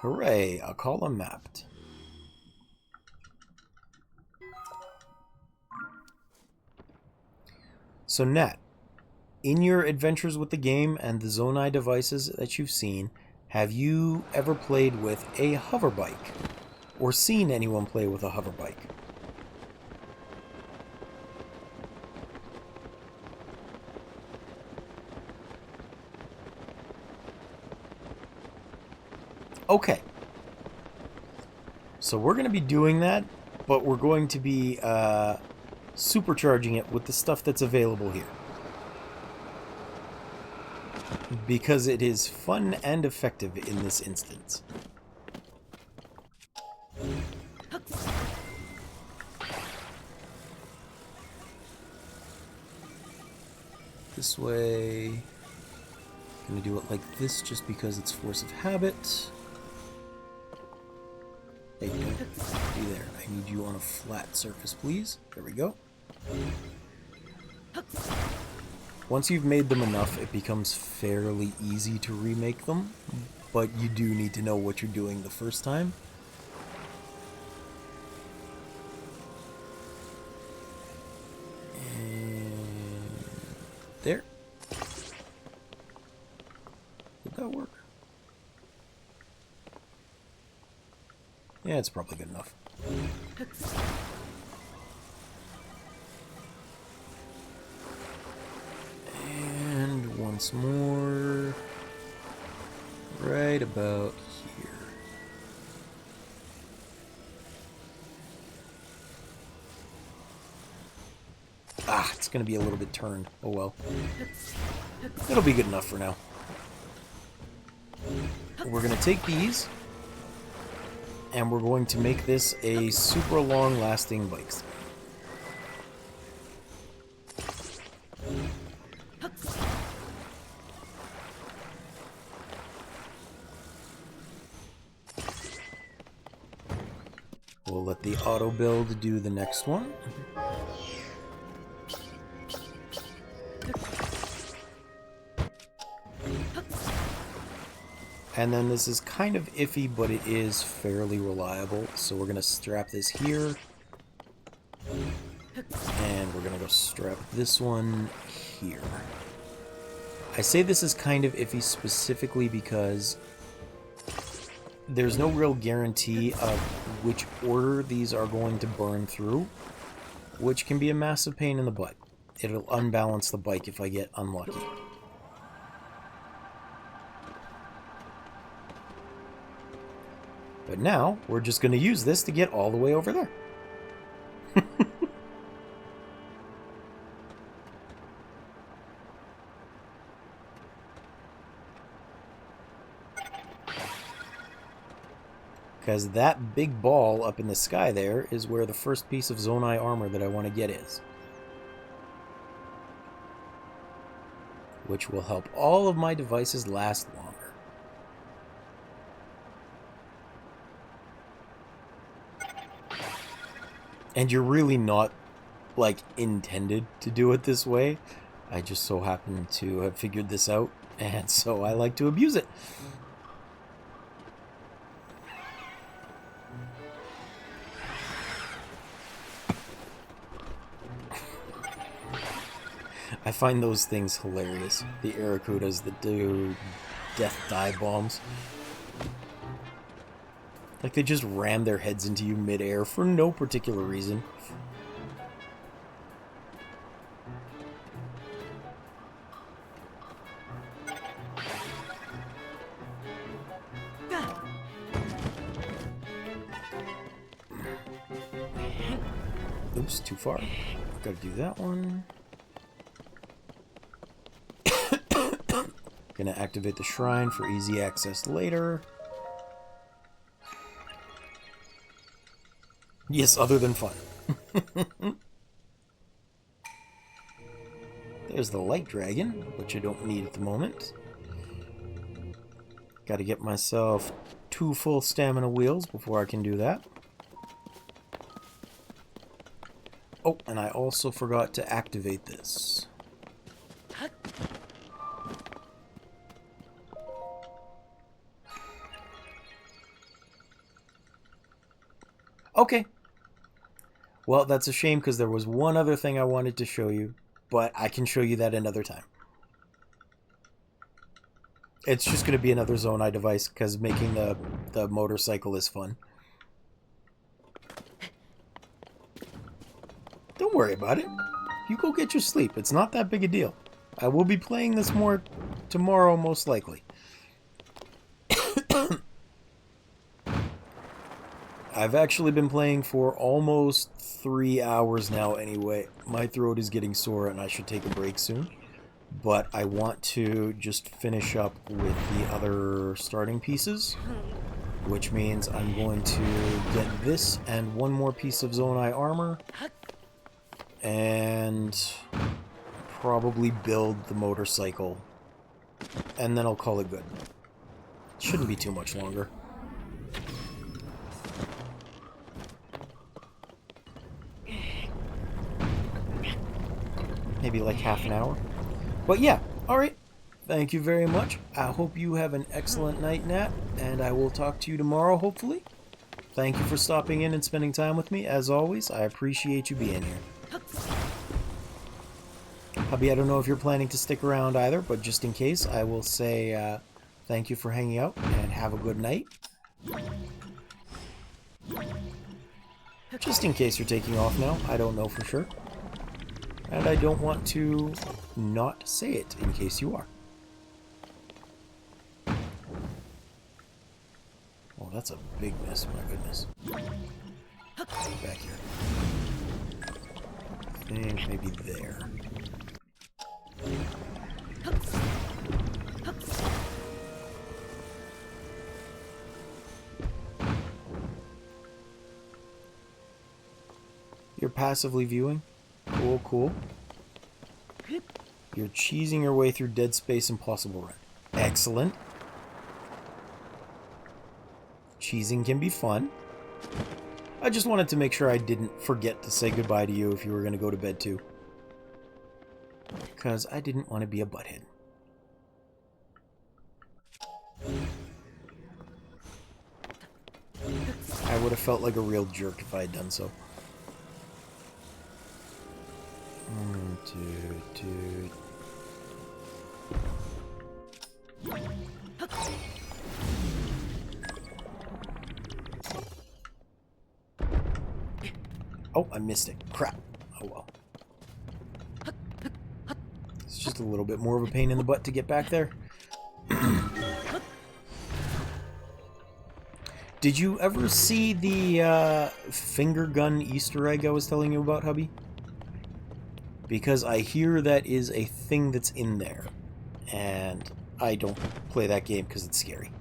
Speaker 1: Hooray, a column mapped. So Nat, in your adventures with the game and the Zonai devices that you've seen, have you ever played with a hoverbike? Or seen anyone play with a hoverbike? Okay. So we're going to be doing that, but we're going to be supercharging it with the stuff that's available here. Because it is fun and effective in this instance. This way. Gonna do it like this just because it's force of habit. Hey, don't do there. I need you on a flat surface, please. There we go. Once you've made them enough, it becomes fairly easy to remake them, but you do need to know what you're doing the first time. And there. Did that work? Yeah, it's probably good enough. And once more, right about here. Ah, it's going to be a little bit turned. Oh well. It'll be good enough for now. We're going to take these, and we're going to make this a super long-lasting bike. We'll let the auto build do the next one. And then this is kind of iffy, but it is fairly reliable. So we're going to strap this here. And we're going to go strap this one here. I say this is kind of iffy specifically because there's no real guarantee of which order these are going to burn through, which can be a massive pain in the butt. It'll unbalance the bike if I get unlucky. But now, we're just going to use this to get all the way over there. Because that big ball up in the sky there is where the first piece of Zonai armor that I want to get is. Which will help all of my devices last longer. And you're really not, like, intended to do it this way. I just so happen to have figured this out, and so I like to abuse it. I find those things hilarious. The Aracudas that do death dive bombs. Like they just ram their heads into you mid-air for no particular reason. Oops, too far. Gotta do that one. Gonna activate the shrine for easy access later. Yes, other than fun. There's the light dragon, which I don't need at the moment. Gotta get myself 2 full stamina wheels before I can do that. Oh, and I also forgot to activate this. Okay. Well, that's a shame because there was one other thing I wanted to show you, but I can show you that another time. It's just going to be another Zonai device because making the motorcycle is fun. Don't worry about it. You go get your sleep. It's not that big a deal. I will be playing this more tomorrow, most likely. I've actually been playing for almost 3 hours now anyway. My throat is getting sore and I should take a break soon. But I want to just finish up with the other starting pieces. Which means I'm going to get this and one more piece of Zonai armor. And probably build the motorcycle. And then I'll call it good. Shouldn't be too much longer. Maybe like half an hour. But yeah, alright. Thank you very much. I hope you have an excellent night, Nat, and I will talk to you tomorrow, hopefully. Thank you for stopping in and spending time with me. As always, I appreciate you being here. Hubby, I don't know if you're planning to stick around either, but just in case, I will say thank you for hanging out and have a good night. Just in case you're taking off now, I don't know for sure. And I don't want to not say it in case you are. Oh, that's a big mess, my goodness. Back here. I think maybe there. You're passively viewing? Cool, cool. You're cheesing your way through Dead Space Impossible Run. Excellent. Cheesing can be fun. I just wanted to make sure I didn't forget to say goodbye to you if you were going to go to bed too. Because I didn't want to be a butthead. I would have felt like a real jerk if I had done so. Oh, I missed it. Crap. Oh well. It's just a little bit more of a pain in the butt to get back there. Did you ever see the finger gun Easter egg I was telling you about, hubby? Because I hear that is a thing that's in there. And I don't play that game because it's scary.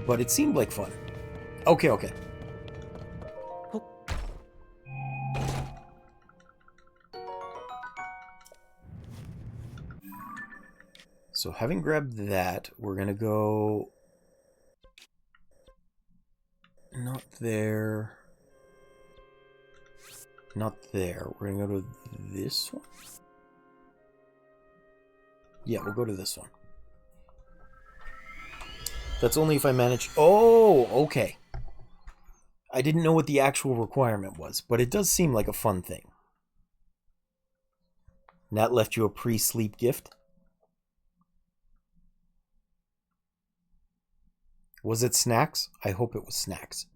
Speaker 1: But it seemed like fun. Okay, okay. So having grabbed that, we're gonna go... Not there. Not there. We're gonna go to this one? Yeah, we'll go to this one. That's only if I manage... Oh, okay. I didn't know what the actual requirement was, but it does seem like a fun thing. Nat left you a pre-sleep gift. Was it snacks? I hope it was snacks.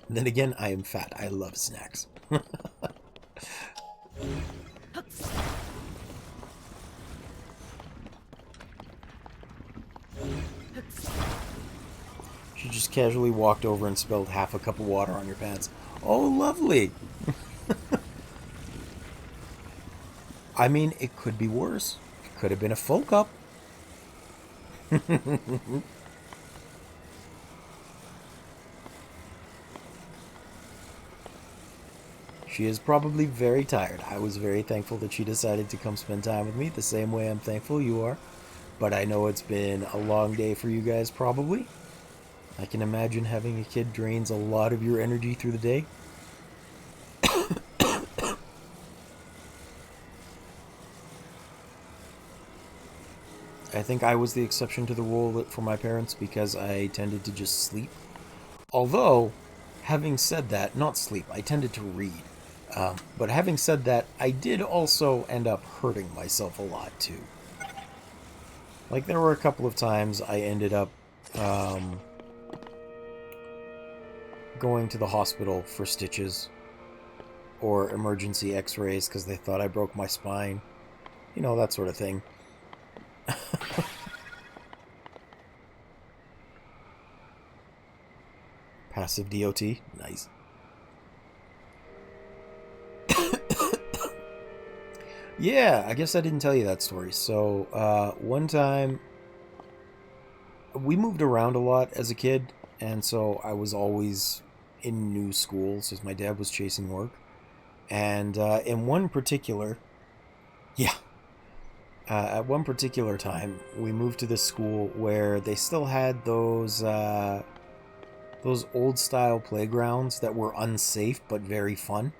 Speaker 1: Then again, I am fat. I love snacks. She just casually walked over and spilled half a cup of water on your pants. Oh, lovely! I mean, it could be worse. It could have been a full cup. She is probably very tired. I was very thankful that she decided to come spend time with me, the same way I'm thankful you are. But I know it's been a long day for you guys, probably. I can imagine having a kid drains a lot of your energy through the day. I think I was the exception to the rule for my parents because I tended to just sleep. Although, having said that, not sleep, I tended to read. But having said that, I did also end up hurting myself a lot too. Like, there were a couple of times I ended up going to the hospital for stitches or emergency x-rays because they thought I broke my spine. You know, that sort of thing. Passive DOT. Nice. Yeah, I guess I didn't tell you that story. So, one time, we moved around a lot as a kid, and so I was always in new schools as my dad was chasing work. And in one particular, yeah, at one particular time, we moved to this school where they still had those old-style playgrounds that were unsafe but very fun.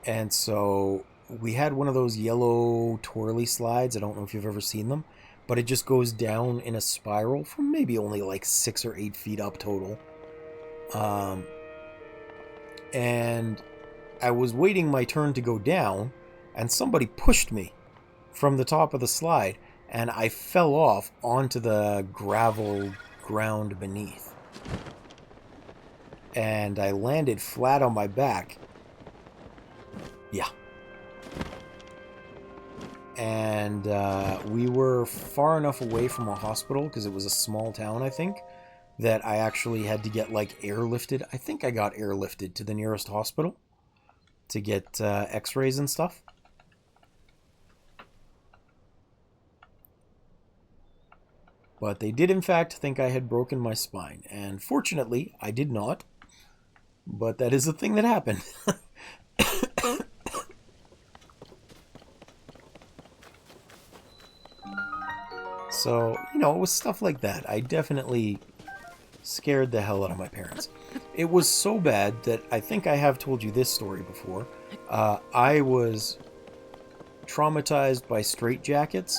Speaker 1: And so we had one of those yellow twirly slides. I don't know if you've ever seen them, but it just goes down in a spiral from maybe only like 6 or 8 feet up total. And I was waiting my turn to go down, and somebody pushed me from the top of the slide, and I fell off onto the gravel ground beneath. And I landed flat on my back. Yeah. And we were far enough away from a hospital, because it was a small town, I think, that I actually had to get, like, airlifted. I think I got airlifted to the nearest hospital to get x-rays and stuff. But they did, in fact, think I had broken my spine. And fortunately, I did not. But that is a thing that happened. So, you know, it was stuff like that. I definitely scared the hell out of my parents. It was so bad that I think I have told you this story before. I was traumatized by straitjackets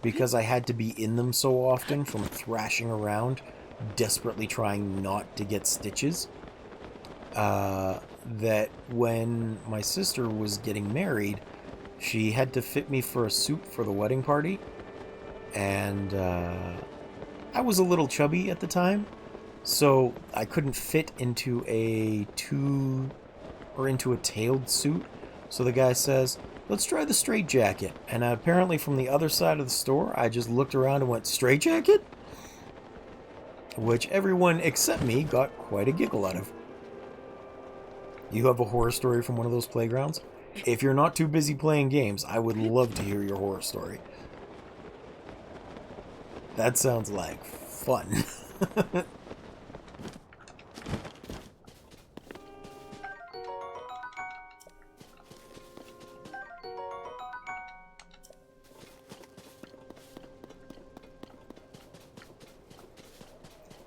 Speaker 1: because I had to be in them so often from thrashing around, desperately trying not to get stitches. That when my sister was getting married, she had to fit me for a suit for the wedding party. And I was a little chubby at the time, so I couldn't fit into a tailed suit. So the guy says, "Let's try the straitjacket." And apparently from the other side of the store, I just looked around and went, "Straitjacket?" Which everyone except me got quite a giggle out of. You have a horror story from one of those playgrounds? If you're not too busy playing games, I would love to hear your horror story. That sounds like fun.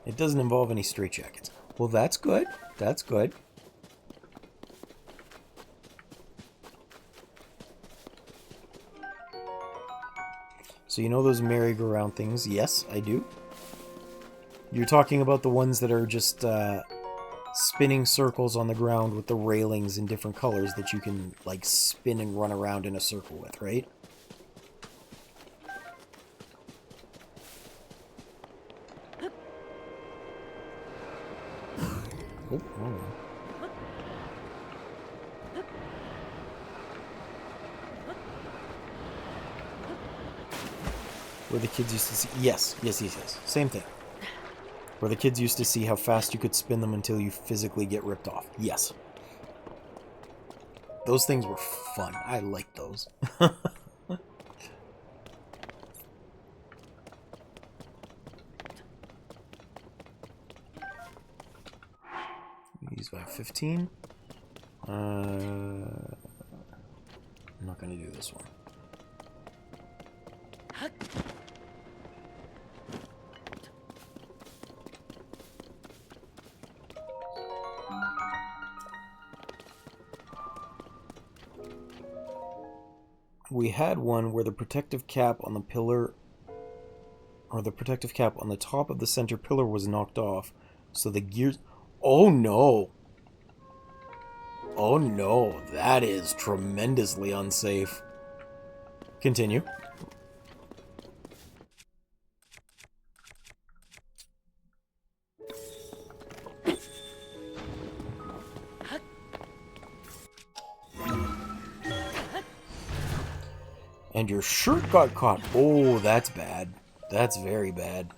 Speaker 1: It doesn't involve any straitjackets. Well, that's good. That's good. So you know those merry-go-round things? Yes, I do. You're talking about the ones that are just spinning circles on the ground with the railings in different colors that you can, like, spin and run around in a circle with, right? Oh, Where the kids used to see... Yes. Same thing. Where the kids used to see how fast you could spin them until you physically get ripped off. Yes. Those things were fun. I liked those. Use by 15. I'm not going to do this one. We had one where the protective cap on the pillar, or the protective cap on the top of the center pillar was knocked off, so the gears... Oh no! Oh no, that is tremendously unsafe. Continue. And your shirt got caught. Oh, that's bad. That's very bad.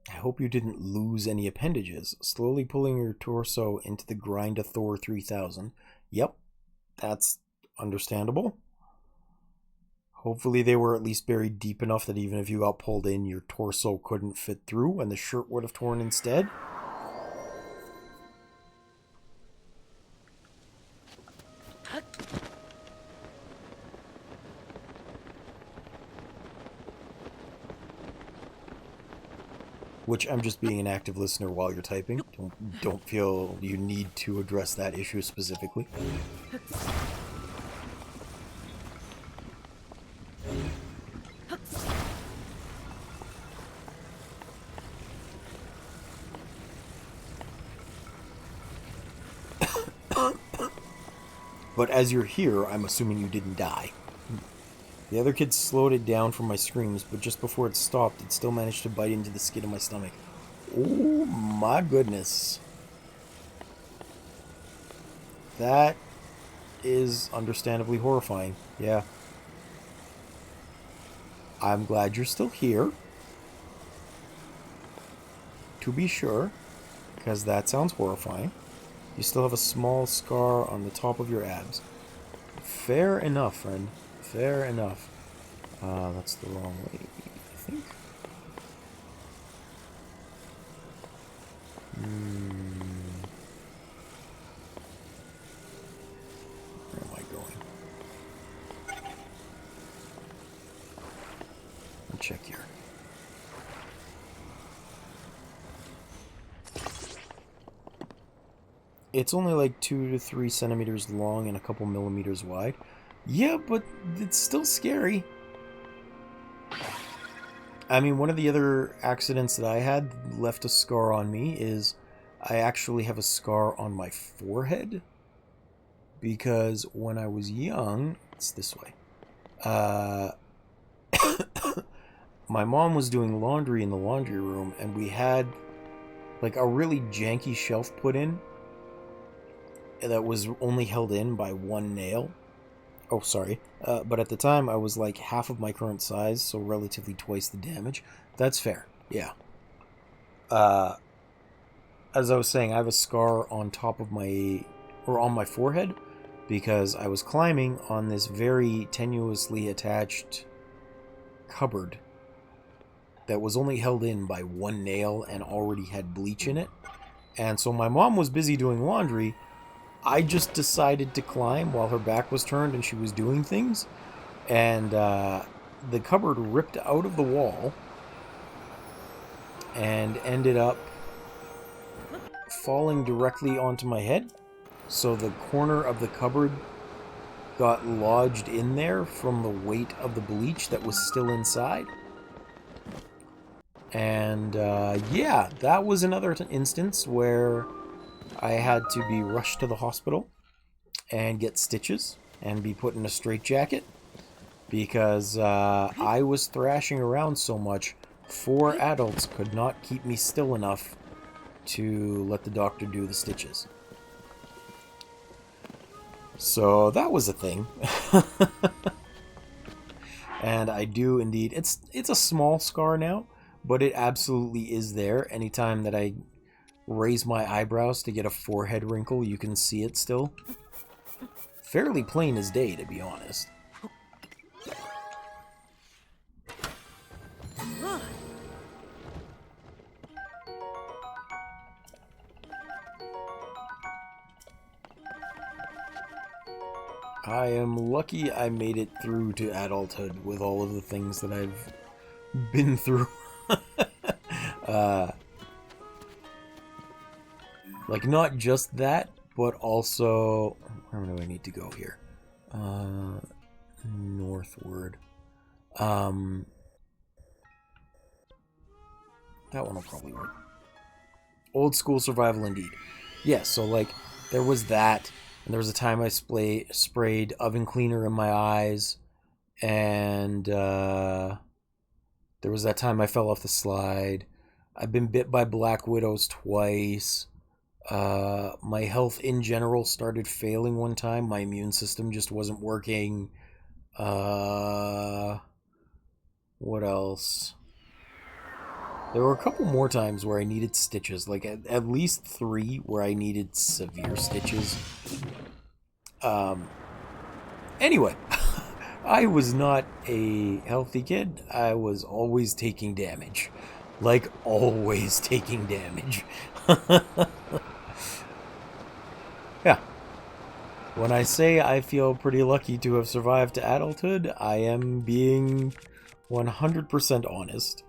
Speaker 1: I hope you didn't lose any appendages. Slowly pulling your torso into the grind of Thor 3000. Yep, that's understandable. Hopefully they were at least buried deep enough that even if you got pulled in, your torso couldn't fit through and the shirt would have torn instead. Which I'm just being an active listener while you're typing. Don't feel you need to address that issue specifically. But as you're here, I'm assuming you didn't die. The other kids slowed it down from my screams, but just before it stopped, it still managed to bite into the skin of my stomach. Oh my goodness. That is understandably horrifying. Yeah. I'm glad you're still here. To be sure, because that sounds horrifying. You still have a small scar on the top of your abs. Fair enough, friend. Fair enough. That's the wrong way, I think. Where am I going? I'll check here. It's only like 2 to 3 centimeters long and a couple millimeters wide. Yeah, but it's still scary. I mean, one of the other accidents that I had left a scar on me is I actually have a scar on my forehead. Because when I was young, it's this way. My mom was doing laundry in the laundry room, and we had like a really janky shelf put in that was only held in by one nail. Oh, sorry. But at the time, I was like half of my current size, so relatively twice the damage. That's fair. Yeah. As I was saying, I have a scar on top of my... or on my forehead, because I was climbing on this very tenuously attached cupboard that was only held in by one nail and already had bleach in it. And so my mom was busy doing laundry. I just decided to climb while her back was turned and she was doing things. And the cupboard ripped out of the wall and ended up falling directly onto my head. So the corner of the cupboard got lodged in there from the weight of the bleach that was still inside. And yeah, that was another instance where I had to be rushed to the hospital and get stitches and be put in a straitjacket. because I was thrashing around so much, 4 adults could not keep me still enough to let the doctor do the stitches. So that was a thing. And I do indeed, it's a small scar now, but it absolutely is there. Anytime that I raise my eyebrows to get a forehead wrinkle, you can see it still. Fairly plain as day, to be honest. I am lucky I made it through to adulthood with all of the things that I've been through. Like, not just that, but also... Where do I need to go here? Northward. That one will probably work. Old school survival indeed. Yeah, so, like, there was that... And there was a time I sprayed oven cleaner in my eyes, and there was that time I fell off the slide. I've been bit by black widows twice. My health in general started failing one time. My immune system just wasn't working. What else? There were a couple more times where I needed stitches, like at least 3 where I needed severe stitches. Anyway, I was not a healthy kid. I was always taking damage. Like, always taking damage. Yeah. When I say I feel pretty lucky to have survived to adulthood, I am being 100% honest.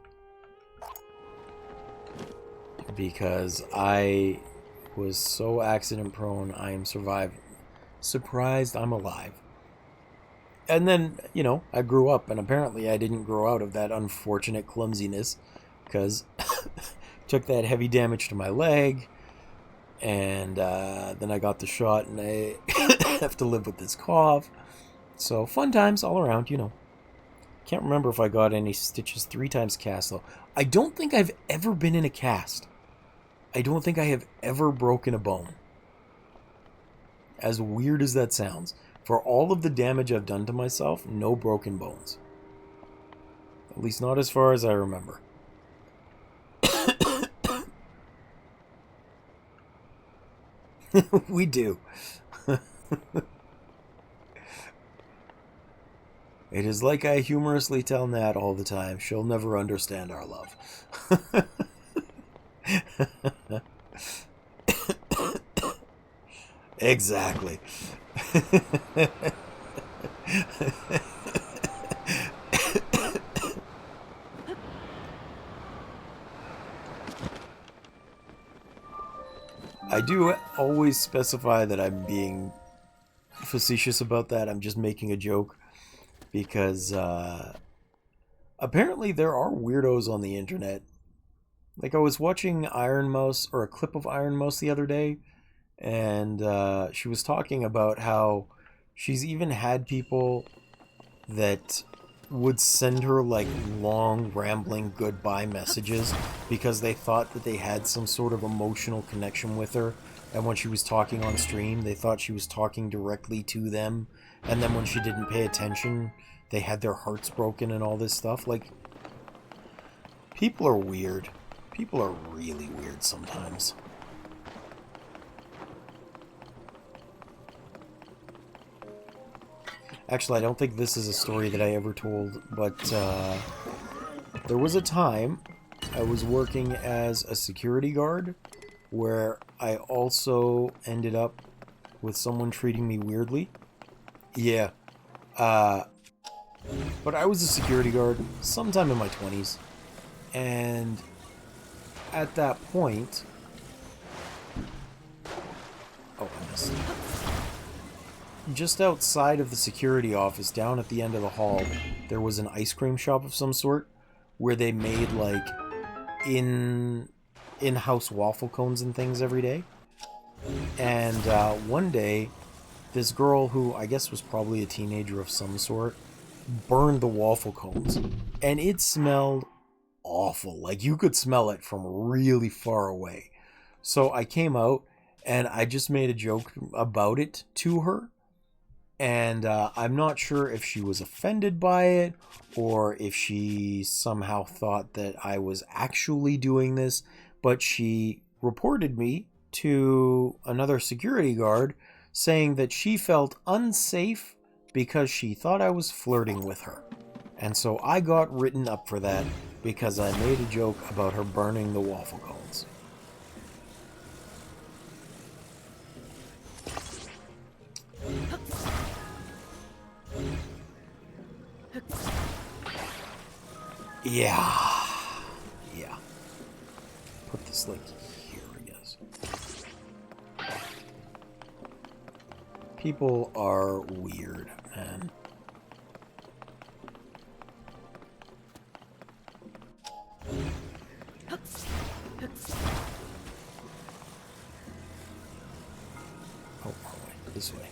Speaker 1: Because I was so accident prone, I am surprised I'm alive. And then, you know, I grew up, and apparently I didn't grow out of that unfortunate clumsiness, because took that heavy damage to my leg, and then I got the shot, and I have to live with this cough. So, fun times all around, you know. Can't remember if I got any stitches 3 times cast, though. I don't think I've ever been in a cast. I don't think I have ever broken a bone. As weird as that sounds, for all of the damage I've done to myself, no broken bones. At least not as far as I remember. We do. It is like I humorously tell Nat all the time, she'll never understand our love. Exactly. I do always specify that I'm being facetious about that. I'm just making a joke. Because apparently there are weirdos on the internet. Like, I was watching Iron Mouse, or a clip of Iron Mouse the other day, and she was talking about how she's even had people that would send her, like, long, rambling goodbye messages because they thought that they had some sort of emotional connection with her, and when she was talking on stream, they thought she was talking directly to them, and then when she didn't pay attention, they had their hearts broken and all this stuff. Like, people are weird. People are really weird sometimes. Actually, I don't think this is a story that I ever told, but there was a time I was working as a security guard where I also ended up with someone treating me weirdly. Yeah. But I was a security guard sometime in my 20s, and at that point... Oh, I missed. Just outside of the security office, down at the end of the hall, there was an ice cream shop of some sort, where they made, like, in-house waffle cones and things every day. And one day, this girl who I guess was probably a teenager of some sort burned the waffle cones. And it smelled awful. Like, you could smell it from really far away. So I came out and I just made a joke about it to her. And I'm not sure if she was offended by it or if she somehow thought that I was actually doing this, but she reported me to another security guard saying that she felt unsafe because she thought I was flirting with her. And so I got written up for that because I made a joke about her burning the waffle cones. Yeah. Yeah. Put this like here, I guess. People are weird, man. Oh, wrong way. This way.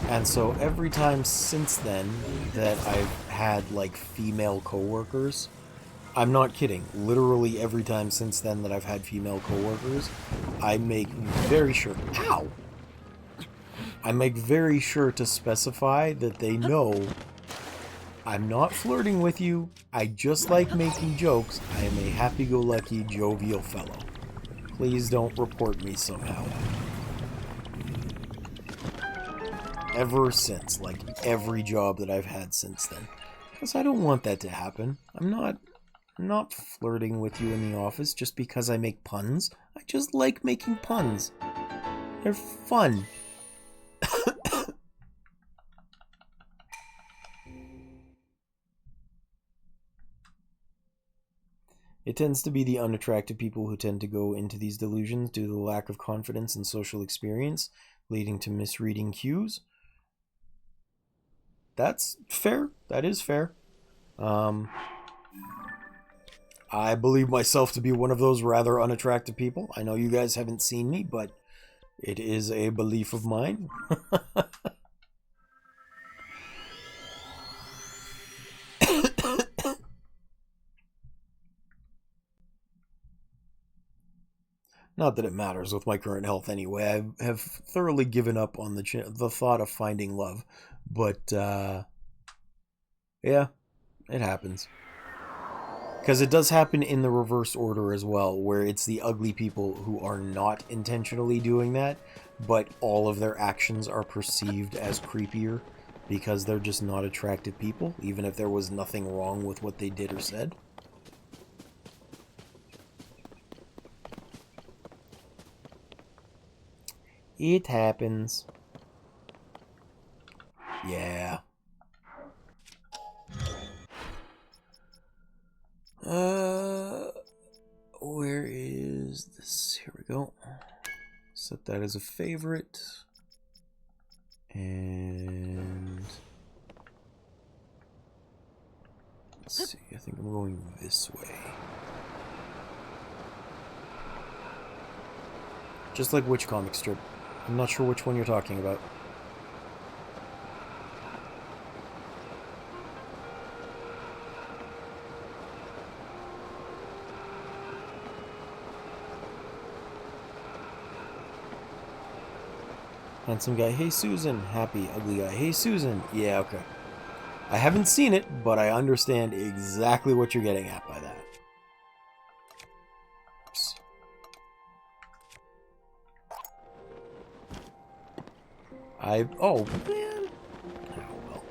Speaker 1: And so every time since then that I've had like female coworkers, I'm not kidding, literally every time since then that I've had female coworkers, I make very sure, ow! I make very sure to specify that they know I'm not flirting with you, I just like making jokes, I am a happy-go-lucky, jovial fellow. Please don't report me somehow. Ever since, like every job that I've had since then. Because I don't want that to happen. I'm not flirting with you in the office just because I make puns. I just like making puns. They're fun. It tends to be the unattractive people who tend to go into these delusions due to the lack of confidence and social experience, leading to misreading cues. That's fair. That is fair. I believe myself to be one of those rather unattractive people. I know you guys haven't seen me, but it is a belief of mine. Not that it matters with my current health anyway. I have thoroughly given up on the thought of finding love. But, yeah, it happens. Because it does happen in the reverse order as well, where it's the ugly people who are not intentionally doing that, but all of their actions are perceived as creepier because they're just not attractive people, even if there was nothing wrong with what they did or said. It happens. Yeah. Where is this? Here we go. Set that as a favorite. And let's see, I think I'm going this way. Just like which comic strip? I'm not sure which one you're talking about. Handsome guy, hey Susan. Happy, ugly guy, hey Susan. Yeah, okay. I haven't seen it, but I understand exactly what you're getting at by that. Oops. Oh, man. Oh, well.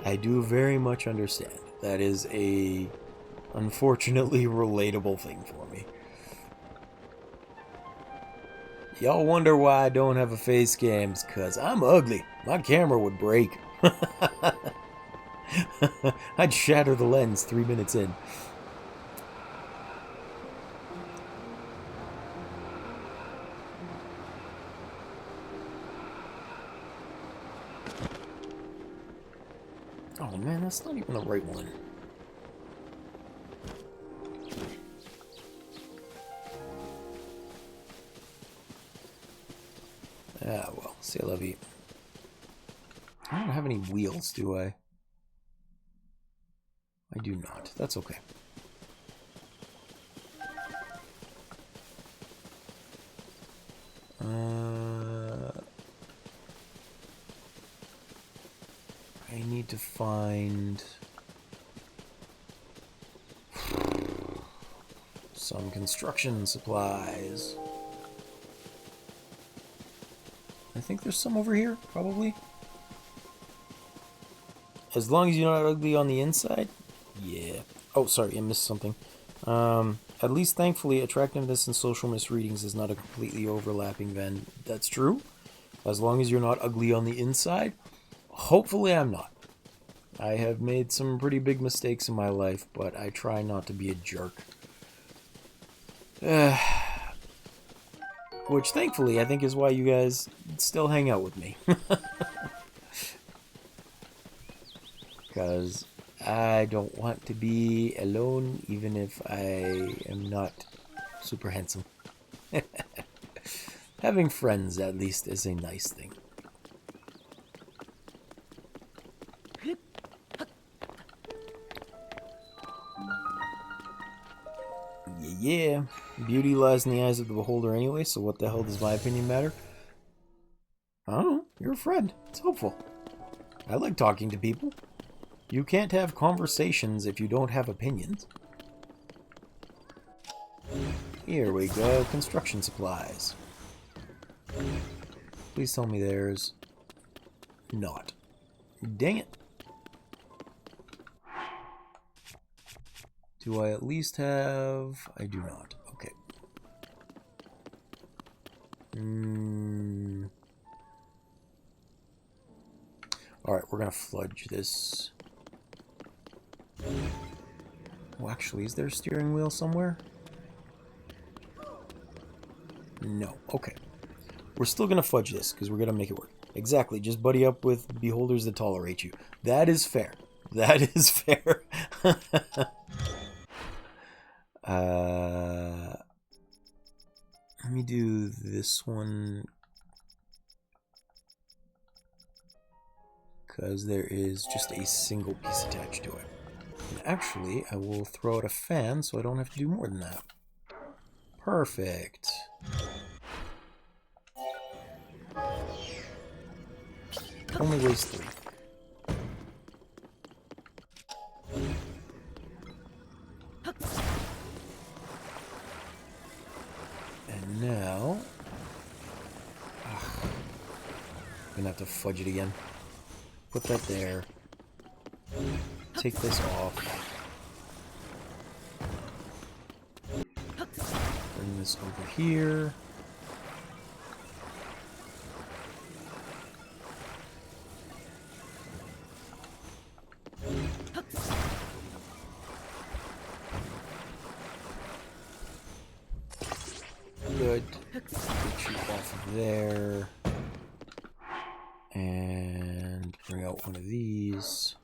Speaker 1: I do very much understand. That is a unfortunately relatable thing for me. Y'all wonder why I don't have a face cam? It's 'cause I'm ugly. My camera would break. I'd shatter the lens 3 minutes in. Oh man, that's not even the right one. I don't have any wheels, do I? I do not. That's okay. I need to find some construction supplies. I think there's some over here, probably. As long as you're not ugly on the inside? Yeah. Oh, sorry, I missed something. At least, thankfully, attractiveness and social misreadings is not a completely overlapping Venn. That's true. As long as you're not ugly on the inside, hopefully I'm not. I have made some pretty big mistakes in my life, but I try not to be a jerk. Which, thankfully, I think is why you guys still hang out with me. Because I don't want to be alone, even if I am not super handsome. Having friends, at least, is a nice thing. Yeah. Beauty lies in the eyes of the beholder anyway, so what the hell does my opinion matter? I don't know. You're a friend. It's helpful. I like talking to people. You can't have conversations if you don't have opinions. Here we go. Construction supplies. Please tell me there's not. Dang it. Do I at least have... I do not. Okay. Alright, we're gonna fludge this. Oh, actually, is there a steering wheel somewhere? No. Okay. We're still gonna fudge this, because we're gonna make it work. Exactly, just buddy up with beholders that tolerate you. That is fair. That is fair. Let me do this one, because there is just a single piece attached to it. And actually, I will throw out a fan so I don't have to do more than that. Perfect. Only weighs 3. And now... I'm gonna have to fudge it again. Put that there. Take this off. Bring this over here. Good. Get you off of there. And bring out one of these.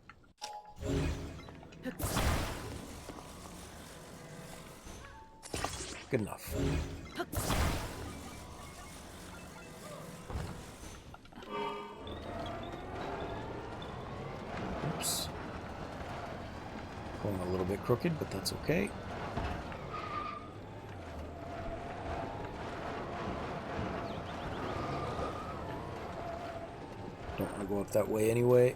Speaker 1: Good enough. Oops. Going a little bit crooked, but that's okay. Don't want to go up that way anyway.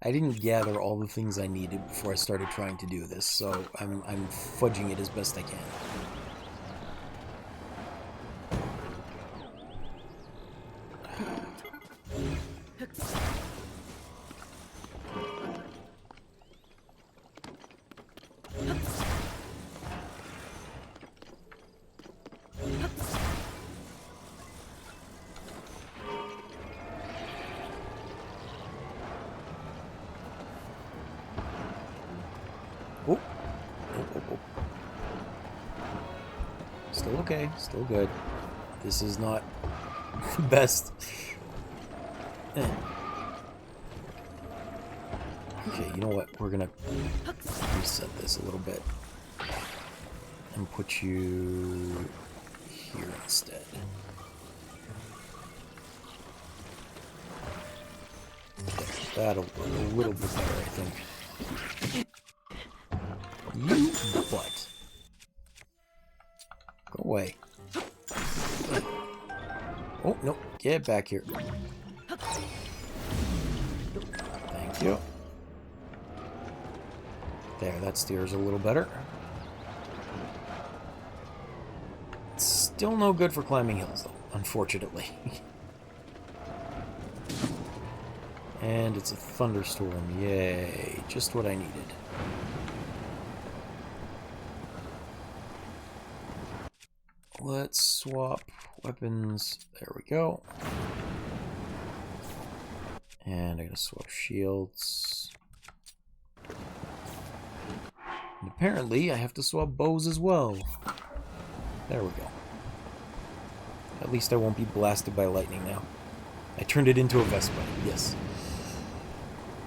Speaker 1: I didn't gather all the things I needed before I started trying to do this, so I'm fudging it as best I can. Oh. Oh. Still okay. Still good. This is not the best. Okay, you know what? We're gonna reset this a little bit and put you here instead. That'll work a little bit better, I think. You butt. Go away. Oh, no. Get back here. Thank you. There, that steers a little better. Still no good for climbing hills, though, unfortunately. And it's a thunderstorm. Yay. Just what I needed. Let's swap weapons. There we go. And I gotta swap shields. And apparently I have to swap bows as well. There we go. At least I won't be blasted by lightning now. I turned it into a Vespa, yes.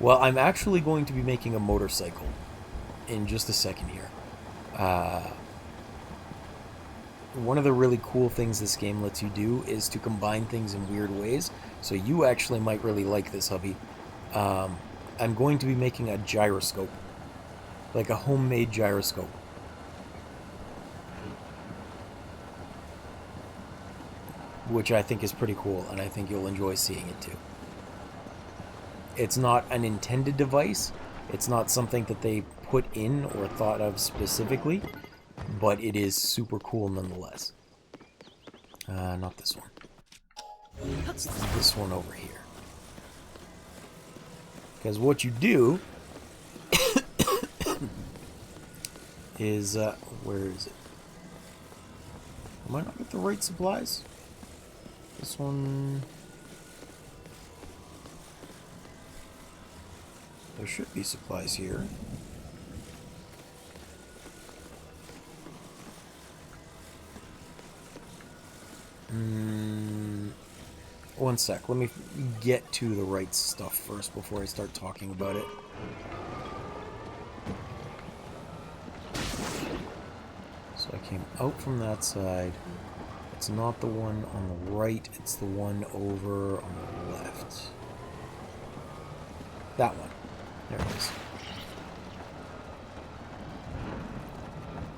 Speaker 1: Well, I'm actually going to be making a motorcycle in just a second here. One of the really cool things this game lets you do is to combine things in weird ways. So you actually might really like this, hubby. I'm going to be making a gyroscope. Like a homemade gyroscope. Which I think is pretty cool, and I think you'll enjoy seeing it too. It's not an intended device. It's not something that they put in or thought of specifically, but it is super cool nonetheless. Not this one. It's this one over here. Because what you do is, where is it? Am I not with the right supplies? This one... There should be supplies here. One sec. Let me get to the right stuff first before I start talking about it. So I came out from that side. It's not the one on the right, it's the one over on the left. That one. There it is.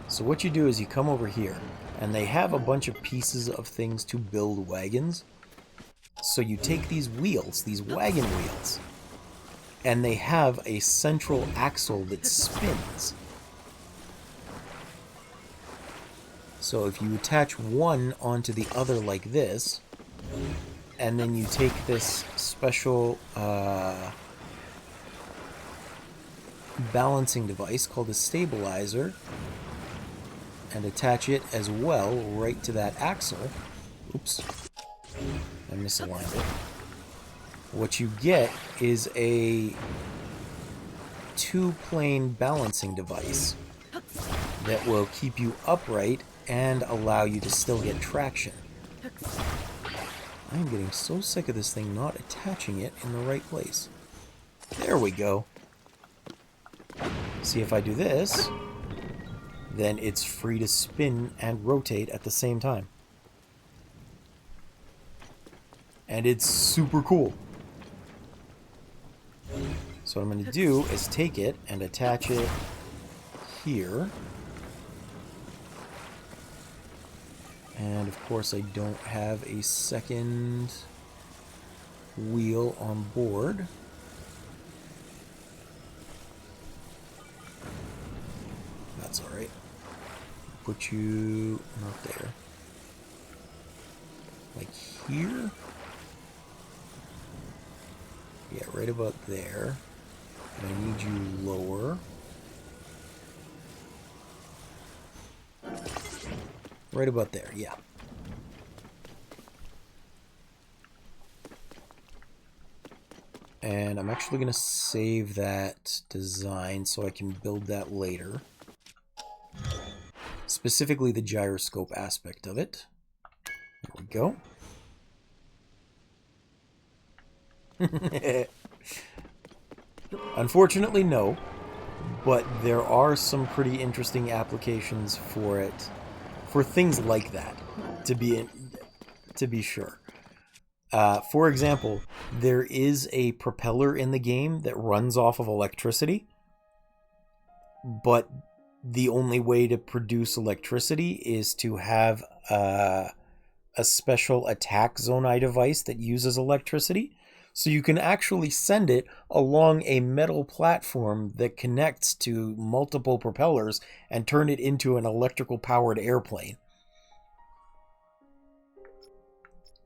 Speaker 1: So what you do is you come over here, and they have a bunch of pieces of things to build wagons. So you take these wheels, these wagon wheels, and they have a central axle that spins. So if you attach one onto the other like this, and then you take this special balancing device called a stabilizer and attach it as well right to that axle. Oops. I misaligned it. What you get is a two-plane balancing device that will keep you upright and allow you to still get traction. I'm getting so sick of this thing not attaching it in the right place. There we go. See, if I do this, then it's free to spin and rotate at the same time. And it's super cool. So what I'm going to do is take it and attach it here. And of course I don't have a second wheel on board. That's alright. Put you not there. Like here? Yeah, right about there. And I need you lower. Right about there, yeah. And I'm actually going to save that design so I can build that later. Specifically the gyroscope aspect of it. There we go. Unfortunately, no. But there are some pretty interesting applications for it. For things like that, to be sure. For example, there is a propeller in the game that runs off of electricity, but the only way to produce electricity is to have a special attack Zonai device that uses electricity. So you can actually send it along a metal platform that connects to multiple propellers and turn it into an electrical powered airplane.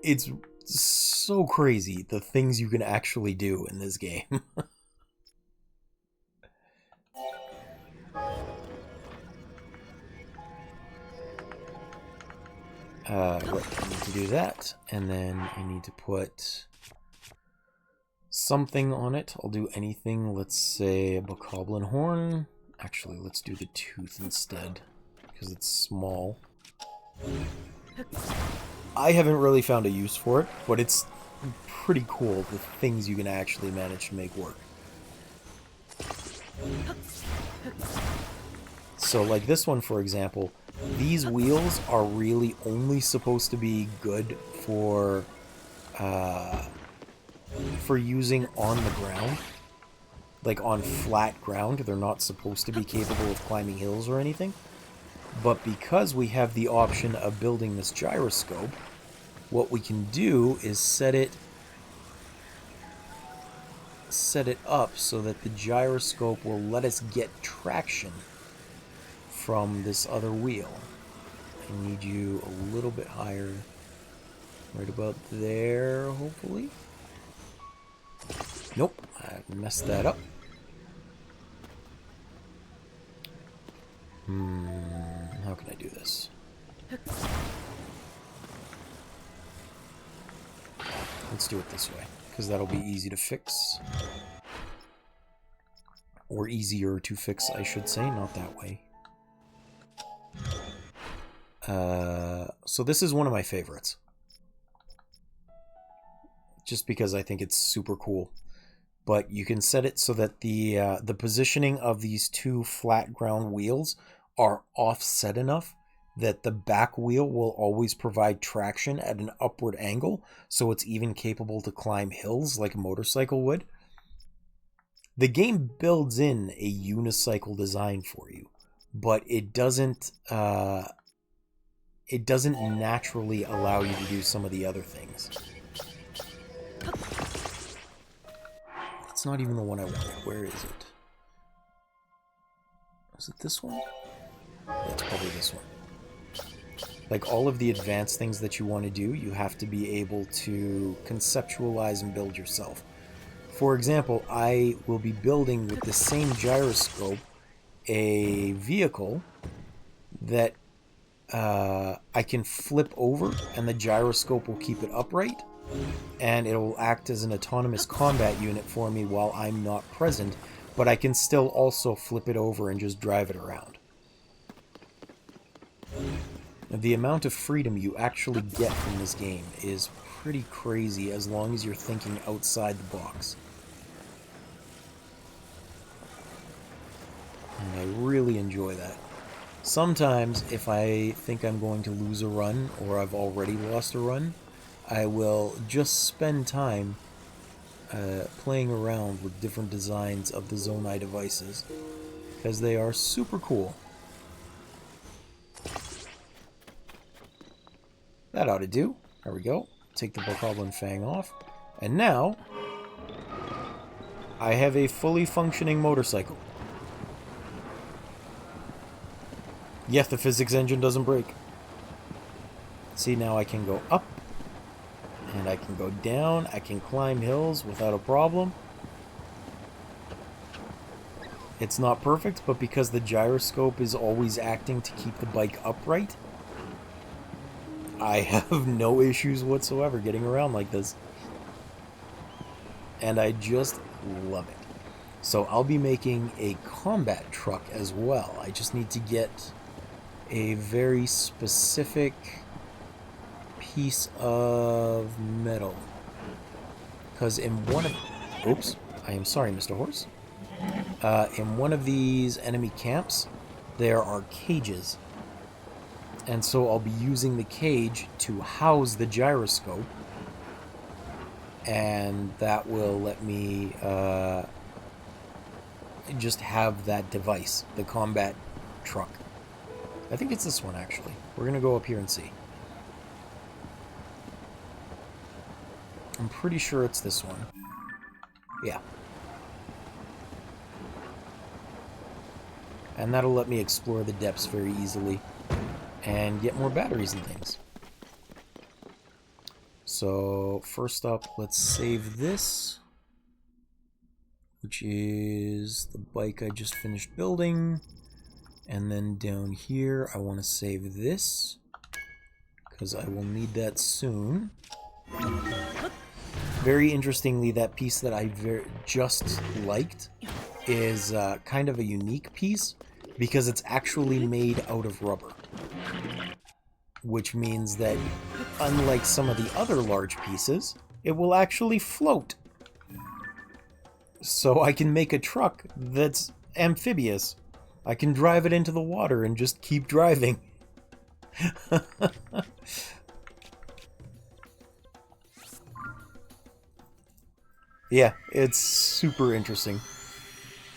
Speaker 1: It's so crazy the things you can actually do in this game. Right, I need to do that, and then I need to put something on it. I'll do anything. Let's say a bokoblin horn. Actually, let's do the tooth instead, because it's small. I haven't really found a use for it, but it's pretty cool the things you can actually manage to make work. So like this one, for example, these wheels are really only supposed to be good for using on the ground, like on flat ground. They're not supposed to be capable of climbing hills or anything. But because we have the option of building this gyroscope, what we can do is set it up so that the gyroscope will let us get traction from this other wheel. I need you a little bit higher, right about there, hopefully. Nope, I messed that up. How can I do this? Let's do it this way, because that'll be easy to fix. Or easier to fix, I should say, not that way. So this is one of my favorites. Just because I think it's super cool. But you can set it so that the positioning of these two flat ground wheels are offset enough that the back wheel will always provide traction at an upward angle, so it's even capable to climb hills like a motorcycle would. The game builds in a unicycle design for you, but it doesn't naturally allow you to do some of the other things. It's not even the one I wanted. Where is it? Is it this one? It's probably this one. Like all of the advanced things that you want to do, you have to be able to conceptualize and build yourself. For example, I will be building with the same gyroscope a vehicle that I can flip over and the gyroscope will keep it upright, and it will act as an autonomous combat unit for me while I'm not present, but I can still also flip it over and just drive it around. The amount of freedom you actually get from this game is pretty crazy as long as you're thinking outside the box. And I really enjoy that. Sometimes, if I think I'm going to lose a run, or I've already lost a run, I will just spend time playing around with different designs of the Zonai devices, because they are super cool. That ought to do. There we go. Take the bokoblin fang off. And now, I have a fully functioning motorcycle. Yeah, the physics engine doesn't break. See, now I can go up, and I can go down. I can climb hills without a problem. It's not perfect, but because the gyroscope is always acting to keep the bike upright, I have no issues whatsoever getting around like this. And I just love it. So I'll be making a combat truck as well. I just need to get a very specific piece of metal. Because in one of... Oops. I am sorry, Mr. Horse. In one of these enemy camps, there are cages. And so I'll be using the cage to house the gyroscope. and that will let me just have that device, the combat truck. I think it's this one, actually. We're going to go up here and see. I'm pretty sure it's this one. Yeah. And that'll let me explore the depths very easily and get more batteries and things. So, first up, let's save this, which is the bike I just finished building. And then down here, I want to save this, because I will need that soon. Very interestingly, that piece that I just liked is kind of a unique piece, because it's actually made out of rubber. Which means that, unlike some of the other large pieces, it will actually float. So I can make a truck that's amphibious. I can drive it into the water and just keep driving. Yeah, it's super interesting.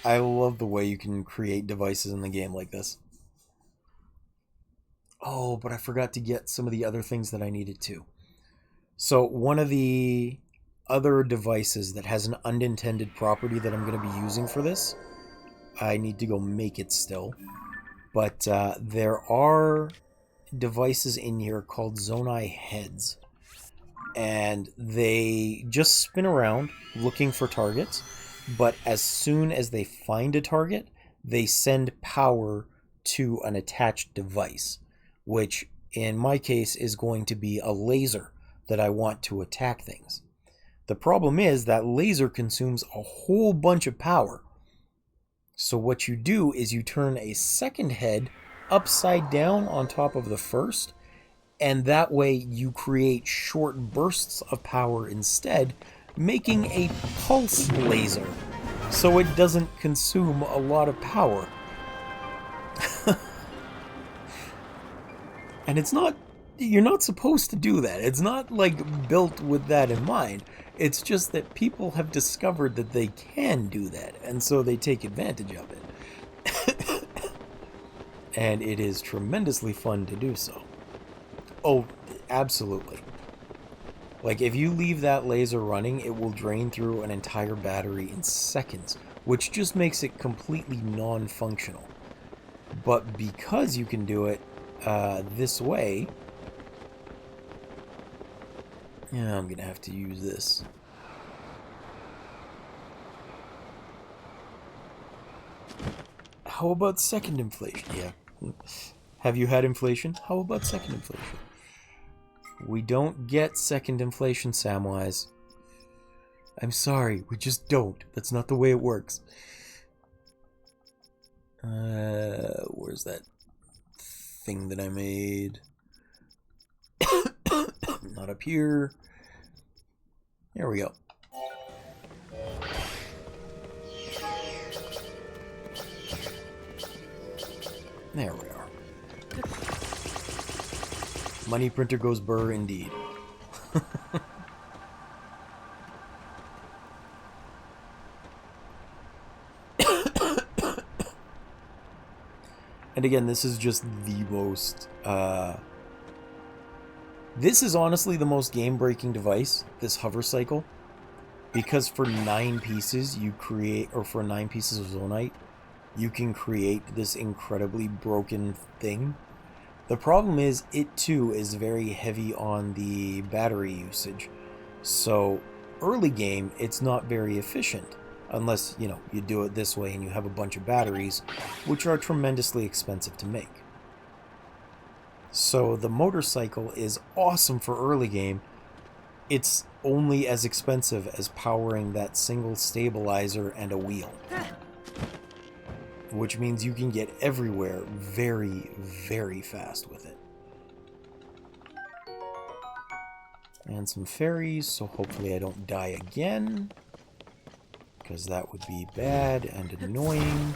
Speaker 1: I love the way you can create devices in the game like this. Oh, but I forgot to get some of the other things that I needed to. So one of the other devices that has an unintended property that I'm going to be using for this, I need to go make it still. But there are devices in here called Zonai heads. And they just spin around looking for targets. But as soon as they find a target, they send power to an attached device. Which, in my case, is going to be a laser that I want to attack things. The problem is that laser consumes a whole bunch of power. So what you do is you turn a second head upside down on top of the first, and that way you create short bursts of power instead, making a pulse laser, so it doesn't consume a lot of power. And it's not, you're not supposed to do that. It's not like built with that in mind. It's just that people have discovered that they can do that, and so they take advantage of it. And it is tremendously fun to do so. Oh, absolutely. Like, if you leave that laser running, it will drain through an entire battery in seconds, which just makes it completely non-functional. But because you can do it this way... Yeah, I'm gonna have to use this. How about second inflation? Yeah. Have you had inflation? How about second inflation? We don't get second inflation, Samwise. I'm sorry, we just don't. That's not the way it works. Where's that thing that I made? Not up here. There we go. There we are. Money printer goes burr indeed. And again, this is just the most... This is honestly the most game-breaking device, this hover cycle. Because for 9 pieces you create, or for 9 pieces of Zonite, you can create this incredibly broken thing. The problem is, it too is very heavy on the battery usage. So, early game, it's not very efficient. Unless, you know, you do it this way and you have a bunch of batteries, which are tremendously expensive to make. So the motorcycle is awesome for early game. It's only as expensive as powering that single stabilizer and a wheel. Which means you can get everywhere very, very fast with it. And some fairies, so hopefully I don't die again. Because that would be bad and annoying.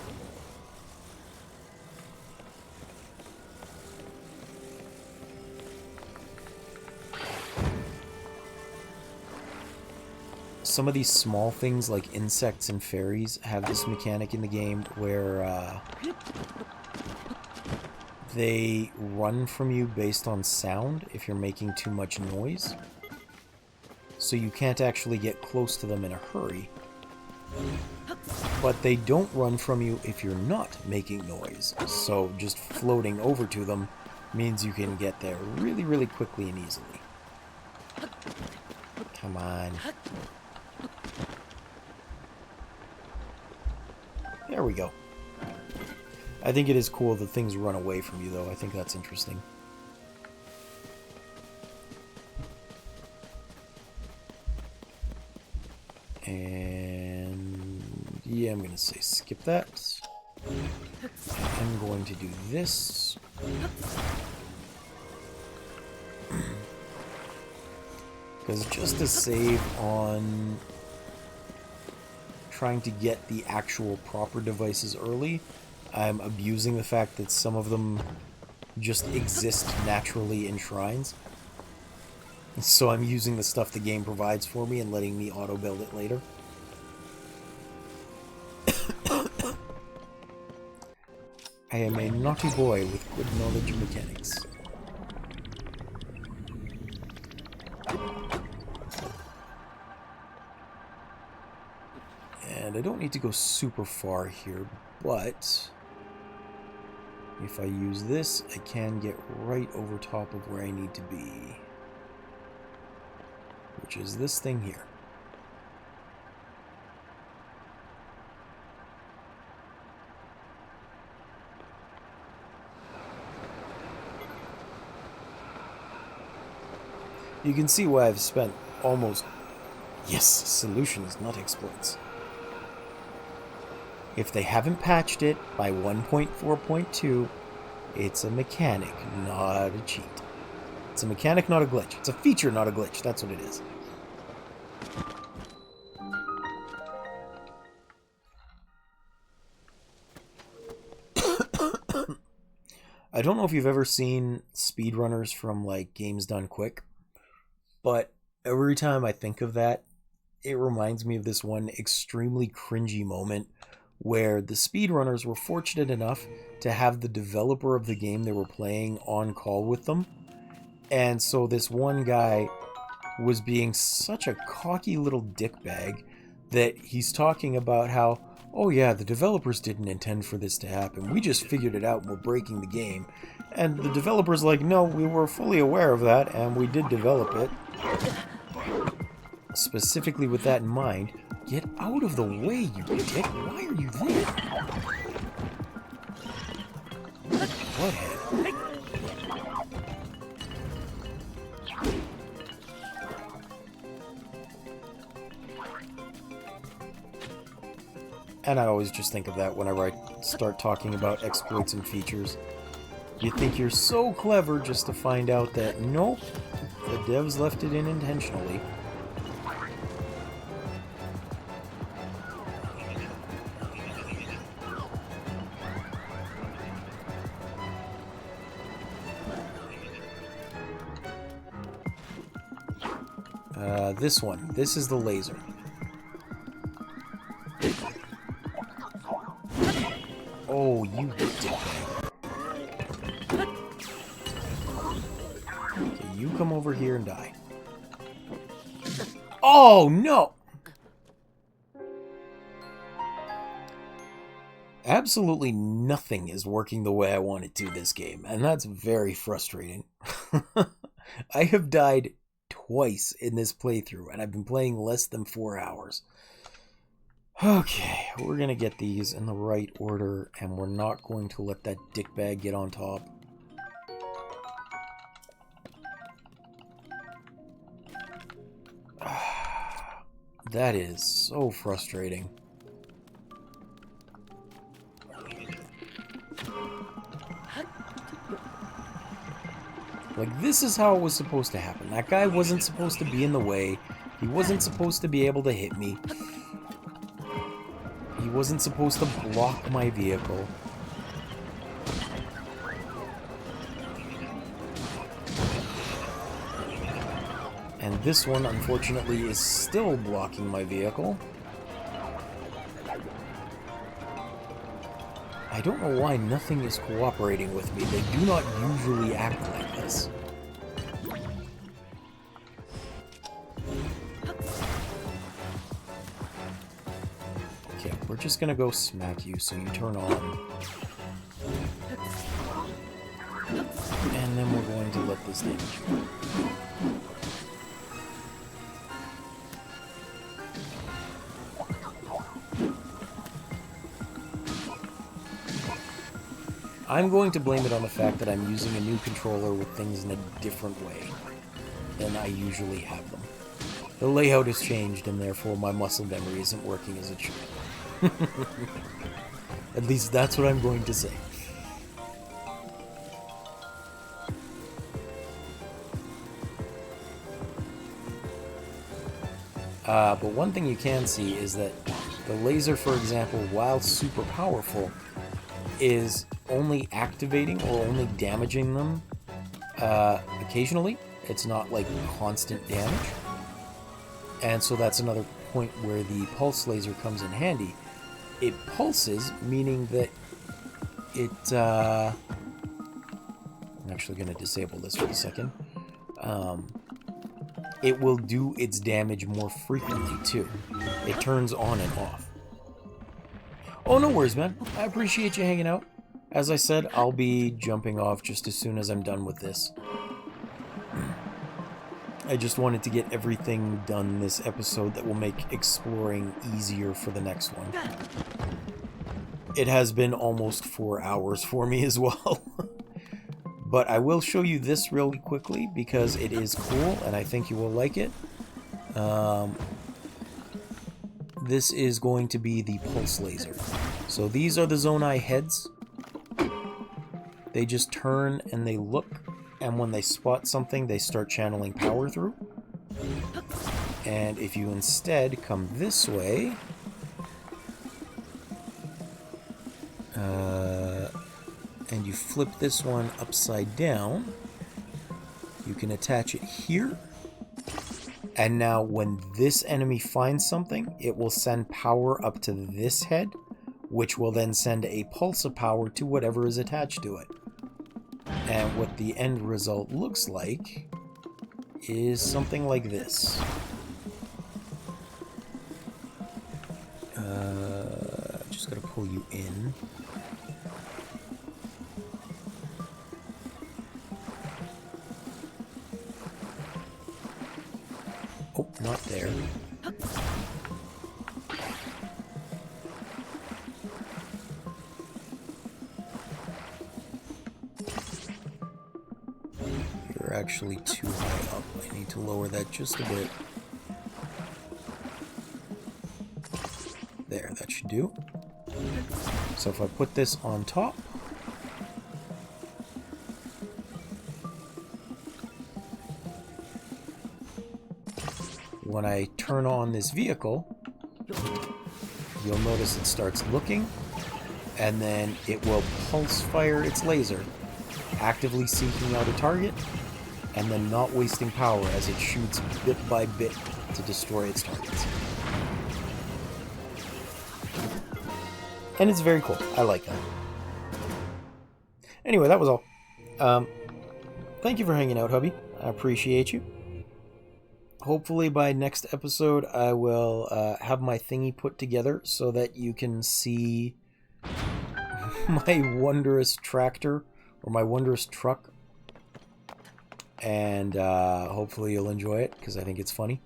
Speaker 1: some of these small things like insects and fairies have this mechanic in the game where they run from you based on sound if you're making too much noise. So you can't actually get close to them in a hurry. But they don't run from you if you're not making noise. So just floating over to them means you can get there really, really quickly and easily. Come on. There we go. I think it is cool that things run away from you, though. I think that's interesting. And yeah, I'm going to say skip that. I'm going to do this. Because just to save on trying to get the actual proper devices early, I'm abusing the fact that some of them just exist naturally in shrines. So I'm using the stuff the game provides for me and letting me auto-build it later. I am a naughty boy with good knowledge of mechanics. And I don't need to go super far here, but if I use this, I can get right over top of where I need to be. Which is this thing here. You can see why I've spent almost... Yes, solutions, not exploits. If they haven't patched it by 1.4.2, it's a mechanic, not a cheat. It's a mechanic, not a glitch. It's a feature, not a glitch. That's what it is. I don't know if you've ever seen speedrunners from, like, Games Done Quick, but every time I think of that, it reminds me of this one extremely cringy moment where the speedrunners were fortunate enough to have the developer of the game they were playing on call with them. And so this one guy was being such a cocky little dickbag that he's talking about how, oh yeah, the developers didn't intend for this to happen. We just figured it out and we're breaking the game. And the developer's like, no, we were fully aware of that and we did develop it. Specifically with that in mind, get out of the way, you dick. Why are you there? Butthead. And I always just think of that whenever I start talking about exploits and features. You think you're so clever just to find out that, nope, the devs left it in intentionally. This one. This is the laser. Oh, you dickbag. Okay, you come over here and die. Oh, no! Absolutely nothing is working the way I want it to this game, and that's very frustrating. I have died twice in this playthrough, and I've been playing less than 4 hours. Okay, we're gonna get these in the right order, and we're not going to let that dickbag get on top. That is so frustrating. Like, this is how it was supposed to happen. That guy wasn't supposed to be in the way. He wasn't supposed to be able to hit me. He wasn't supposed to block my vehicle. And this one, unfortunately, is still blocking my vehicle. I don't know why nothing is cooperating with me. They do not usually act like this. Okay, we're just gonna go smack you so you turn on. And then we're going to let this damage go. I'm going to blame it on the fact that I'm using a new controller with things in a different way than I usually have them. The layout has changed, and therefore my muscle memory isn't working as it should. At least that's what I'm going to say. But one thing you can see is that the laser, for example, while super powerful, is only activating or only damaging them occasionally. It's not like constant damage. And so that's another point where the pulse laser comes in handy. It pulses, meaning that it... I'm actually going to disable this for a second. It will do its damage more frequently, too. It turns on and off. Oh, no worries, man. I appreciate you hanging out. As I said, I'll be jumping off just as soon as I'm done with this. I just wanted to get everything done this episode that will make exploring easier for the next one. It has been almost 4 hours for me as well. But I will show you this really quickly because it is cool and I think you will like it. This is going to be the pulse laser. So these are the Zonai heads. They just turn and they look, and when they spot something, they start channeling power through. And if you instead come this way, and you flip this one upside down, you can attach it here. And now when this enemy finds something, it will send power up to this head, which will then send a pulse of power to whatever is attached to it. And what the end result looks like is something like this. Just gotta pull you in. Oh, not there. You're actually too high up. I need to lower that just a bit. There, that should do. So if I put this on top, when I turn on this vehicle, you'll notice it starts looking, and then it will pulse fire its laser, actively seeking out a target, and then not wasting power as it shoots bit by bit to destroy its targets. And it's very cool. I like that. Anyway, that was all. Thank you for hanging out, hubby. I appreciate you. Hopefully by next episode I will have my thingy put together so that you can see my wondrous tractor or my wondrous truck. And hopefully you'll enjoy it because I think it's funny.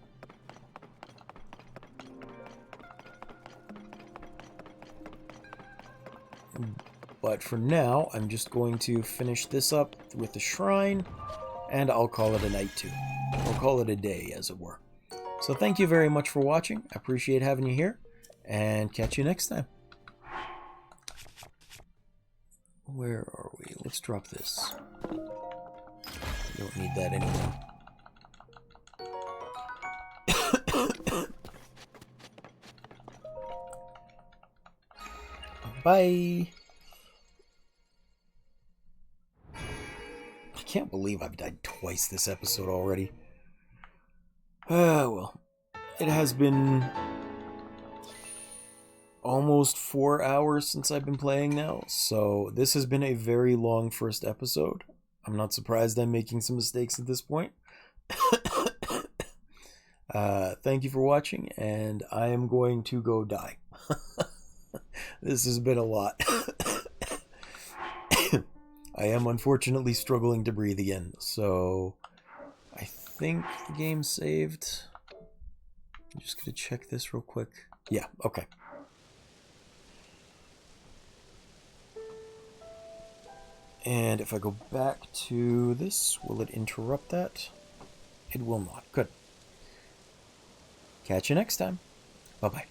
Speaker 1: But for now, I'm just going to finish this up with the shrine, and I'll call it a night too. I'll call it a day, as it were. So thank you very much for watching. I appreciate having you here, and catch you next time. Where are we? Let's drop this. Don't need that anymore. Bye! I can't believe I've died twice this episode already. Well, it has been almost 4 hours since I've been playing now, so this has been a very long first episode. I'm not surprised I'm making some mistakes at this point. Thank you for watching, and I am going to go die. This has been a lot. I am unfortunately struggling to breathe again, so I think the game saved. I'm just gonna check this real quick. Yeah, okay. And if I go back to this, will it interrupt that? It will not. Good. Catch you next time. Bye-bye.